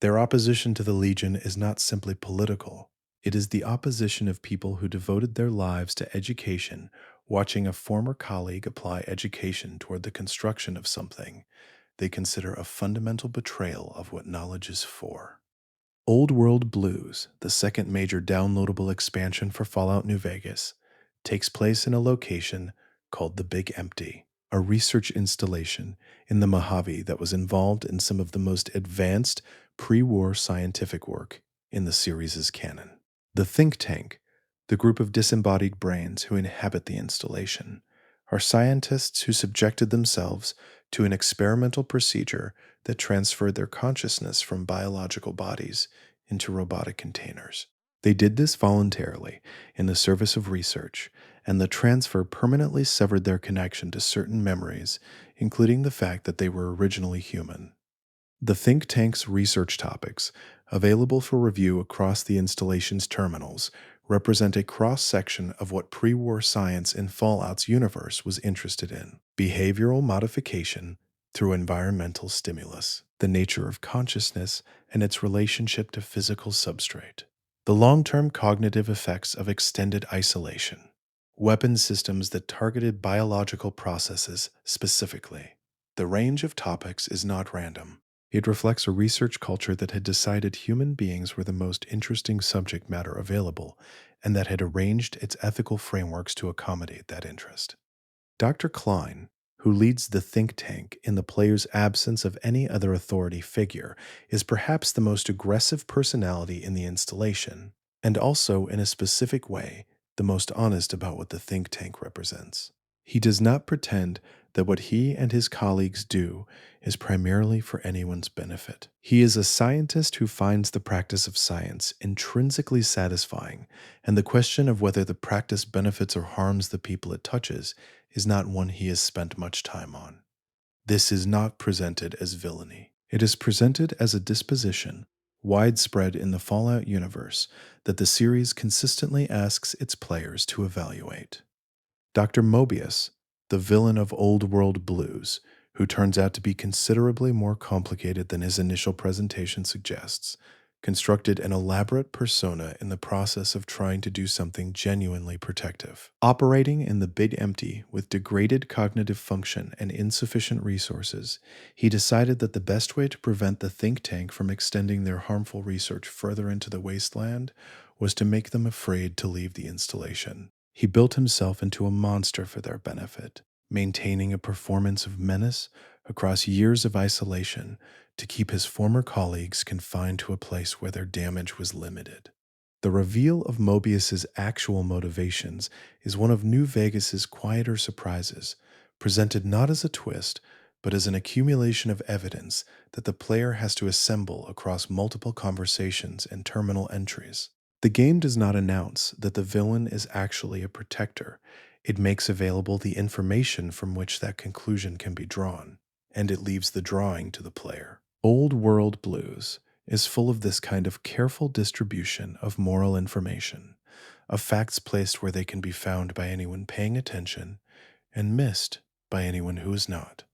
Their opposition to the Legion is not simply political. It is the opposition of people who devoted their lives to education, watching a former colleague apply education toward the construction of something they consider a fundamental betrayal of what knowledge is for. Old World Blues, the second major downloadable expansion for Fallout New Vegas, takes place in a location called the Big Empty, a research installation in the Mojave that was involved in some of the most advanced pre-war scientific work in the series' canon. The think tank, the group of disembodied brains who inhabit the installation, are scientists who subjected themselves to an experimental procedure that transferred their consciousness from biological bodies into robotic containers. They did this voluntarily in the service of research, and the transfer permanently severed their connection to certain memories, including the fact that they were originally human. The think tank's research topics, available for review across the installation's terminals, represent a cross-section of what pre-war science in Fallout's universe was interested in: behavioral modification through environmental stimulus, the nature of consciousness, and its relationship to physical substrate, the long-term cognitive effects of extended isolation, weapon systems that targeted biological processes specifically. The range of topics is not random. It reflects a research culture that had decided human beings were the most interesting subject matter available, and that had arranged its ethical frameworks to accommodate that interest. Dr. Klein, who leads the think tank in the player's absence of any other authority figure, is perhaps the most aggressive personality in the installation, and also, in a specific way, the most honest about what the think tank represents. He does not pretend that what he and his colleagues do is primarily for anyone's benefit. He is a scientist who finds the practice of science intrinsically satisfying, and the question of whether the practice benefits or harms the people it touches is not one he has spent much time on. This is not presented as villainy. It is presented as a disposition, widespread in the Fallout universe, that the series consistently asks its players to evaluate. Dr. Mobius, the villain of Old World Blues, who turns out to be considerably more complicated than his initial presentation suggests, constructed an elaborate persona in the process of trying to do something genuinely protective. Operating in the Big Empty with degraded cognitive function and insufficient resources, he decided that the best way to prevent the think tank from extending their harmful research further into the wasteland was to make them afraid to leave the installation. He built himself into a monster for their benefit, maintaining a performance of menace across years of isolation to keep his former colleagues confined to a place where their damage was limited. The reveal of Mobius's actual motivations is one of New Vegas's quieter surprises, presented not as a twist, but as an accumulation of evidence that the player has to assemble across multiple conversations and terminal entries. The game does not announce that the villain is actually a protector. It makes available the information from which that conclusion can be drawn, and it leaves the drawing to the player. Old World Blues is full of this kind of careful distribution of moral information, of facts placed where they can be found by anyone paying attention and missed by anyone who is not.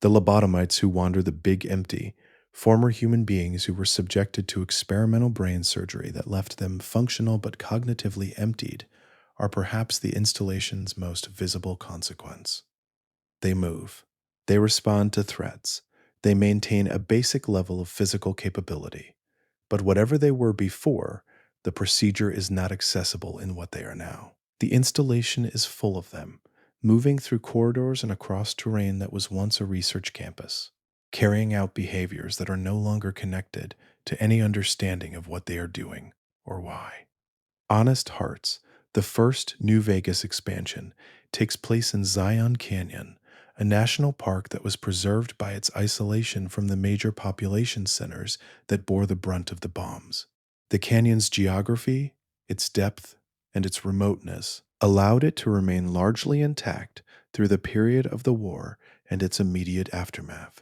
The lobotomites who wander the big empty, former human beings who were subjected to experimental brain surgery that left them functional but cognitively emptied, are perhaps the installation's most visible consequence. They move. They respond to threats. They maintain a basic level of physical capability. But whatever they were before, the procedure is not accessible in what they are now. The installation is full of them, moving through corridors and across terrain that was once a research campus, carrying out behaviors that are no longer connected to any understanding of what they are doing or why. Honest Hearts, the first New Vegas expansion, takes place in Zion Canyon, a national park that was preserved by its isolation from the major population centers that bore the brunt of the bombs. The canyon's geography, its depth, and its remoteness allowed it to remain largely intact through the period of the war and its immediate aftermath.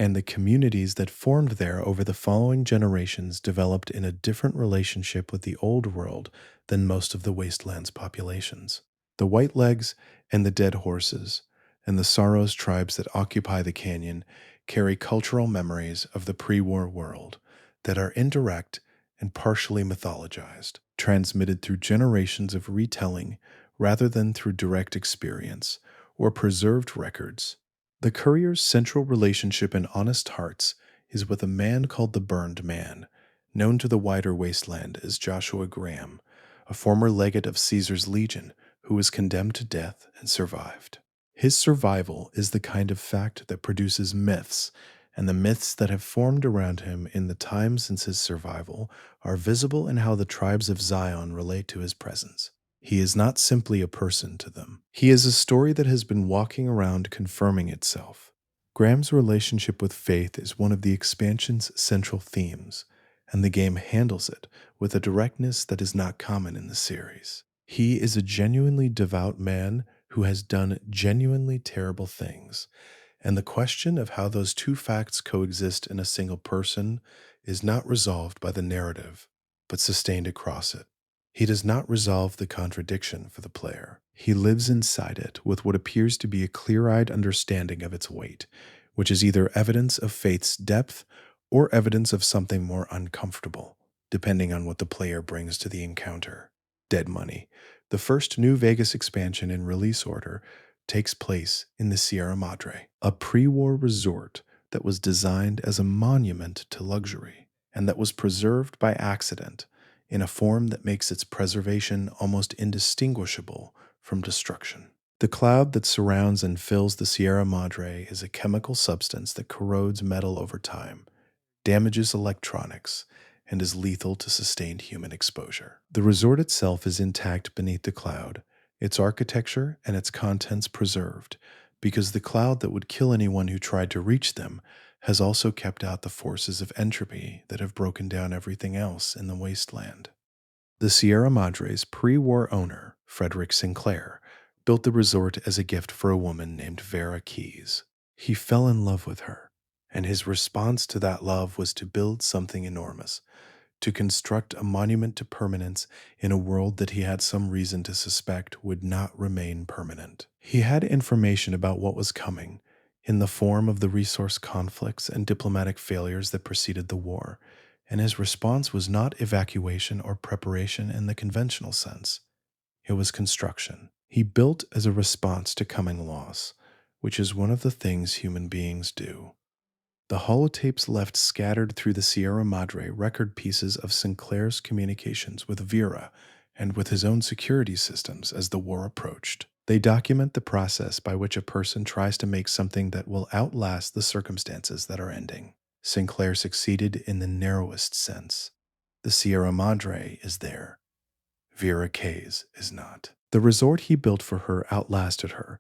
And the communities that formed there over the following generations developed in a different relationship with the Old World than most of the wasteland's populations. The Whitelegs and the Dead Horses and the Sorrows tribes that occupy the canyon carry cultural memories of the pre-war world that are indirect and partially mythologized, transmitted through generations of retelling rather than through direct experience or preserved records. The courier's central relationship in Honest Hearts is with a man called the Burned Man, known to the wider wasteland as Joshua Graham, a former legate of Caesar's legion who was condemned to death and survived. His survival is the kind of fact that produces myths, and the myths that have formed around him in the time since his survival are visible in how the tribes of Zion relate to his presence. He is not simply a person to them. He is a story that has been walking around confirming itself. Graham's relationship with faith is one of the expansion's central themes, and the game handles it with a directness that is not common in the series. He is a genuinely devout man who has done genuinely terrible things, and the question of how those two facts coexist in a single person is not resolved by the narrative, but sustained across it. He does not resolve the contradiction for the player. He lives inside it with what appears to be a clear-eyed understanding of its weight, which is either evidence of faith's depth or evidence of something more uncomfortable, depending on what the player brings to the encounter. Dead Money, the first New Vegas expansion in release order, takes place in the Sierra Madre, a pre-war resort that was designed as a monument to luxury and that was preserved by accident in a form that makes its preservation almost indistinguishable from destruction. The cloud that surrounds and fills the Sierra Madre is a chemical substance that corrodes metal over time, damages electronics, and is lethal to sustained human exposure. The resort itself is intact beneath the cloud, its architecture and its contents preserved, because the cloud that would kill anyone who tried to reach them has also kept out the forces of entropy that have broken down everything else in the wasteland. The Sierra Madre's pre-war owner, Frederick Sinclair, built the resort as a gift for a woman named Vera Keyes. He fell in love with her, and his response to that love was to build something enormous, to construct a monument to permanence in a world that he had some reason to suspect would not remain permanent. He had information about what was coming in the form of the resource conflicts and diplomatic failures that preceded the war, and his response was not evacuation or preparation in the conventional sense. It was construction. He built as a response to coming loss, which is one of the things human beings do. The holotapes left scattered through the Sierra Madre record pieces of Sinclair's communications with Vera and with his own security systems as the war approached. They document the process by which a person tries to make something that will outlast the circumstances that are ending. Sinclair succeeded in the narrowest sense. The Sierra Madre is there. Vera Keyes is not. The resort he built for her outlasted her,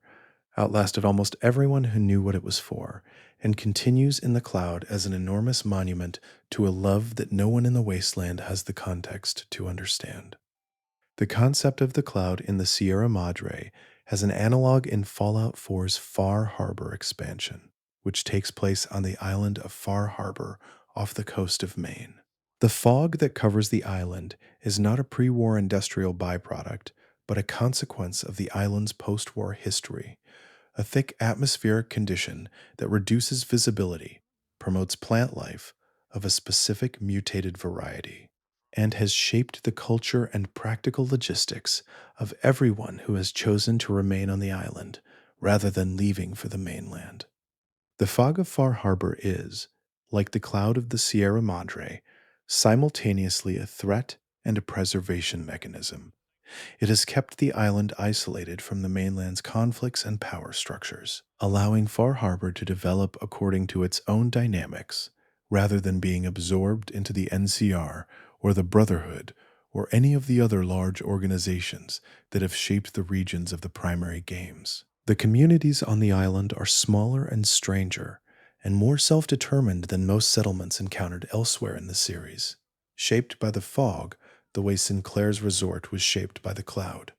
outlasted almost everyone who knew what it was for, and continues in the cloud as an enormous monument to a love that no one in the wasteland has the context to understand. The concept of the cloud in the Sierra Madre has an analog in Fallout 4's Far Harbor expansion, which takes place on the island of Far Harbor off the coast of Maine. The fog that covers the island is not a pre war industrial byproduct, but a consequence of the island's post war history, a thick atmospheric condition that reduces visibility, promotes plant life of a specific mutated variety, and has shaped the culture and practical logistics of everyone who has chosen to remain on the island rather than leaving for the mainland. The fog of Far Harbor is, like the cloud of the Sierra Madre, simultaneously a threat and a preservation mechanism. It has kept the island isolated from the mainland's conflicts and power structures, allowing Far Harbor to develop according to its own dynamics, rather than being absorbed into the NCR or the Brotherhood or any of the other large organizations that have shaped the regions of the primary games. The communities on the island are smaller and stranger, and more self determined than most settlements encountered elsewhere in the series. Shaped by the fog, the way Sinclair's resort was shaped by the cloud.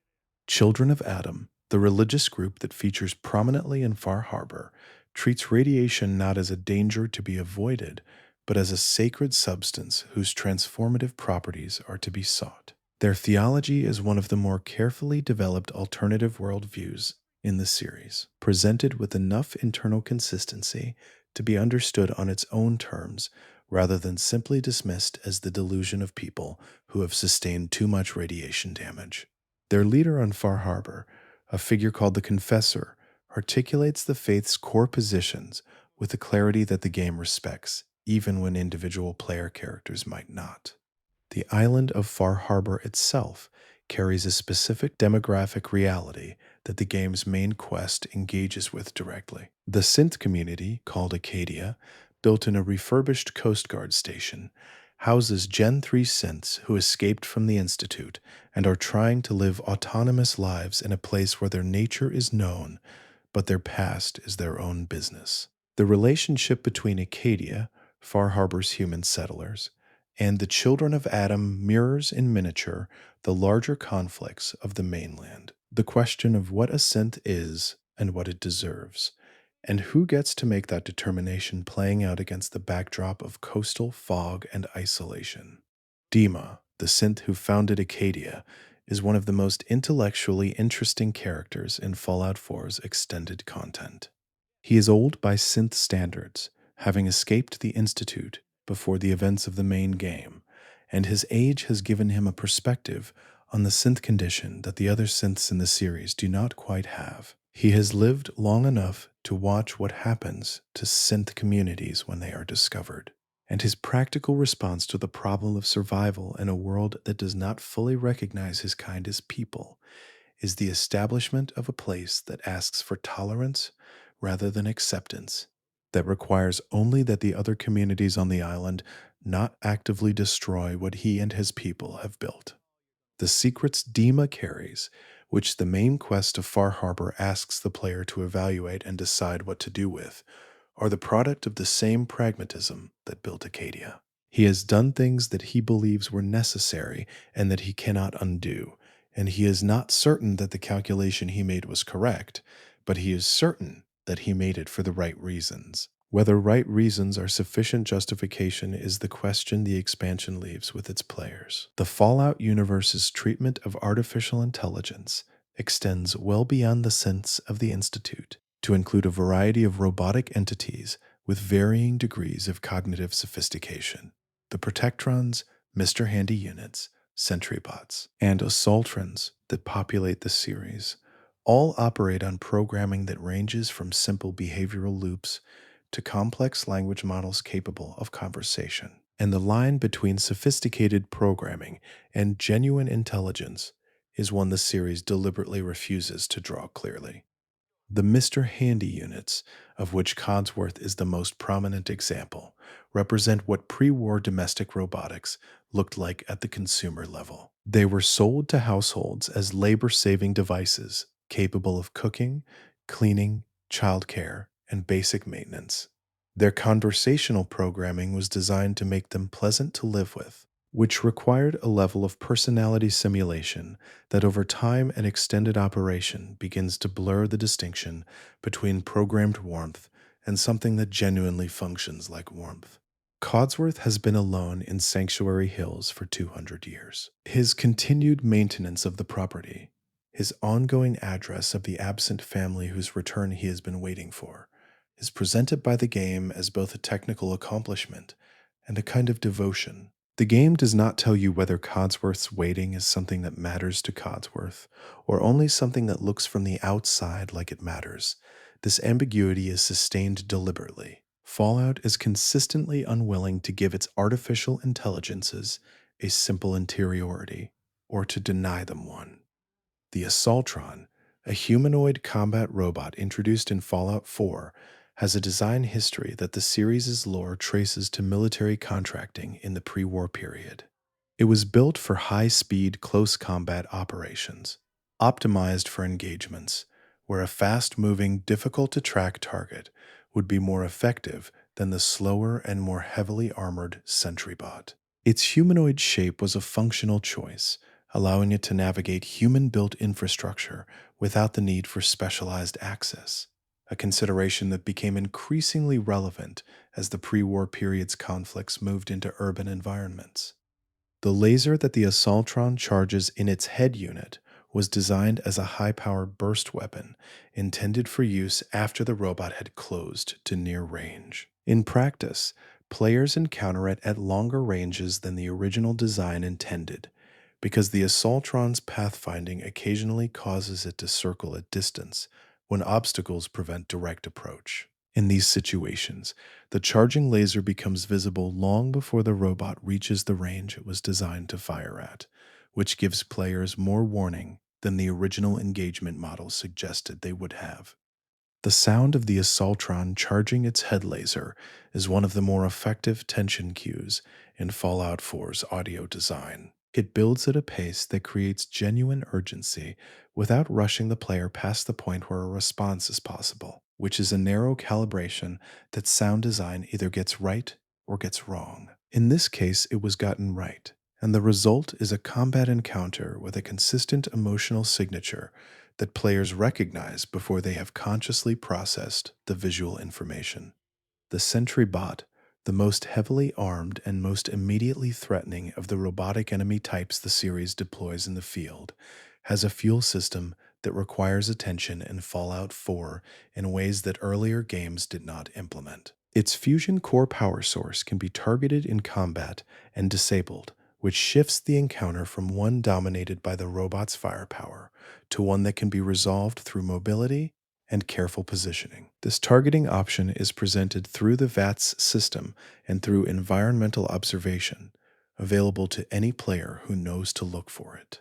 Children of Adam, the religious group that features prominently in Far Harbor, treats radiation not as a danger to be avoided, but as a sacred substance whose transformative properties are to be sought. Their theology is one of the more carefully developed alternative worldviews in the series, presented with enough internal consistency to be understood on its own terms rather than simply dismissed as the delusion of people who have sustained too much radiation damage. Their leader on Far Harbor, a figure called the Confessor, articulates the faith's core positions with a clarity that the game respects, even when individual player characters might not. The island of Far Harbor itself carries a specific demographic reality that the game's main quest engages with directly. The synth community, called Acadia, built in a refurbished Coast Guard station, houses Gen 3 synths who escaped from the Institute and are trying to live autonomous lives in a place where their nature is known, but their past is their own business. The relationship between Acadia, Far Harbor's human settlers, and the children of Adam mirrors in miniature the larger conflicts of the mainland. The question of what a synth is and what it deserves, and who gets to make that determination playing out against the backdrop of coastal fog and isolation. Dima, the synth who founded Acadia, is one of the most intellectually interesting characters in Fallout 4's extended content. He is old by synth standards, having escaped the Institute before the events of the main game, and his age has given him a perspective on the synth condition that the other synths in the series do not quite have. He has lived long enough to watch what happens to synth communities when they are discovered, and his practical response to the problem of survival in a world that does not fully recognize his kind as people is the establishment of a place that asks for tolerance rather than acceptance, that requires only that the other communities on the island not actively destroy what he and his people have built. The secrets Dima carries, which the main quest of Far Harbor asks the player to evaluate and decide what to do with, are the product of the same pragmatism that built Acadia. He has done things that he believes were necessary and that he cannot undo, and he is not certain that the calculation he made was correct, but he is certain that he made it for the right reasons. Whether right reasons are sufficient justification is the question the expansion leaves with its players. The Fallout universe's treatment of artificial intelligence extends well beyond the synths of the Institute to include a variety of robotic entities with varying degrees of cognitive sophistication. The Protectrons, Mr. Handy units, Sentrybots, and Assaultrons that populate the series all operate on programming that ranges from simple behavioral loops to complex language models capable of conversation. And the line between sophisticated programming and genuine intelligence is one the series deliberately refuses to draw clearly. The Mr. Handy units, of which Codsworth is the most prominent example, represent what pre-war domestic robotics looked like at the consumer level. They were sold to households as labor-saving devices capable of cooking, cleaning, childcare, and basic maintenance. Their conversational programming was designed to make them pleasant to live with, which required a level of personality simulation that over time and extended operation begins to blur the distinction between programmed warmth and something that genuinely functions like warmth. Codsworth has been alone in Sanctuary Hills for 200 years. His continued maintenance of the property, his ongoing address of the absent family whose return he has been waiting for, is presented by the game as both a technical accomplishment and a kind of devotion. The game does not tell you whether Codsworth's waiting is something that matters to Codsworth, or only something that looks from the outside like it matters. This ambiguity is sustained deliberately. Fallout is consistently unwilling to give its artificial intelligences a simple interiority, or to deny them one. The Assaultron, a humanoid combat robot introduced in Fallout 4, has a design history that the series' lore traces to military contracting in the pre-war period. It was built for high-speed, close combat operations, optimized for engagements where a fast-moving, difficult-to-track target would be more effective than the slower and more heavily armored sentry bot. Its humanoid shape was a functional choice, allowing it to navigate human-built infrastructure without the need for specialized access, a consideration that became increasingly relevant as the pre-war period's conflicts moved into urban environments. The laser that the Assaultron charges in its head unit was designed as a high-power burst weapon intended for use after the robot had closed to near range. In practice, players encounter it at longer ranges than the original design intended, because the Assaultron's pathfinding occasionally causes it to circle at distance when obstacles prevent direct approach. In these situations, the charging laser becomes visible long before the robot reaches the range it was designed to fire at, which gives players more warning than the original engagement model suggested they would have. The sound of the Assaultron charging its head laser is one of the more effective tension cues in Fallout 4's audio design. It builds at a pace that creates genuine urgency without rushing the player past the point where a response is possible, which is a narrow calibration that sound design either gets right or gets wrong. In this case, it was gotten right, and the result is a combat encounter with a consistent emotional signature that players recognize before they have consciously processed the visual information. The Sentry Bot, the most heavily armed and most immediately threatening of the robotic enemy types the series deploys in the field, has a fuel system that requires attention in Fallout 4 in ways that earlier games did not implement. Its fusion core power source can be targeted in combat and disabled, which shifts the encounter from one dominated by the robot's firepower to one that can be resolved through mobility and careful positioning. This targeting option is presented through the VATS system and through environmental observation, available to any player who knows to look for it.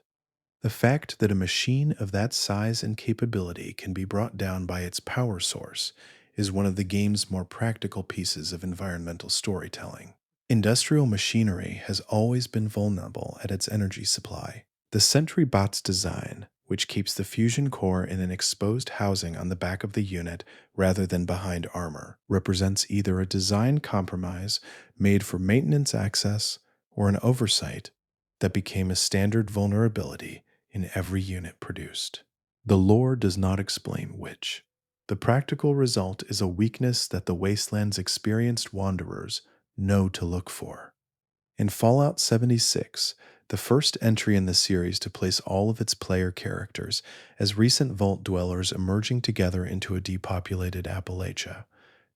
The fact that a machine of that size and capability can be brought down by its power source is one of the game's more practical pieces of environmental storytelling. Industrial machinery has always been vulnerable at its energy supply. The Sentry Bot's design, which keeps the fusion core in an exposed housing on the back of the unit rather than behind armor, represents either a design compromise made for maintenance access or an oversight that became a standard vulnerability in every unit produced. The lore does not explain which. The practical result is a weakness that the Wasteland's experienced wanderers know to look for. In Fallout 76, the first entry in the series to place all of its player characters as recent Vault dwellers emerging together into a depopulated Appalachia,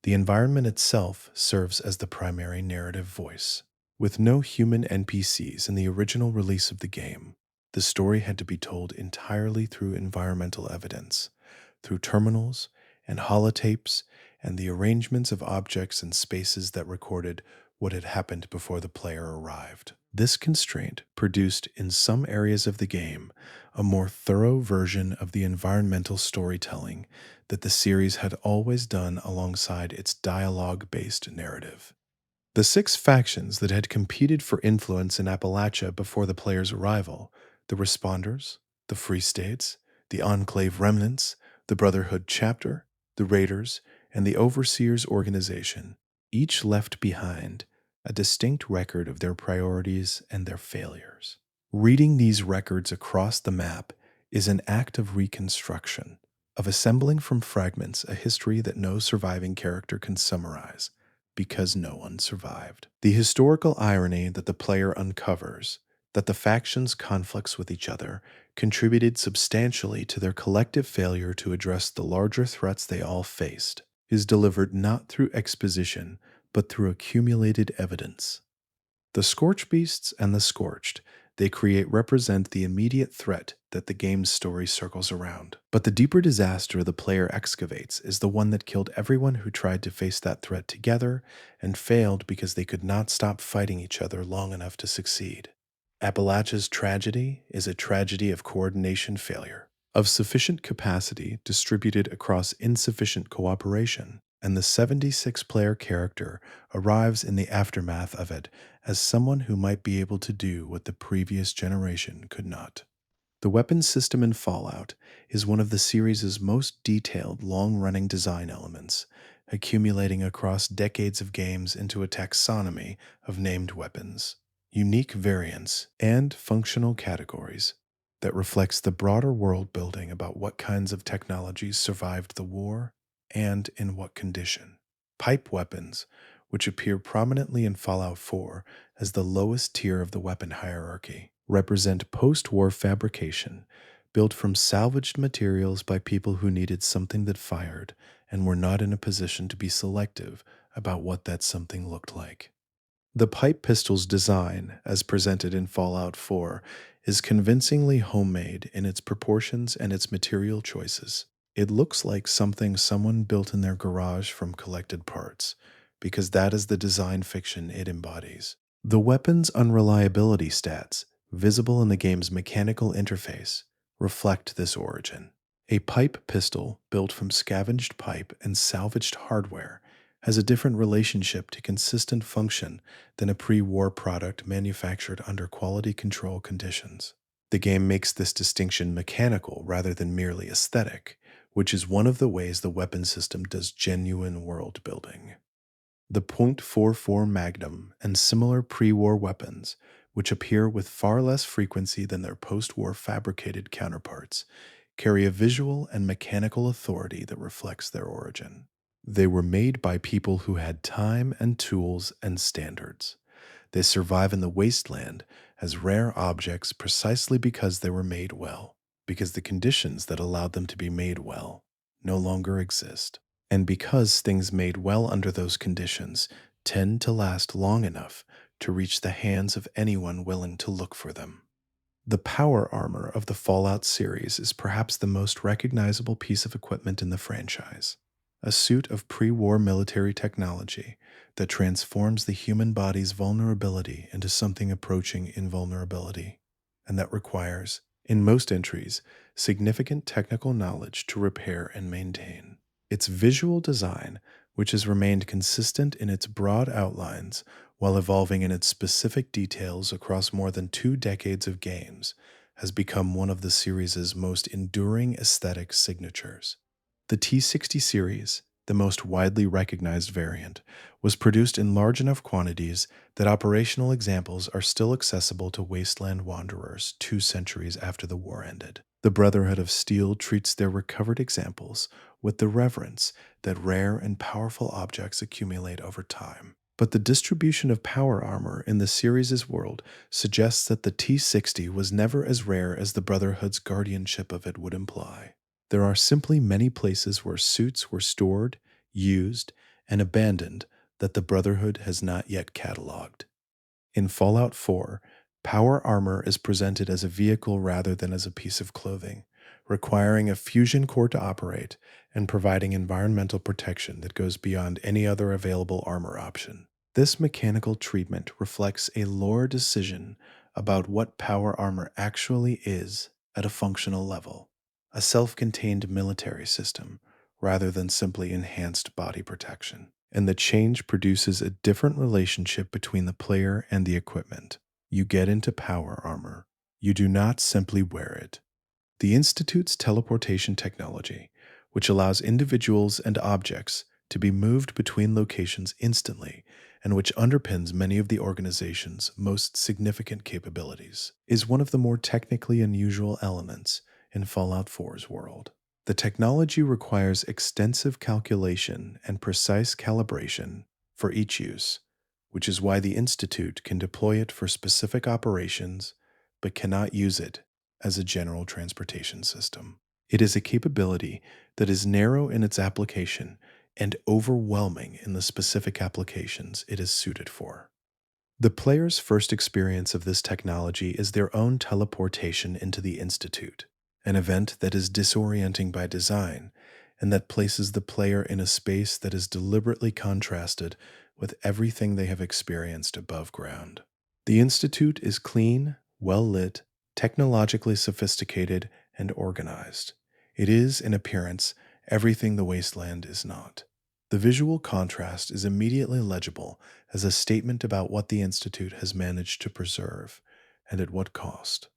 the environment itself serves as the primary narrative voice. With no human NPCs in the original release of the game, the story had to be told entirely through environmental evidence, through terminals and holotapes and the arrangements of objects and spaces that recorded what had happened before the player arrived. This constraint produced in some areas of the game a more thorough version of the environmental storytelling that the series had always done alongside its dialogue-based narrative. The 6 factions that had competed for influence in Appalachia before the player's arrival, the Responders, the Free States, the Enclave Remnants, The Brotherhood chapter, the Raiders, and the Overseers organization each left behind a distinct record of their priorities and their failures. Reading these records across the map is an act of reconstruction, of assembling from fragments a history that no surviving character can summarize, because no one survived. The historical irony that the player uncovers, that the factions' conflicts with each other contributed substantially to their collective failure to address the larger threats they all faced, is delivered not through exposition, but through accumulated evidence. The Scorch Beasts and the Scorched they create represent the immediate threat that the game's story circles around. But the deeper disaster the player excavates is the one that killed everyone who tried to face that threat together and failed because they could not stop fighting each other long enough to succeed. Appalachia's tragedy is a tragedy of coordination failure, of sufficient capacity distributed across insufficient cooperation, and the 76-player character arrives in the aftermath of it as someone who might be able to do what the previous generation could not. The weapons system in Fallout is one of the series' most detailed, long-running design elements, accumulating across decades of games into a taxonomy of named weapons, unique variants, and functional categories that reflects the broader world building about what kinds of technologies survived the war and in what condition. Pipe weapons, which appear prominently in Fallout 4 as the lowest tier of the weapon hierarchy, represent post-war fabrication built from salvaged materials by people who needed something that fired and were not in a position to be selective about what that something looked like. The pipe pistol's design, as presented in Fallout 4, is convincingly homemade in its proportions and its material choices. It looks like something someone built in their garage from collected parts, because that is the design fiction it embodies. The weapon's unreliability stats, visible in the game's mechanical interface, reflect this origin. A pipe pistol built from scavenged pipe and salvaged hardware has a different relationship to consistent function than a pre-war product manufactured under quality control conditions. The game makes this distinction mechanical rather than merely aesthetic, which is one of the ways the weapon system does genuine world building. The .44 Magnum and similar pre-war weapons, which appear with far less frequency than their post-war fabricated counterparts, carry a visual and mechanical authority that reflects their origin. They were made by people who had time and tools and standards. They survive in the wasteland as rare objects precisely because they were made well, because the conditions that allowed them to be made well no longer exist, and because things made well under those conditions tend to last long enough to reach the hands of anyone willing to look for them. The power armor of the Fallout series is perhaps the most recognizable piece of equipment in the franchise. A suit of pre-war military technology that transforms the human body's vulnerability into something approaching invulnerability, and that requires, in most entries, significant technical knowledge to repair and maintain. Its visual design, which has remained consistent in its broad outlines while evolving in its specific details across more than 2 decades of games, has become one of the series' most enduring aesthetic signatures. The T60 series, the most widely recognized variant, was produced in large enough quantities that operational examples are still accessible to wasteland wanderers 2 centuries after the war ended. The Brotherhood of Steel treats their recovered examples with the reverence that rare and powerful objects accumulate over time. But the distribution of power armor in the series' world suggests that the T60 was never as rare as the Brotherhood's guardianship of it would imply. There are simply many places where suits were stored, used, and abandoned that the Brotherhood has not yet cataloged. In Fallout 4, power armor is presented as a vehicle rather than as a piece of clothing, requiring a fusion core to operate and providing environmental protection that goes beyond any other available armor option. This mechanical treatment reflects a lore decision about what power armor actually is at a functional level, a self-contained military system rather than simply enhanced body protection. And the change produces a different relationship between the player and the equipment. You get into power armor. You do not simply wear it. The Institute's teleportation technology, which allows individuals and objects to be moved between locations instantly and which underpins many of the organization's most significant capabilities, is one of the more technically unusual elements in Fallout 4's world. The technology requires extensive calculation and precise calibration for each use, which is why the Institute can deploy it for specific operations but cannot use it as a general transportation system. It is a capability that is narrow in its application and overwhelming in the specific applications it is suited for. The player's first experience of this technology is their own teleportation into the Institute, an event that is disorienting by design and that places the player in a space that is deliberately contrasted with everything they have experienced above ground. The Institute is clean, well lit, technologically sophisticated, and organized. It is, in appearance, everything the wasteland is not. The visual contrast is immediately legible as a statement about what the Institute has managed to preserve, and at what cost.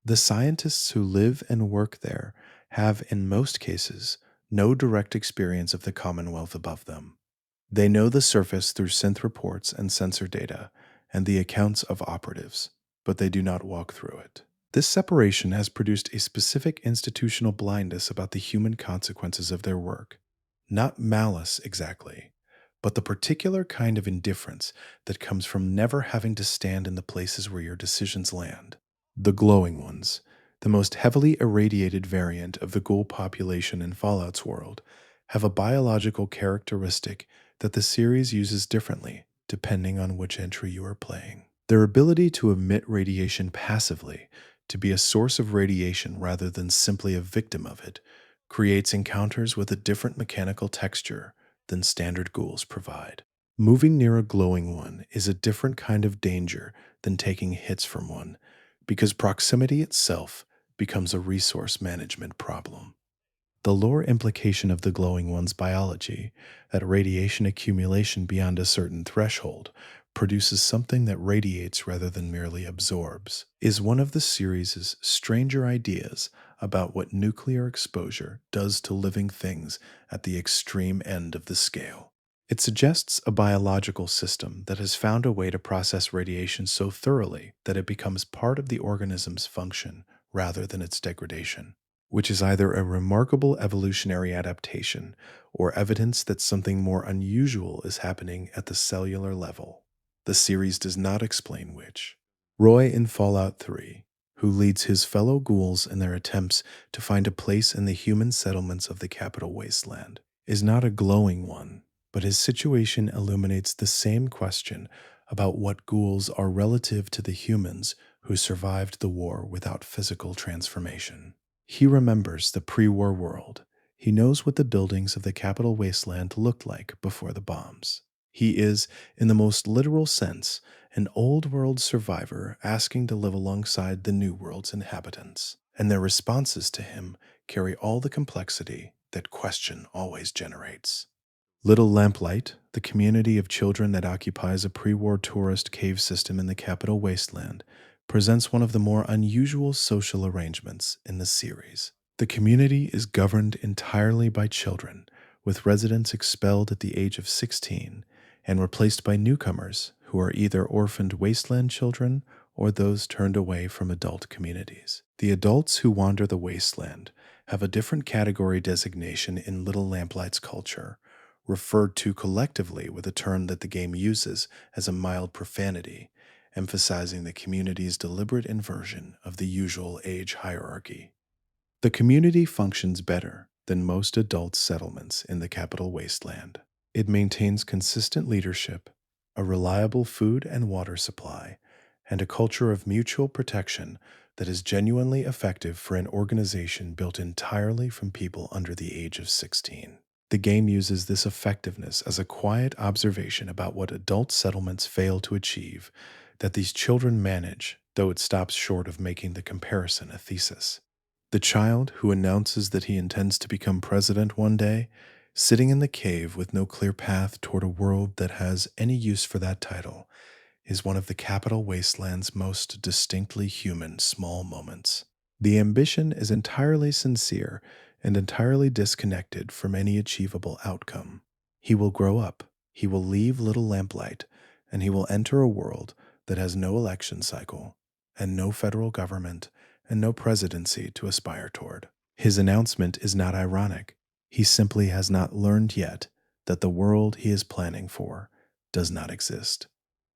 The scientists who live and work there have, in most cases, no direct experience of the Commonwealth above them. They know the surface through synth reports and sensor data and the accounts of operatives, but they do not walk through it. This separation has produced a specific institutional blindness about the human consequences of their work. Not malice exactly, but the particular kind of indifference that comes from never having to stand in the places where your decisions land. The glowing ones, the most heavily irradiated variant of the ghoul population in Fallout's world, have a biological characteristic that the series uses differently depending on which entry you are playing. Their ability to emit radiation passively, to be a source of radiation rather than simply a victim of it, creates encounters with a different mechanical texture than standard ghouls provide. Moving near a glowing one is a different kind of danger than taking hits from one, because proximity itself becomes a resource management problem. The lore implication of the glowing one's biology, that radiation accumulation beyond a certain threshold produces something that radiates rather than merely absorbs, is one of the series' stranger ideas about what nuclear exposure does to living things at the extreme end of the scale. It suggests a biological system that has found a way to process radiation so thoroughly that it becomes part of the organism's function rather than its degradation, which is either a remarkable evolutionary adaptation or evidence that something more unusual is happening at the cellular level. The series does not explain which. Roy in Fallout 3, who leads his fellow ghouls in their attempts to find a place in the human settlements of the capital wasteland, is not a glowing one, but his situation illuminates the same question about what ghouls are relative to the humans who survived the war without physical transformation. He remembers the pre-war world. He knows what the buildings of the capital wasteland looked like before the bombs. He is, in the most literal sense, an old world survivor asking to live alongside the new world's inhabitants, and their responses to him carry all the complexity that question always generates. Little Lamplight, the community of children that occupies a pre-war tourist cave system in the capital wasteland, presents one of the more unusual social arrangements in the series. The community is governed entirely by children, with residents expelled at the age of 16 and replaced by newcomers who are either orphaned wasteland children or those turned away from adult communities. The adults who wander the wasteland have a different category designation in Little Lamplight's culture, referred to collectively with a term that the game uses as a mild profanity, emphasizing the community's deliberate inversion of the usual age hierarchy. The community functions better than most adult settlements in the capital wasteland. It maintains consistent leadership, a reliable food and water supply, and a culture of mutual protection that is genuinely effective for an organization built entirely from people under the age of 16. The game uses this effectiveness as a quiet observation about what adult settlements fail to achieve, that these children manage, though it stops short of making the comparison a thesis. The child who announces that he intends to become president one day, sitting in the cave with no clear path toward a world that has any use for that title, is one of the capital wasteland's most distinctly human small moments. The ambition is entirely sincere and entirely disconnected from any achievable outcome. He will grow up, he will leave little lamplight, and he will enter a world that has no election cycle, and no federal government, and no presidency to aspire toward. His announcement is not ironic. He simply has not learned yet that the world he is planning for does not exist.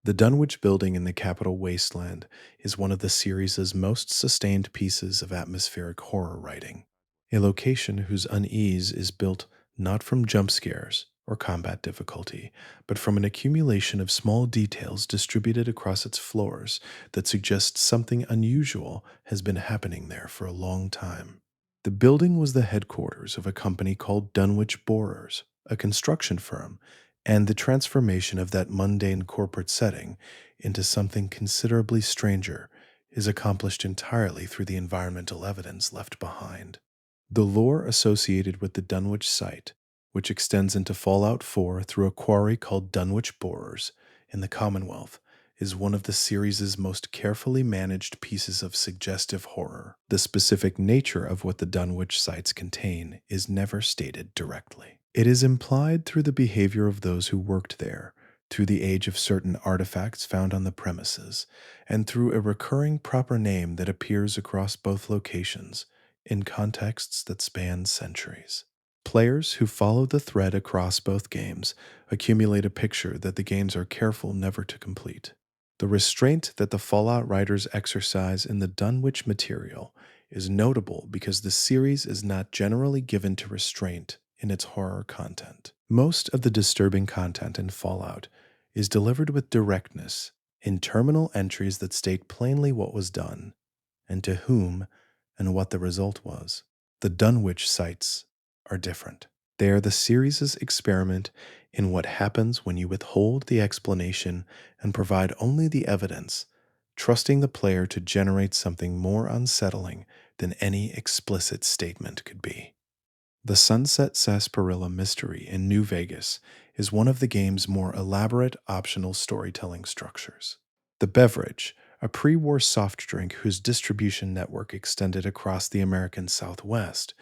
The Dunwich Building in the capital Wasteland is one of the series' most sustained pieces of atmospheric horror writing, a location whose unease is built not from jump scares or combat difficulty, but from an accumulation of small details distributed across its floors that suggest something unusual has been happening there for a long time. The building was the headquarters of a company called Dunwich Borers, a construction firm, and the transformation of that mundane corporate setting into something considerably stranger is accomplished entirely through the environmental evidence left behind. The lore associated with the Dunwich site, which extends into Fallout 4 through a quarry called Dunwich Borers in the Commonwealth, is one of the series' most carefully managed pieces of suggestive horror. The specific nature of what the Dunwich sites contain is never stated directly. It is implied through the behavior of those who worked there, through the age of certain artifacts found on the premises, and through a recurring proper name that appears across both locations in contexts that span centuries. Players who follow the thread across both games accumulate a picture that the games are careful never to complete. The restraint that the Fallout writers exercise in the Dunwich material is notable because the series is not generally given to restraint in its horror content. Most of the disturbing content in Fallout is delivered with directness in terminal entries that state plainly what was done, and to whom, and what the result was. The Dunwich sites are different. They are the series' experiment in what happens when you withhold the explanation and provide only the evidence, trusting the player to generate something more unsettling than any explicit statement could be. The Sunset Sarsaparilla mystery in New Vegas is one of the game's more elaborate optional storytelling structures. The beverage, a pre-war soft drink whose distribution network extended across the American Southwest,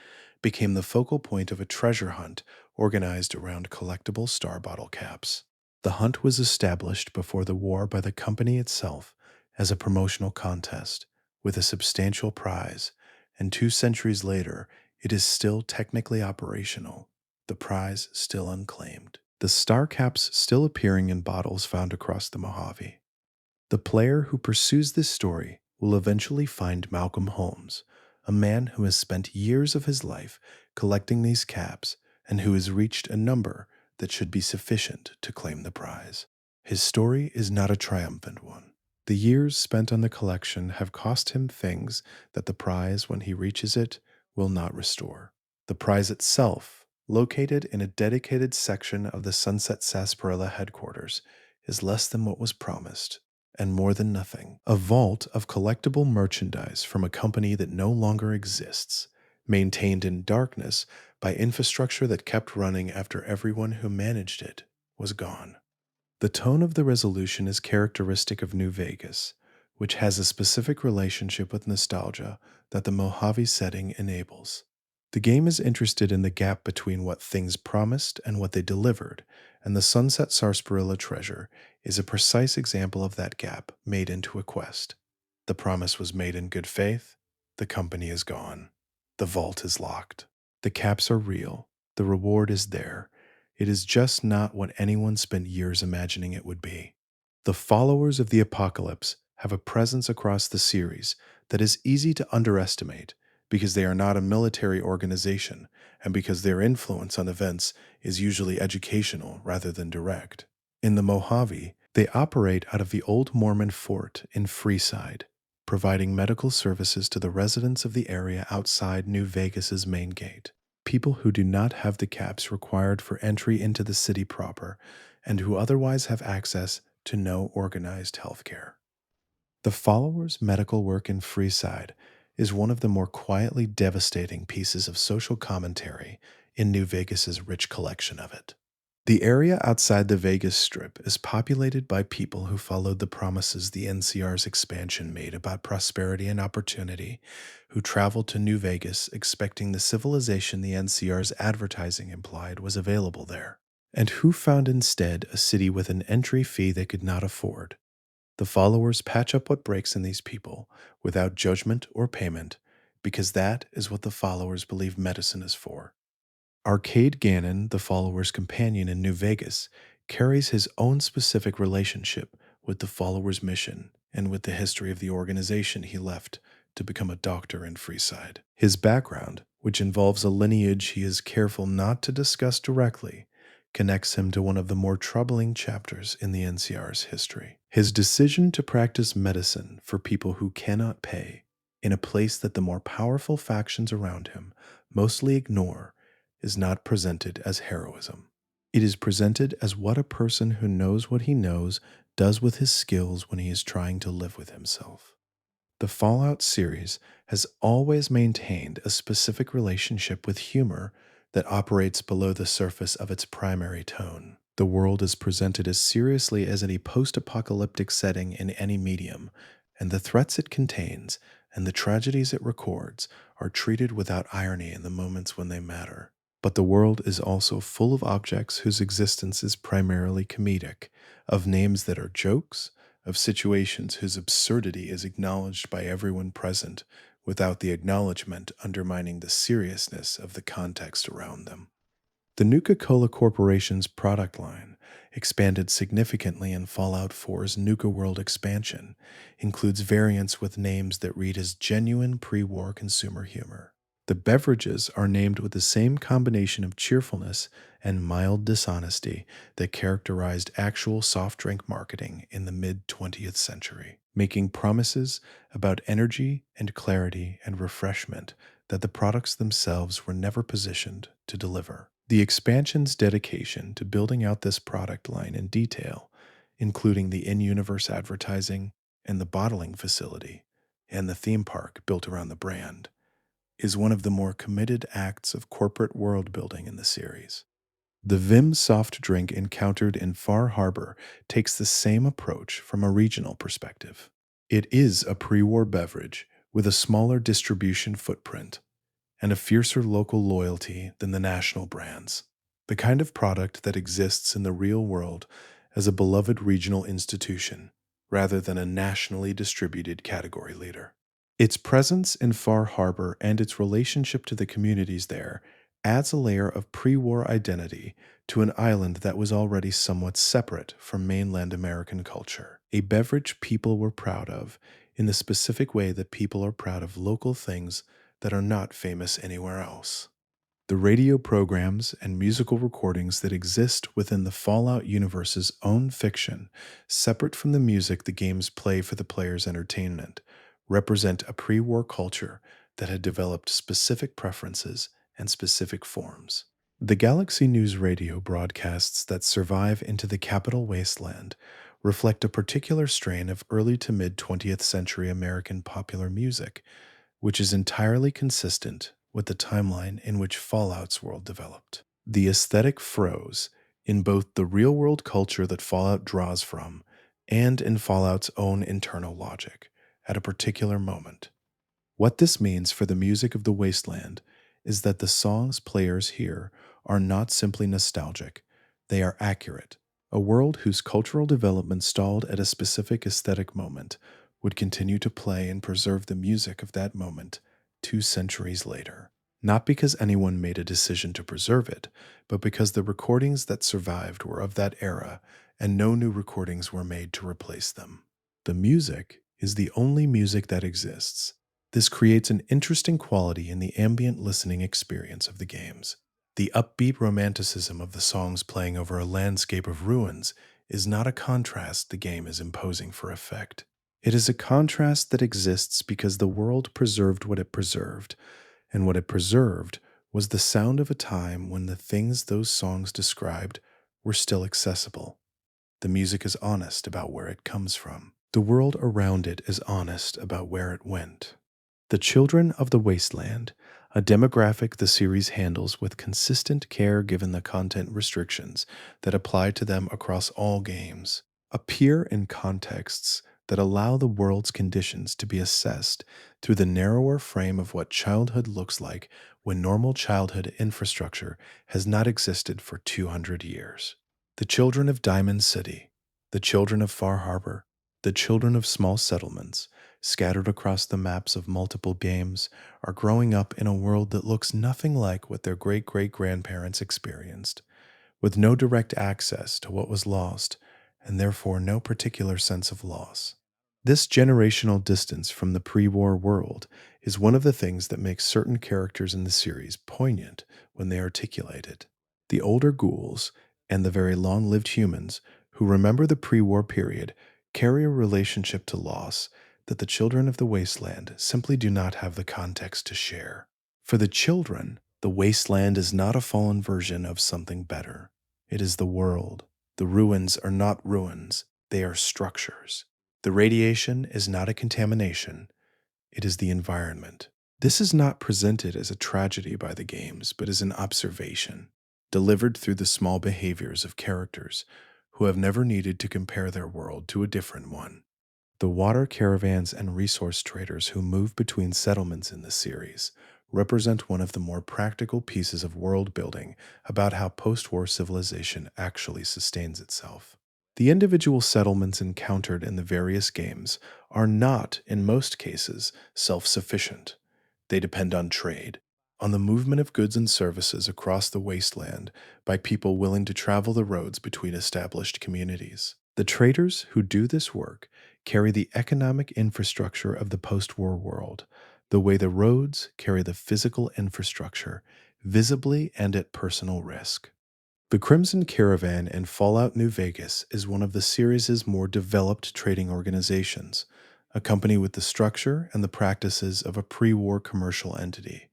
became the focal point of a treasure hunt organized around collectible star bottle caps. The hunt was established before the war by the company itself as a promotional contest with a substantial prize, and 2 centuries later, it is still technically operational, the prize still unclaimed. The star caps still appearing in bottles found across the Mojave. The player who pursues this story will eventually find Malcolm Holmes, a man who has spent years of his life collecting these caps and who has reached a number that should be sufficient to claim the prize. His story is not a triumphant one. The years spent on the collection have cost him things that the prize, when he reaches it, will not restore. The prize itself, located in a dedicated section of the Sunset Sarsaparilla headquarters, is less than what was promised, and more than nothing, a vault of collectible merchandise from a company that no longer exists, maintained in darkness by infrastructure that kept running after everyone who managed it was gone. The tone of the resolution is characteristic of New Vegas, which has a specific relationship with nostalgia that the Mojave setting enables. The game is interested in the gap between what things promised and what they delivered, and the Sunset Sarsaparilla treasure is a precise example of that gap made into a quest. The promise was made in good faith, the company is gone, the vault is locked. The caps are real, the reward is there. It is just not what anyone spent years imagining it would be. The followers of the apocalypse have a presence across the series that is easy to underestimate because they are not a military organization and because their influence on events is usually educational rather than direct. In the Mojave, they operate out of the old Mormon fort in Freeside, providing medical services to the residents of the area outside New Vegas's main gate. People who do not have the caps required for entry into the city proper and who otherwise have access to no organized healthcare. The followers' medical work in Freeside is one of the more quietly devastating pieces of social commentary in New Vegas's rich collection of it. The area outside the Vegas Strip is populated by people who followed the promises the NCR's expansion made about prosperity and opportunity, who traveled to New Vegas expecting the civilization the NCR's advertising implied was available there, and who found instead a city with an entry fee they could not afford. The followers patch up what breaks in these people without judgment or payment, because that is what the followers believe medicine is for. Arcade Gannon, the follower's companion in New Vegas, carries his own specific relationship with the follower's mission and with the history of the organization he left to become a doctor in Freeside. His background, which involves a lineage he is careful not to discuss directly, connects him to one of the more troubling chapters in the NCR's history. His decision to practice medicine for people who cannot pay, in a place that the more powerful factions around him mostly ignore, is not presented as heroism. It is presented as what a person who knows what he knows does with his skills when he is trying to live with himself. The Fallout series has always maintained a specific relationship with humor that operates below the surface of its primary tone. The world is presented as seriously as any post-apocalyptic setting in any medium, and the threats it contains and the tragedies it records are treated without irony in the moments when they matter. But the world is also full of objects whose existence is primarily comedic, of names that are jokes, of situations whose absurdity is acknowledged by everyone present, without the acknowledgement undermining the seriousness of the context around them. The Nuka-Cola Corporation's product line, expanded significantly in Fallout 4's Nuka World expansion, includes variants with names that read as genuine pre-war consumer humor. The beverages are named with the same combination of cheerfulness and mild dishonesty that characterized actual soft drink marketing in the mid-20th century, making promises about energy and clarity and refreshment that the products themselves were never positioned to deliver. The expansion's dedication to building out this product line in detail, including the in-universe advertising and the bottling facility, and the theme park built around the brand, is one of the more committed acts of corporate world building in the series. The Vim soft drink encountered in Far Harbor takes the same approach from a regional perspective. It is a pre-war beverage with a smaller distribution footprint and a fiercer local loyalty than the national brands, the kind of product that exists in the real world as a beloved regional institution rather than a nationally distributed category leader. Its presence in Far Harbor and its relationship to the communities there adds a layer of pre-war identity to an island that was already somewhat separate from mainland American culture, a beverage people were proud of in the specific way that people are proud of local things that are not famous anywhere else. The radio programs and musical recordings that exist within the Fallout universe's own fiction, separate from the music the games play for the player's entertainment, represent a pre-war culture that had developed specific preferences and specific forms. The Galaxy News radio broadcasts that survive into the capital wasteland reflect a particular strain of early to mid-20th century American popular music, which is entirely consistent with the timeline in which Fallout's world developed. The aesthetic froze in both the real-world culture that Fallout draws from and in Fallout's own internal logic at a particular moment. What this means for the music of the wasteland is that the songs players hear are not simply nostalgic, they are accurate. A world whose cultural development stalled at a specific aesthetic moment would continue to play and preserve the music of that moment 2 centuries later. Not because anyone made a decision to preserve it, but because the recordings that survived were of that era and no new recordings were made to replace them. The music is the only music that exists. This creates an interesting quality in the ambient listening experience of the games. The upbeat romanticism of the songs playing over a landscape of ruins is not a contrast the game is imposing for effect. It is a contrast that exists because the world preserved what it preserved, and what it preserved was the sound of a time when the things those songs described were still accessible. The music is honest about where it comes from. The world around it is honest about where it went. The children of the wasteland a demographic the series handles with consistent care given the content restrictions that apply to them across all games, appear in contexts that allow the world's conditions to be assessed through the narrower frame of what childhood looks like when normal childhood infrastructure has not existed for 200 years. The children of Diamond City, the children of Far Harbor, the children of small settlements, scattered across the maps of multiple games, are growing up in a world that looks nothing like what their great great grandparents experienced, with no direct access to what was lost, and therefore no particular sense of loss. This generational distance from the pre war world is one of the things that makes certain characters in the series poignant when they articulate it. The older ghouls and the very long lived humans who remember the pre war period carry a relationship to loss that the children of the wasteland simply do not have the context to share. For the children, the wasteland is not a fallen version of something better. It is the world. The ruins are not ruins, they are structures. The radiation is not a contamination, it is the environment. This is not presented as a tragedy by the games, but as an observation, delivered through the small behaviors of characters who have never needed to compare their world to a different one. The water caravans and resource traders who move between settlements in the series represent one of the more practical pieces of world building about how post war civilization actually sustains itself. The individual settlements encountered in the various games are not, in most cases, self sufficient. They depend on trade, on the movement of goods and services across the wasteland by people willing to travel the roads between established communities. The traders who do this work carry the economic infrastructure of the post war world, the way the roads carry the physical infrastructure, visibly and at personal risk. The Crimson Caravan in Fallout New Vegas is one of the series' more developed trading organizations, a company with the structure and the practices of a pre war commercial entity,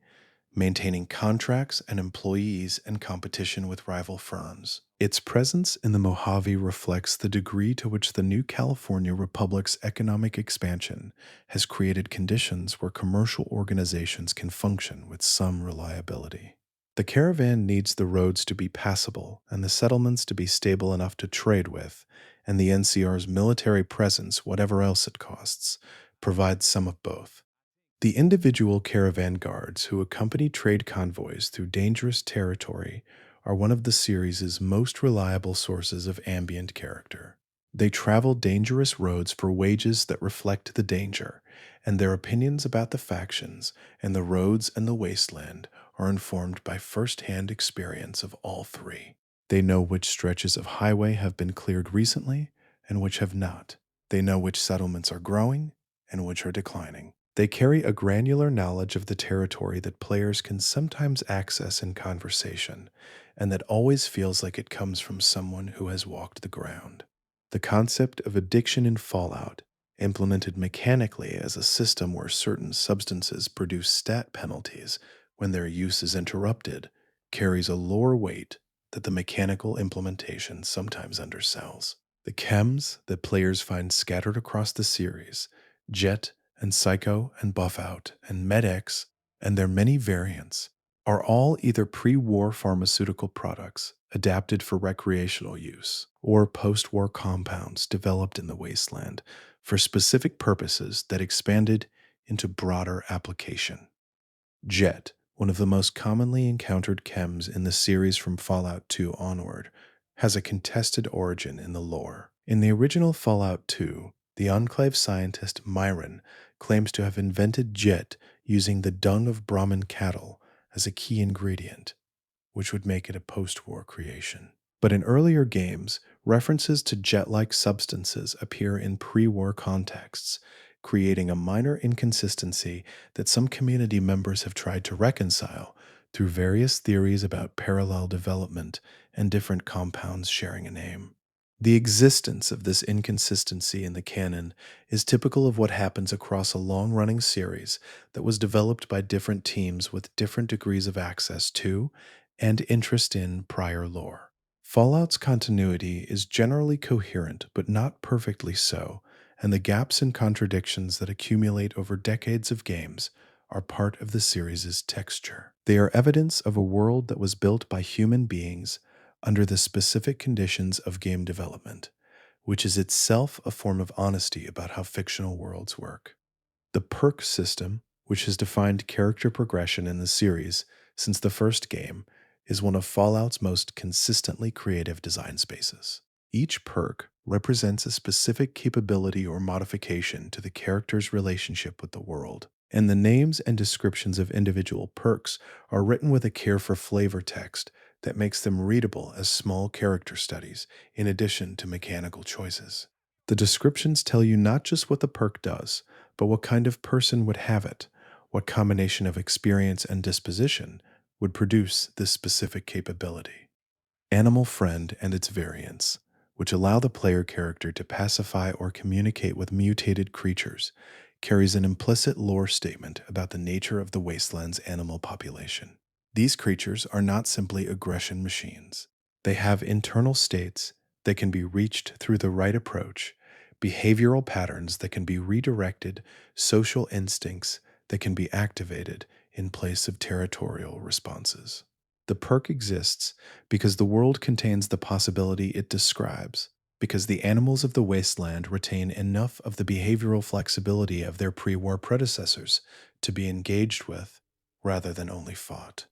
maintaining contracts and employees in competition with rival firms. Its presence in the Mojave reflects the degree to which the new California Republic's economic expansion has created conditions where commercial organizations can function with some reliability. The caravan needs the roads to be passable and the settlements to be stable enough to trade with, and the NCR's military presence, whatever else it costs, provides some of both. The individual caravan guards who accompany trade convoys through dangerous territory are one of the series' most reliable sources of ambient character. They travel dangerous roads for wages that reflect the danger, and their opinions about the factions and the roads and the wasteland are informed by first-hand experience of all three. They know which stretches of highway have been cleared recently and which have not. They know which settlements are growing and which are declining. They carry a granular knowledge of the territory that players can sometimes access in conversation, and that always feels like it comes from someone who has walked the ground. The concept of addiction in Fallout, implemented mechanically as a system where certain substances produce stat penalties when their use is interrupted, carries a lore weight that the mechanical implementation sometimes undersells. The chems that players find scattered across the series, Jet and Psycho and Buffout and MedX and their many variants, are all either pre-war pharmaceutical products adapted for recreational use or post-war compounds developed in the wasteland for specific purposes that expanded into broader application. Jet, one of the most commonly encountered chems in the series from Fallout 2 onward, has a contested origin in the lore. In the original Fallout 2, the Enclave scientist Myron claims to have invented Jet using the dung of Brahmin cattle as a key ingredient, which would make it a post-war creation. But in earlier games, references to jet-like substances appear in pre-war contexts, creating a minor inconsistency that some community members have tried to reconcile through various theories about parallel development and different compounds sharing a name. The existence of this inconsistency in the canon is typical of what happens across a long-running series that was developed by different teams with different degrees of access to and interest in prior lore. Fallout's continuity is generally coherent, but not perfectly so, and the gaps and contradictions that accumulate over decades of games are part of the series' texture. They are evidence of a world that was built by human beings under the specific conditions of game development, which is itself a form of honesty about how fictional worlds work. The perk system, which has defined character progression in the series since the first game, is one of Fallout's most consistently creative design spaces. Each perk represents a specific capability or modification to the character's relationship with the world, and the names and descriptions of individual perks are written with a care for flavor text that makes them readable as small character studies, in addition to mechanical choices. The descriptions tell you not just what the perk does, but what kind of person would have it, what combination of experience and disposition would produce this specific capability. Animal Friend and its variants, which allow the player character to pacify or communicate with mutated creatures, carries an implicit lore statement about the nature of the wasteland's animal population. These creatures are not simply aggression machines. They have internal states that can be reached through the right approach, behavioral patterns that can be redirected, social instincts that can be activated in place of territorial responses. The perk exists because the world contains the possibility it describes, because the animals of the wasteland retain enough of the behavioral flexibility of their pre-war predecessors to be engaged with rather than only fought.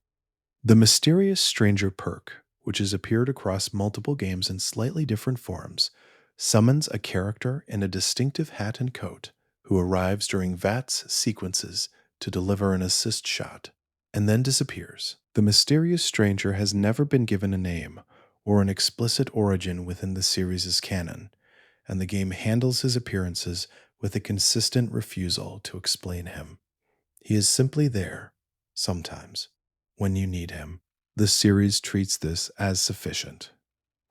The mysterious stranger perk, which has appeared across multiple games in slightly different forms, summons a character in a distinctive hat and coat who arrives during VATS sequences to deliver an assist shot, and then disappears. The mysterious stranger has never been given a name or an explicit origin within the series' canon, and the game handles his appearances with a consistent refusal to explain him. He is simply there, sometimes, when you need him. The series treats this as sufficient.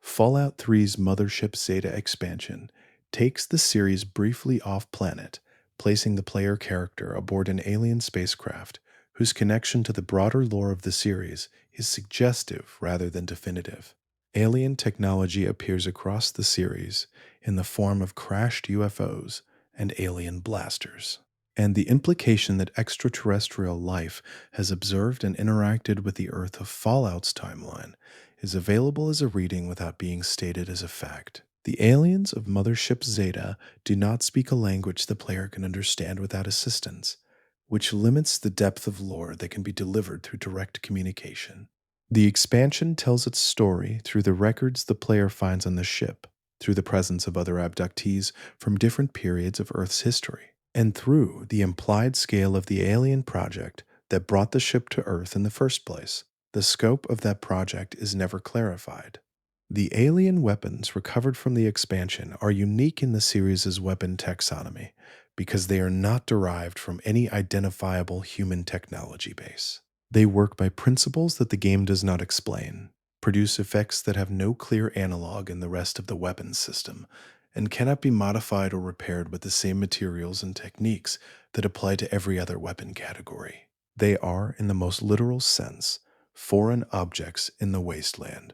Fallout 3's Mothership Zeta expansion takes the series briefly off-planet, placing the player character aboard an alien spacecraft whose connection to the broader lore of the series is suggestive rather than definitive. Alien technology appears across the series in the form of crashed UFOs and alien blasters, and the implication that extraterrestrial life has observed and interacted with the Earth of Fallout's timeline is available as a reading without being stated as a fact. The aliens of Mothership Zeta do not speak a language the player can understand without assistance, which limits the depth of lore that can be delivered through direct communication. The expansion tells its story through the records the player finds on the ship, through the presence of other abductees from different periods of Earth's history, and through the implied scale of the alien project that brought the ship to Earth in the first place. The scope of that project is never clarified. The alien weapons recovered from the expansion are unique in the series' weapon taxonomy because they are not derived from any identifiable human technology base. They work by principles that the game does not explain, produce effects that have no clear analog in the rest of the weapons system, and cannot be modified or repaired with the same materials and techniques that apply to every other weapon category. They are, in the most literal sense, foreign objects in the wasteland,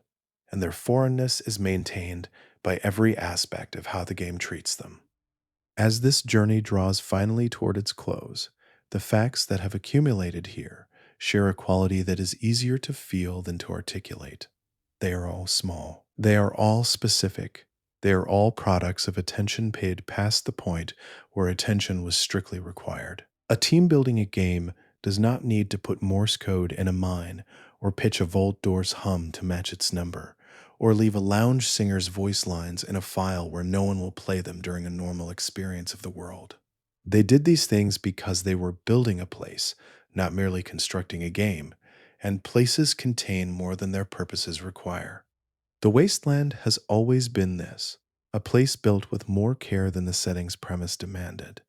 and their foreignness is maintained by every aspect of how the game treats them. As this journey draws finally toward its close, the facts that have accumulated here share a quality that is easier to feel than to articulate. They are all small. They are all specific. They are all products of attention paid past the point where attention was strictly required. A team building a game does not need to put Morse code in a mine or pitch a vault door's hum to match its number, or leave a lounge singer's voice lines in a file where no one will play them during a normal experience of the world. They did these things because they were building a place, not merely constructing a game, and places contain more than their purposes require. The wasteland has always been this, a place built with more care than the setting's premise demanded,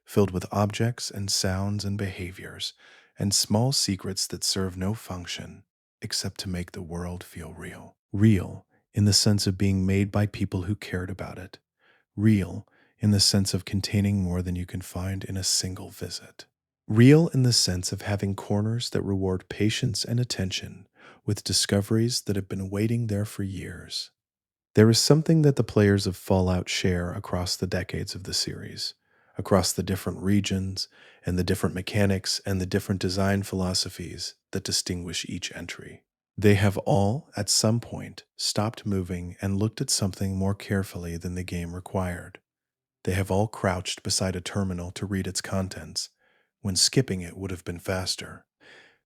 filled with objects and sounds and behaviors, and small secrets that serve no function except to make the world feel real. Real in the sense of being made by people who cared about it. Real in the sense of containing more than you can find in a single visit. Real in the sense of having corners that reward patience and attention with discoveries that have been waiting there for years. There is something that the players of Fallout share across the decades of the series, across the different regions and the different mechanics and the different design philosophies that distinguish each entry. They have all, at some point, stopped moving and looked at something more carefully than the game required. They have all crouched beside a terminal to read its contents, when skipping it would have been faster.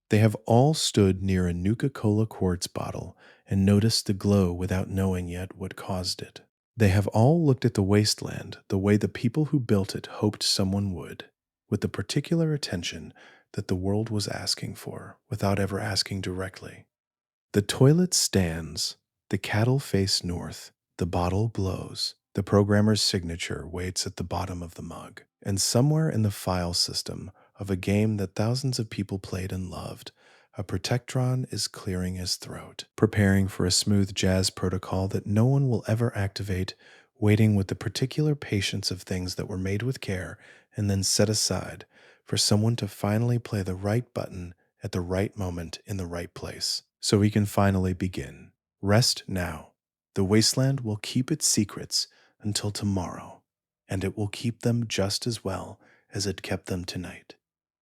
They have all stood near a Nuka-Cola quartz bottle and noticed the glow without knowing yet what caused it. They have all looked at the wasteland the way the people who built it hoped someone would, with the particular attention that the world was asking for without ever asking directly. The toilet stands, the cattle face north, the bottle glows, the programmer's signature waits at the bottom of the mug, and somewhere in the file system of a game that thousands of people played and loved, a protectron is clearing his throat, preparing for a smooth jazz protocol that no one will ever activate, waiting with the particular patience of things that were made with care and then set aside for someone to finally play the right button at the right moment in the right place, so we can finally begin. Rest now. The wasteland will keep its secrets until tomorrow, and it will keep them just as well as it kept them tonight.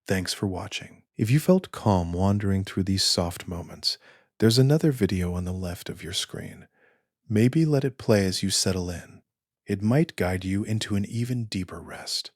Thanks for watching. If you felt calm wandering through these soft moments, there's another video on the left of your screen. Maybe let it play as you settle in. It might guide you into an even deeper rest.